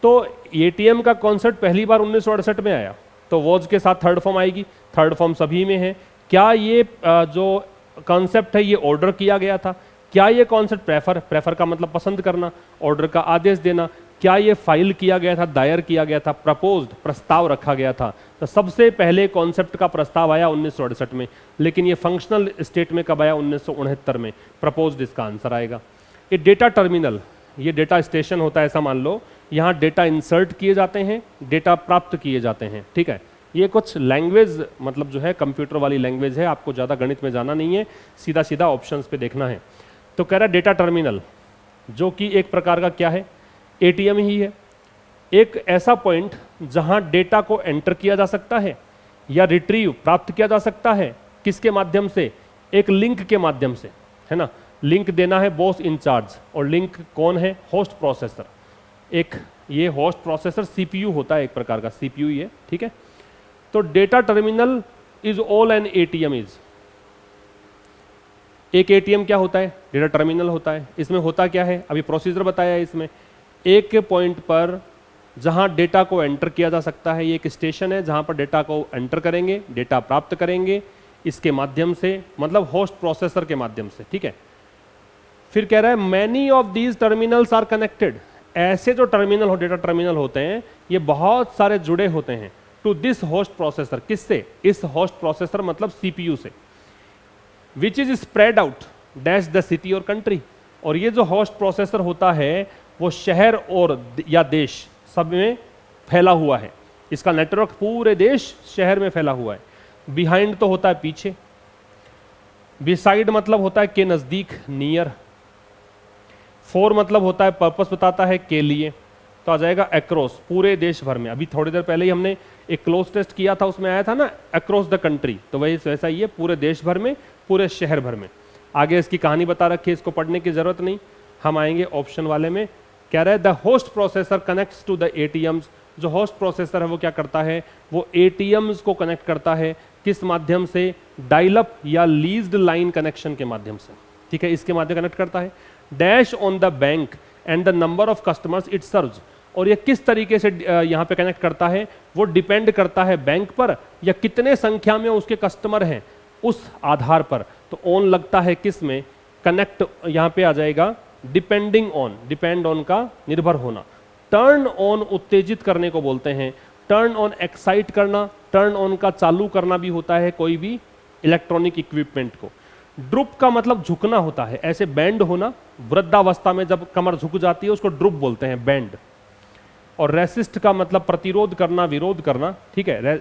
तो एटीएम का कॉन्सेप्ट पहली बार 1968 में आया, तो वॉज के साथ थर्ड फॉर्म आएगी। थर्ड फॉर्म सभी में है। क्या ये जो कॉन्सेप्ट है ये ऑर्डर किया गया था? क्या ये कॉन्सेप्ट प्रेफर का मतलब पसंद करना, ऑर्डर का आदेश देना, क्या ये फाइल किया गया था, दायर किया गया था, प्रपोज्ड, प्रस्ताव रखा गया था? तो सबसे पहले कॉन्सेप्ट का प्रस्ताव आया 1968 में, लेकिन ये फंक्शनल स्टेट में कब आया? 1969 में। प्रपोज्ड इसका आंसर आएगा। ए डेटा टर्मिनल, ये डेटा स्टेशन होता है ऐसा मान लो, यहाँ डेटा इंसर्ट किए जाते हैं, डेटा प्राप्त किए जाते हैं, ठीक है। ये कुछ लैंग्वेज मतलब जो है कंप्यूटर वाली लैंग्वेज है, आपको ज़्यादा गणित में जाना नहीं है, सीधा सीधा ऑप्शंस पे देखना है। तो कह रहा है डेटा टर्मिनल, जो कि एक प्रकार का क्या है, एटीएम ही है, एक ऐसा पॉइंट जहां डेटा को एंटर किया जा सकता है या रिट्रीव प्राप्त किया जा सकता है, किसके माध्यम से, एक लिंक के माध्यम से, है ना। लिंक देना है बॉस इंचार्ज, और लिंक कौन है, होस्ट प्रोसेसर। एक ये होस्ट प्रोसेसर सीपीयू होता है, एक प्रकार का सीपीयू ही है, ठीक है। तो data terminal is all N ATM is, एक एटीएम क्या होता है, डेटा टर्मिनल होता है। इसमें होता क्या है, अभी प्रोसीजर बताया है इसमें, एक पॉइंट पर जहां डेटा को एंटर किया जा सकता है, ये एक स्टेशन है जहां पर डेटा को एंटर करेंगे, डेटा प्राप्त करेंगे इसके माध्यम से, मतलब होस्ट प्रोसेसर के माध्यम से, ठीक है। फिर कह रहा है many of these terminals are connected, ऐसे जो टर्मिनल हो, डेटा टर्मिनल होते हैं, ये बहुत सारे जुड़े होते हैं टू दिस होस्ट प्रोसेसर, किससे, इस होस्ट प्रोसेसर मतलब सीपीयू से, which is spread out dash the city और कंट्री। और ये जो होस्ट प्रोसेसर होता है वो शहर और या देश सब में फैला हुआ है, इसका नेटवर्क पूरे देश शहर में फैला हुआ है। बिहाइंड तो होता है पीछे, बिसाइड मतलब होता है के नजदीक, नियर। फॉर मतलब होता है पर्पस बताता है, के लिए, तो आ जाएगा अक्रॉस, पूरे देश भर में। अभी थोड़ी देर पहले ही हमने एक क्लोज टेस्ट किया था, उसमें आया था ना अक्रॉस द कंट्री, तो वही वैसा ही है, पूरे देश भर में, पूरे शहर भर में। आगे इसकी कहानी बता रखी है, इसको पढ़ने की जरूरत नहीं, हम आएंगे ऑप्शन वाले में। कह रहा है the host processor connects to the ATMs, जो होस्ट प्रोसेसर है वो क्या करता है, वो एटीएम्स को कनेक्ट करता है, किस माध्यम से, डायल अप या लीज्ड लाइन कनेक्शन के माध्यम से, ठीक है, इसके माध्यम कनेक्ट करता है। Dash on the bank and the number of customers it serves, और ये किस तरीके से यहाँ पे कनेक्ट करता है, वो डिपेंड करता है बैंक पर या कितने संख्या में उसके कस्टमर हैं उस आधार पर। तो ऑन लगता है किस में, कनेक्ट यहाँ पे आ जाएगा डिपेंडिंग ऑन, डिपेंड ऑन का निर्भर होना। टर्न ऑन उत्तेजित करने को बोलते हैं, टर्न ऑन एक्साइट करना, टर्न ऑन का चालू करना भी होता है कोई भी इलेक्ट्रॉनिक इक्विपमेंट को। ड्रुप का मतलब झुकना होता है, ऐसे बैंड होना, वृद्धावस्था में जब कमर झुक जाती है उसको ड्रुप बोलते हैं, बैंड। और रेसिस्ट का मतलब प्रतिरोध करना, विरोध करना, ठीक है,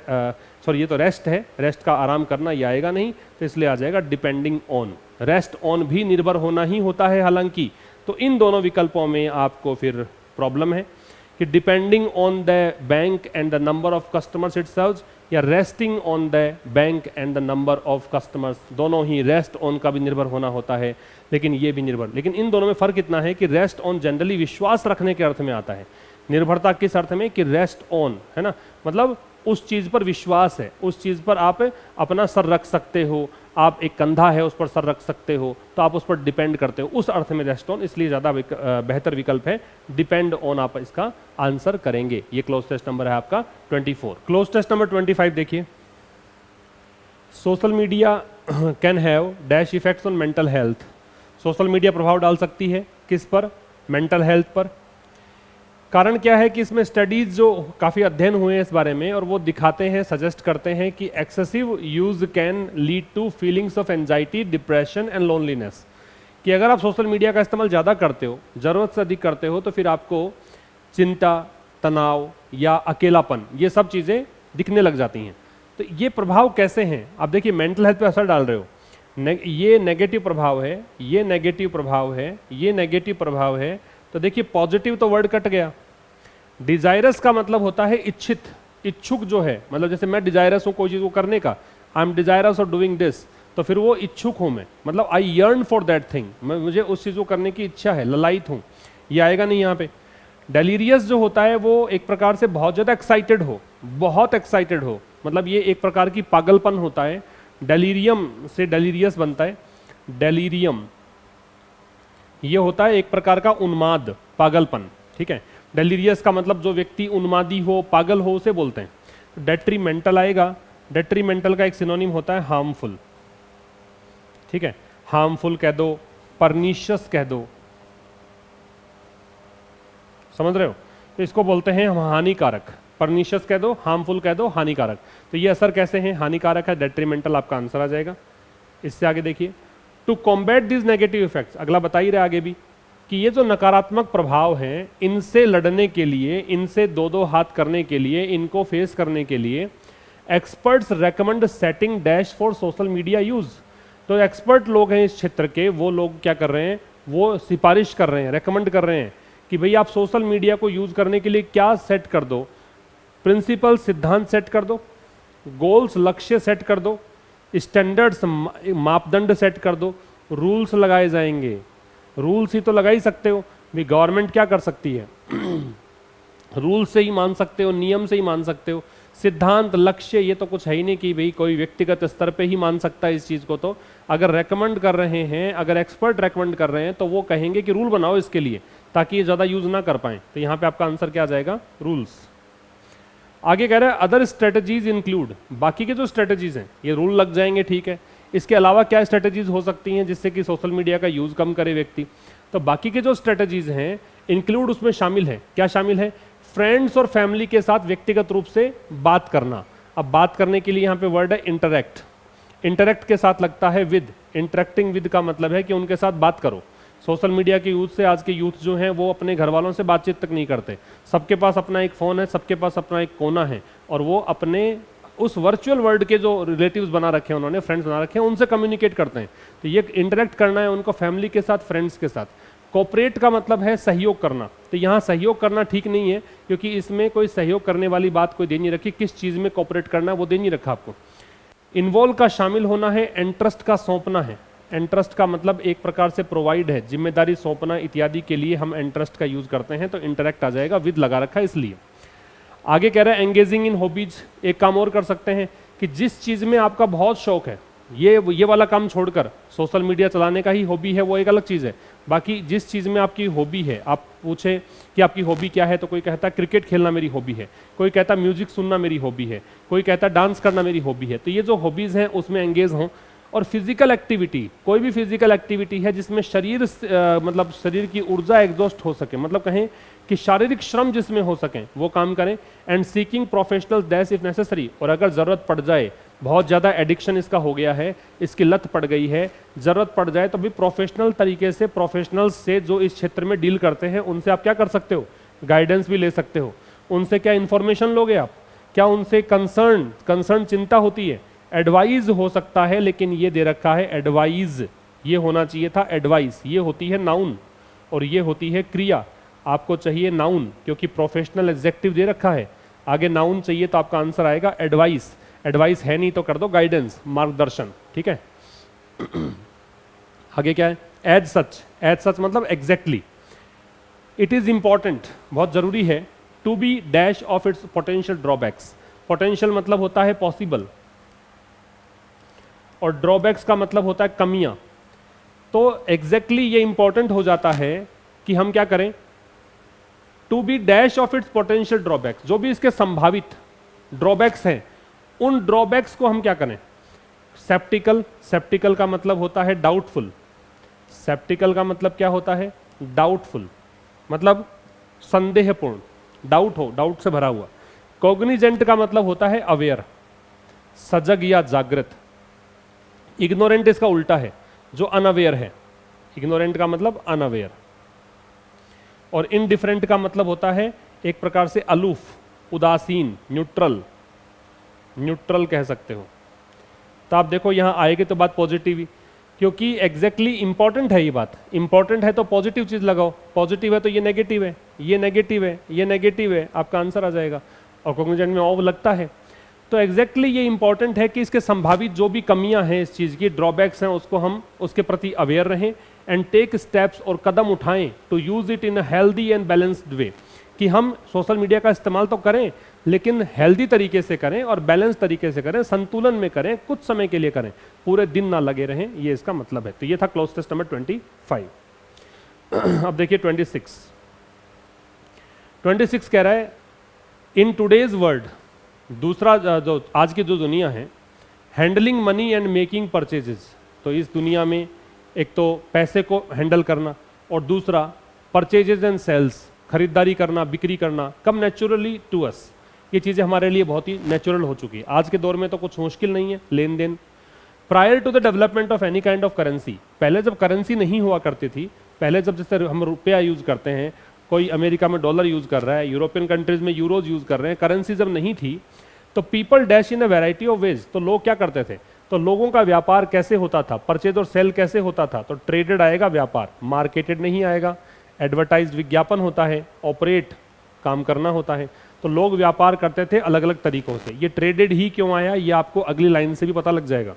सॉरी ये तो रेस्ट है, रेस्ट का आराम करना, ये आएगा नहीं, तो इसलिए आ जाएगा डिपेंडिंग ऑन। रेस्ट ऑन भी निर्भर होना ही होता है हालांकि, तो इन दोनों विकल्पों में आपको फिर प्रॉब्लम है कि depending on the bank and the number of customers it serves, या resting on the bank and the number of customers, दोनों ही रेस्ट ऑन का भी निर्भर होना होता है, लेकिन ये भी निर्भर, लेकिन इन दोनों में फर्क इतना है कि रेस्ट ऑन जनरली विश्वास रखने के अर्थ में आता है, निर्भरता किस अर्थ में कि रेस्ट ऑन, है ना, मतलब उस चीज पर विश्वास है, उस चीज पर आप अपना सर रख सकते हो, आप एक कंधा है उस पर सर रख सकते हो, तो आप उस पर डिपेंड करते हो, उस अर्थ में रेस्ट ऑन, इसलिए ज़्यादा बेहतर विकल्प है डिपेंड ऑन, आप इसका आंसर करेंगे। ये क्लोज टेस्ट नंबर है आपका 24। क्लोज टेस्ट नंबर 25 देखिए, social media can have dash effects on mental health, social media प्रभाव डाल सकती है किस पर, मेंटल हेल्थ पर। कारण क्या है कि इसमें स्टडीज जो काफ़ी अध्ययन हुए हैं इस बारे में, और वो दिखाते हैं, सजेस्ट करते हैं कि excessive use can lead to feelings of anxiety, depression and loneliness, कि अगर आप सोशल मीडिया का इस्तेमाल ज़्यादा करते हो, ज़रूरत से अधिक करते हो, तो फिर आपको चिंता, तनाव या अकेलापन, ये सब चीज़ें दिखने लग जाती हैं। तो ये प्रभाव कैसे हैं, आप देखिए मेंटल हेल्थ पे असर डाल रहे हो, ये नेगेटिव प्रभाव है, ये नेगेटिव प्रभाव है, ये नेगेटिव प्रभाव है। तो देखिए पॉजिटिव तो वर्ड कट गया, डिजायरस का मतलब होता है इच्छित, इच्छुक जो है, मतलब जैसे मैं डिजायरस हूँ कोई चीज़ को करने का, I am desirous of doing this, तो फिर वो इच्छुक हूँ मैं, मतलब आई यर्न फॉर दैट थिंग, मुझे उस चीज़ को करने की इच्छा है, ललायित हूँ, ये आएगा नहीं यहाँ पे। डेलीरियस जो होता है वो एक प्रकार से बहुत ज़्यादा एक्साइटेड हो, बहुत एक्साइटेड हो, मतलब ये एक प्रकार की पागलपन होता है, डेलीरियम से डेलीरियस बनता है, डेलीरियम ये होता है एक प्रकार का उन्माद, पागलपन, ठीक है। डेलीरियस का मतलब जो व्यक्ति उन्मादी हो, पागल हो, उसे बोलते हैं। डेट्रीमेंटल आएगा, डेट्रीमेंटल का एक सिनोनिम होता है हार्मफुल, ठीक है, हार्मफुल कह दो, परनिशियस कह दो, समझ रहे हो, तो इसको बोलते हैं हम हानिकारक, परनिशियस कह दो, हार्मफुल कह दो, हानिकारक। तो ये असर कैसे हैं, हानिकारक है, डेट्रीमेंटल आपका आंसर आ जाएगा। इससे आगे देखिए, to combat this negative effects, अगला बता ही रहे आगे भी, कि ये जो नकारात्मक प्रभाव हैं इनसे लड़ने के लिए, इनसे दो दो हाथ करने के लिए, इनको फेस करने के लिए experts recommend setting dash for social media use. तो एक्सपर्ट लोग हैं इस क्षेत्र के, वो लोग क्या कर रहे हैं, वो सिफारिश कर रहे हैं, रेकमेंड कर रहे हैं कि भाई आप सोशल मीडिया को यूज करने के लिए क्या सेट कर दो, प्रिंसिपल सिद्धांत सेट कर दो, गोल्स लक्ष्य सेट कर दो, स्टैंडर्ड्स मापदंड सेट कर दो, रूल्स लगाए जाएंगे। रूल्स ही तो लगा ही सकते हो, भी गवर्नमेंट क्या कर सकती है रूल से ही मान सकते हो, नियम से ही मान सकते हो। सिद्धांत लक्ष्य ये तो कुछ है ही नहीं कि भाई कोई व्यक्तिगत स्तर पे ही मान सकता है इस चीज को। तो अगर रेकमेंड कर रहे हैं, अगर एक्सपर्ट रेकमेंड कर रहे हैं तो वो कहेंगे कि रूल बनाओ इसके लिए ताकि ये ज्यादा यूज ना कर पाए। तो यहाँ पे आपका आंसर क्या आ जाएगा, रूल्स। आगे कह रहा है अदर स्ट्रेटजीज इंक्लूड, बाकी के जो स्ट्रेटजीज हैं ये रूल लग जाएंगे, ठीक है, इसके अलावा क्या स्ट्रेटजीज हो सकती हैं जिससे कि सोशल मीडिया का यूज कम करे व्यक्ति। तो बाकी के जो स्ट्रेटजीज हैं इंक्लूड उसमें शामिल है, क्या शामिल है, फ्रेंड्स और फैमिली के साथ व्यक्तिगत रूप से बात करना। अब बात करने के लिए यहाँ पे वर्ड है इंटरैक्ट, इंटरैक्ट के साथ लगता है विद, इंटरैक्टिंग विद का मतलब है कि उनके साथ बात करो। सोशल मीडिया के यूथ से आज के यूथ जो हैं वो अपने घर वालों से बातचीत तक नहीं करते, सबके पास अपना एक फ़ोन है, सबके पास अपना एक कोना है, और वो अपने उस वर्चुअल वर्ल्ड के जो रिलेटिव्स बना रखे हैं उन्होंने, फ्रेंड्स बना रखे हैं, उनसे कम्युनिकेट करते हैं। तो ये इंटरेक्ट करना है उनको फैमिली के साथ, फ्रेंड्स के साथ। कोऑपरेट का मतलब है सहयोग करना, तो यहाँ सहयोग करना ठीक नहीं है क्योंकि इसमें कोई सहयोग करने वाली बात कोई दे नहीं रखी, किस चीज़ में कोऑपरेट करना है वो दे नहीं रखा आपको। इन्वॉल्व का शामिल होना है, एंट्रस्ट का सौंपना है, एंट्रस्ट का मतलब एक प्रकार से प्रोवाइड है, जिम्मेदारी सौंपना इत्यादि के लिए हम एंट्रस्ट का यूज करते हैं, तो इंटरेक्ट आ जाएगा, विद लगा रखा है इसलिए। आगे कह रहा है एंगेजिंग इन हॉबीज, एक काम और कर सकते हैं कि जिस चीज में आपका बहुत शौक है, ये वाला काम छोड़कर सोशल मीडिया चलाने का ही हॉबी है वो एक अलग चीज़ है, बाकी जिस चीज़ में आपकी हॉबी है, आप पूछे कि आपकी हॉबी क्या है तो कोई कहता है क्रिकेट खेलना मेरी हॉबी है, कोई कहता म्यूजिक सुनना मेरी हॉबी है, कोई कहता डांस करना मेरी हॉबी है। तो ये जो हॉबीज़ हैं उसमें एंगेज हों। और फिजिकल एक्टिविटी, कोई भी फिजिकल एक्टिविटी है जिसमें मतलब शरीर की ऊर्जा एग्जॉस्ट हो सके, मतलब कहें कि शारीरिक श्रम जिसमें हो सके वो काम करें। And seeking professional dash if necessary, और अगर ज़रूरत पड़ जाए, बहुत ज़्यादा एडिक्शन इसका हो गया है, इसकी लत पड़ गई है, ज़रूरत पड़ जाए तो भी प्रोफेशनल तरीके से, प्रोफेशनल्स से जो इस क्षेत्र में डील करते हैं उनसे आप क्या कर सकते हो, गाइडेंस भी ले सकते हो। उनसे क्या इन्फॉर्मेशन लोगे आप, क्या उनसे कंसर्न चिंता होती है, एडवाइज हो सकता है, लेकिन ये दे रखा है एडवाइज, ये होना चाहिए था एडवाइस, ये होती है नाउन और ये होती है क्रिया। आपको चाहिए नाउन क्योंकि प्रोफेशनल एग्जेक्टिव दे रखा है, आगे नाउन चाहिए तो आपका आंसर आएगा एडवाइस। एडवाइस है नहीं तो कर दो गाइडेंस, मार्गदर्शन, ठीक है। आगे क्या है, एज सच मतलब एग्जैक्टली। इट इज इंपॉर्टेंट, बहुत जरूरी है, to be dash of its potential drawbacks. Potential मतलब होता है पॉसिबल और ड्रॉबैक्स का मतलब होता है कमियां। तो एग्जैक्टली ये इंपॉर्टेंट हो जाता है कि हम क्या करें, to be dash of its potential drawbacks, जो भी इसके संभावित ड्रॉबैक्स हैं उन ड्रॉबैक्स को हम क्या करें, सेप्टिकल का मतलब होता है डाउटफुल, सेप्टिकल का मतलब क्या होता है, डाउटफुल मतलब संदेहपूर्ण, डाउट से भरा हुआ। कॉग्निजेंट का मतलब होता है अवेयर, सजग या जागृत। इग्नोरेंट इसका उल्टा है, जो अनअवेयर है, इग्नोरेंट का मतलब अनअवेयर। और इनडिफरेंट का मतलब होता है एक प्रकार से अलूफ, उदासीन, न्यूट्रल कह सकते हो। तो आप देखो यहां आएगी तो बात पॉजिटिव ही, क्योंकि एग्जैक्टली इंपॉर्टेंट है ये बात, इंपॉर्टेंट है तो पॉजिटिव चीज लगाओ, पॉजिटिव है तो ये नेगेटिव है, ये नेगेटिव है, ये नेगेटिव है, आपका आंसर आ जाएगा। और कॉग्निजेंट में ऑफ लगता है। तो एग्जैक्टली ये इंपॉर्टेंट है कि इसके संभावित जो भी कमियां हैं इस चीज़ की, ड्रॉबैक्स हैं, उसको हम उसके प्रति अवेयर रहें एंड टेक स्टेप्स, और कदम उठाएं to use it in a healthy and balanced way, कि हम सोशल मीडिया का इस्तेमाल तो करें लेकिन हेल्दी तरीके से करें और बैलेंस तरीके से करें, संतुलन में करें, कुछ समय के लिए करें, पूरे दिन ना लगे रहें, ये इसका मतलब है। तो ये था क्लोज टेस्ट नंबर 25। अब देखिए 26 कह रहा है इन टुडेज वर्ल्ड, दूसरा जो आज की जो दुनिया है, handling money and making purchases. तो इस दुनिया में एक तो पैसे को हैंडल करना और दूसरा परचेजेस एंड सेल्स, खरीदारी करना, बिक्री करना, कम नेचुरली टू अस। ये चीज़ें हमारे लिए बहुत ही नेचुरल हो चुकी है। आज के दौर में तो कुछ मुश्किल नहीं है लेन देन। Prior to the development of any kind of currency, पहले जब करेंसी नहीं हुआ करती थी पहले जब जैसे हम रुपया यूज़ करते हैं, कोई अमेरिका में डॉलर यूज़ कर रहा है, यूरोपियन कंट्रीज़ में यूरोज यूज़ कर रहे हैं, करेंसी जब नहीं थी तो people dash in a variety of ways. तो लोग क्या करते थे, तो लोगों का व्यापार कैसे होता था, परचेज और सेल कैसे होता था, तो ट्रेडेड आएगा व्यापार, मार्केटेड नहीं आएगा। एडवर्टाइज विज्ञापन होता है, ऑपरेट काम करना होता है। तो लोग व्यापार करते थे अलग अलग तरीकों से। ये ट्रेडेड ही क्यों आया, ये आपको अगली लाइन से भी पता लग जाएगा।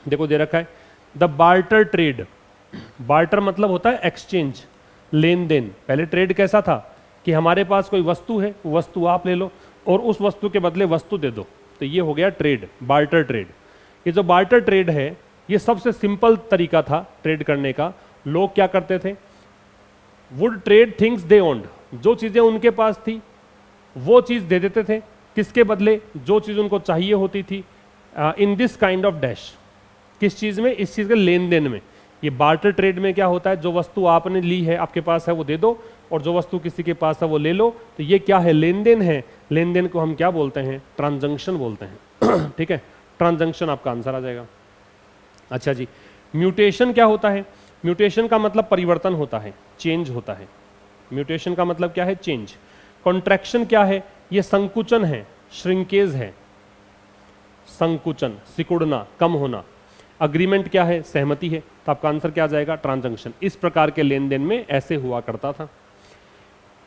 देखो दे रखा है द बार्टर ट्रेड। बार्टर मतलब होता है एक्सचेंज, लेन देन। पहले ट्रेड कैसा था कि हमारे पास कोई वस्तु है, वो वस्तु आप ले लो और उस वस्तु के बदले वस्तु दे दो, तो ये हो गया ट्रेड, बार्टर ट्रेड। ये जो बार्टर ट्रेड है ये सबसे सिंपल तरीका था ट्रेड करने का। लोग क्या करते थे, would trade things they owned, जो चीजें उनके पास थी वो चीज दे देते थे, किसके बदले, जो चीज उनको चाहिए होती थी। In this kind of dash, किस चीज में, इस चीज के लेन देन में। ये बार्टर ट्रेड में क्या होता है, जो वस्तु आपने ली है, आपके पास है, वो दे दो, और जो वस्तु किसी के पास है वो ले लो। तो ये क्या है, लेन देन है। लेन देन को हम क्या बोलते हैं, ट्रांजैक्शन बोलते हैं। ठीक है, ट्रांजैक्शन आपका आंसर आ जाएगा। अच्छा जी, म्यूटेशन क्या होता है, म्यूटेशन का मतलब परिवर्तन होता है, चेंज होता है। म्यूटेशन का मतलब क्या है, चेंज। कॉन्ट्रैक्शन क्या है, ये संकुचन है, श्रिंकेज है, संकुचन, सिकुड़ना, कम होना। अग्रीमेंट क्या है, सहमति है। तो आपका आंसर क्या आ जाएगा, ट्रांजैक्शन। इस प्रकार के लेन देन में ऐसे हुआ करता था।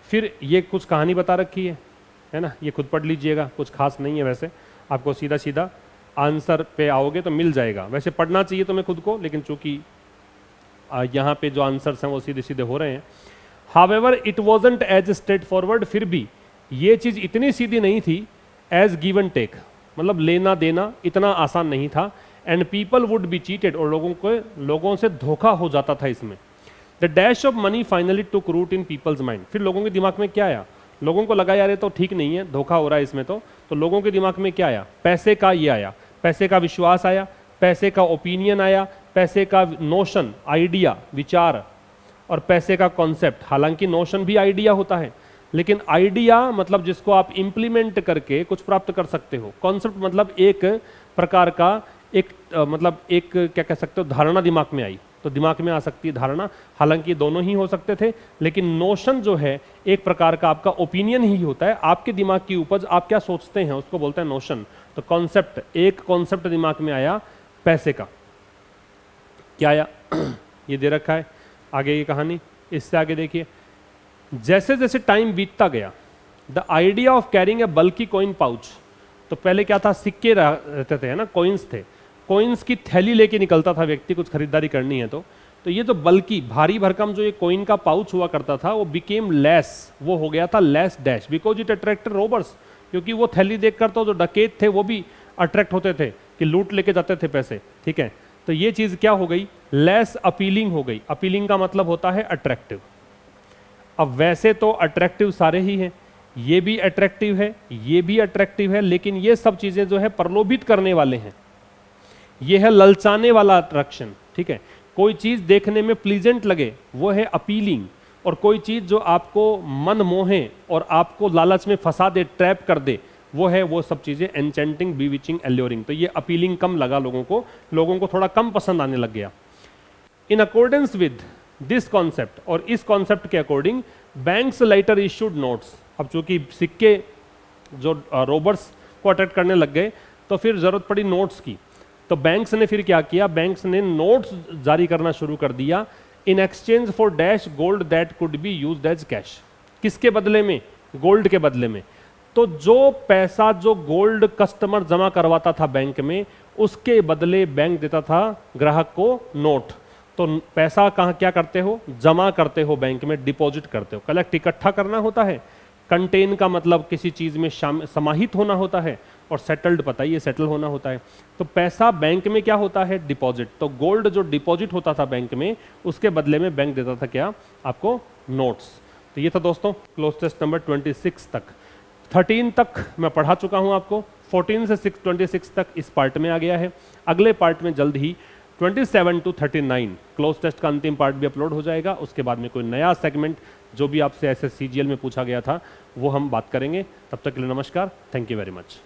फिर ये कुछ कहानी बता रखी है ना, ये खुद पढ़ लीजिएगा, कुछ खास नहीं है वैसे, आपको सीधा सीधा आंसर पे आओगे तो मिल जाएगा। वैसे पढ़ना चाहिए तुम्हें खुद को, लेकिन चूंकि यहाँ पे जो आंसर्स हैं वो सीधे सीधे हो रहे हैं। However it wasn't as straightforward, फिर भी ये चीज़ इतनी सीधी नहीं थी, एज गिव एंड टेक, मतलब लेना देना इतना आसान नहीं था। And people would be cheated, और लोगों से धोखा हो जाता था इसमें। The dash of money finally took root in people's mind, फिर लोगों के दिमाग में क्या आया, लोगों को लगा यार ये तो ठीक नहीं है, धोखा हो रहा है इसमें। तो लोगों के दिमाग में क्या आया, पैसे का ये आया, पैसे का विश्वास आया, पैसे का ओपिनियन आया, पैसे का नोशन, आइडिया, विचार, और पैसे का कॉन्सेप्ट। हालांकि नोशन भी आइडिया होता है, लेकिन आइडिया मतलब जिसको आप इंप्लीमेंट करके कुछ प्राप्त कर सकते हो। कॉन्सेप्ट मतलब एक प्रकार का मतलब एक क्या कह सकते हो, धारणा दिमाग में आई, तो दिमाग में आ सकती है धारणा। हालांकि दोनों ही हो सकते थे, लेकिन नोशन जो है एक प्रकार का आपका ओपिनियन ही होता है, आपके दिमाग की उपज, आप क्या सोचते हैं उसको बोलते हैं नोशन। तो कॉन्सेप्ट, एक कॉन्सेप्ट दिमाग में आया पैसे का, क्या आया ये दे रखा है आगे ये कहानी। इससे आगे देखिए, जैसे जैसे टाइम बीतता गया, the idea of carrying a bulky coin pouch, तो पहले क्या था, सिक्के रहते थे, है ना, कॉइन्स थे, कॉइन्स की थैली लेके निकलता था व्यक्ति, कुछ खरीदारी करनी है तो ये जो बल्कि भारी भरकम जो ये कॉइन का पाउच हुआ करता था, वो बिकेम लेस, वो हो गया था less dash, because it attracted robbers, क्योंकि वो थैली देखकर तो जो डकैत थे वो भी अट्रैक्ट होते थे कि लूट लेके जाते थे पैसे। ठीक है, तो ये चीज क्या हो गई, लेस अपीलिंग हो गई। अपीलिंग का मतलब होता है अट्रैक्टिव। अब वैसे तो अट्रैक्टिव सारे ही हैं, ये भी अट्रैक्टिव है, ये भी अट्रैक्टिव है, लेकिन ये सब चीजें जो है प्रलोभित करने वाले हैं, ये है ललचाने वाला अट्रैक्शन। ठीक है, कोई चीज देखने में प्लीजेंट लगे वो है अपीलिंग, और कोई चीज जो आपको मन मोहे और आपको लालच में फंसा दे, ट्रैप कर दे, वो है वो सब चीजें एन्चेंटिंग, बीविचिंग, एल्योरिंग। तो ये अपीलिंग कम लगा लोगों को थोड़ा कम पसंद आने लग गया। In accordance with this concept, और इस कॉन्सेप्ट के according banks lighter issued notes. अब चूंकि सिक्के जो रोबर्स को अट्रैक्ट करने लग गए, तो फिर जरूरत पड़ी नोट्स की। तो बैंक्स ने फिर क्या किया, बैंक्स ने नोट्स जारी करना शुरू कर दिया, in exchange for dash gold that could be used as cash. किसके बदले में, गोल्ड के बदले में। तो जो पैसा जो गोल्ड कस्टमर जमा करवाता था बैंक में, उसके बदले बैंक देता था ग्राहक को नोट। तो पैसा कहाँ क्या करते हो, जमा करते हो बैंक में, डिपॉजिट करते हो, कलेक्ट इकट्ठा करना होता है। कंटेन का मतलब किसी चीज में समाहित होना होता है, और सेटल्ड पता ही है, सेटल होना होता है। तो पैसा बैंक में क्या होता है, डिपॉजिट। तो गोल्ड जो डिपॉजिट होता था बैंक में, उसके बदले में बैंक देता था क्या, आपको नोट्स। तो ये था दोस्तों क्लोज टेस्ट नंबर 26 तक। 13 तक मैं पढ़ा चुका हूं आपको, 14 से 26 तक इस पार्ट में आ गया है। अगले पार्ट में जल्द ही 27 to 39 क्लोज टेस्ट का अंतिम पार्ट भी अपलोड हो जाएगा। उसके बाद में कोई नया सेगमेंट जो भी आपसे ऐसे CGL में पूछा गया था वो हम बात करेंगे। तब तक के लिए नमस्कार, थैंक यू वेरी मच।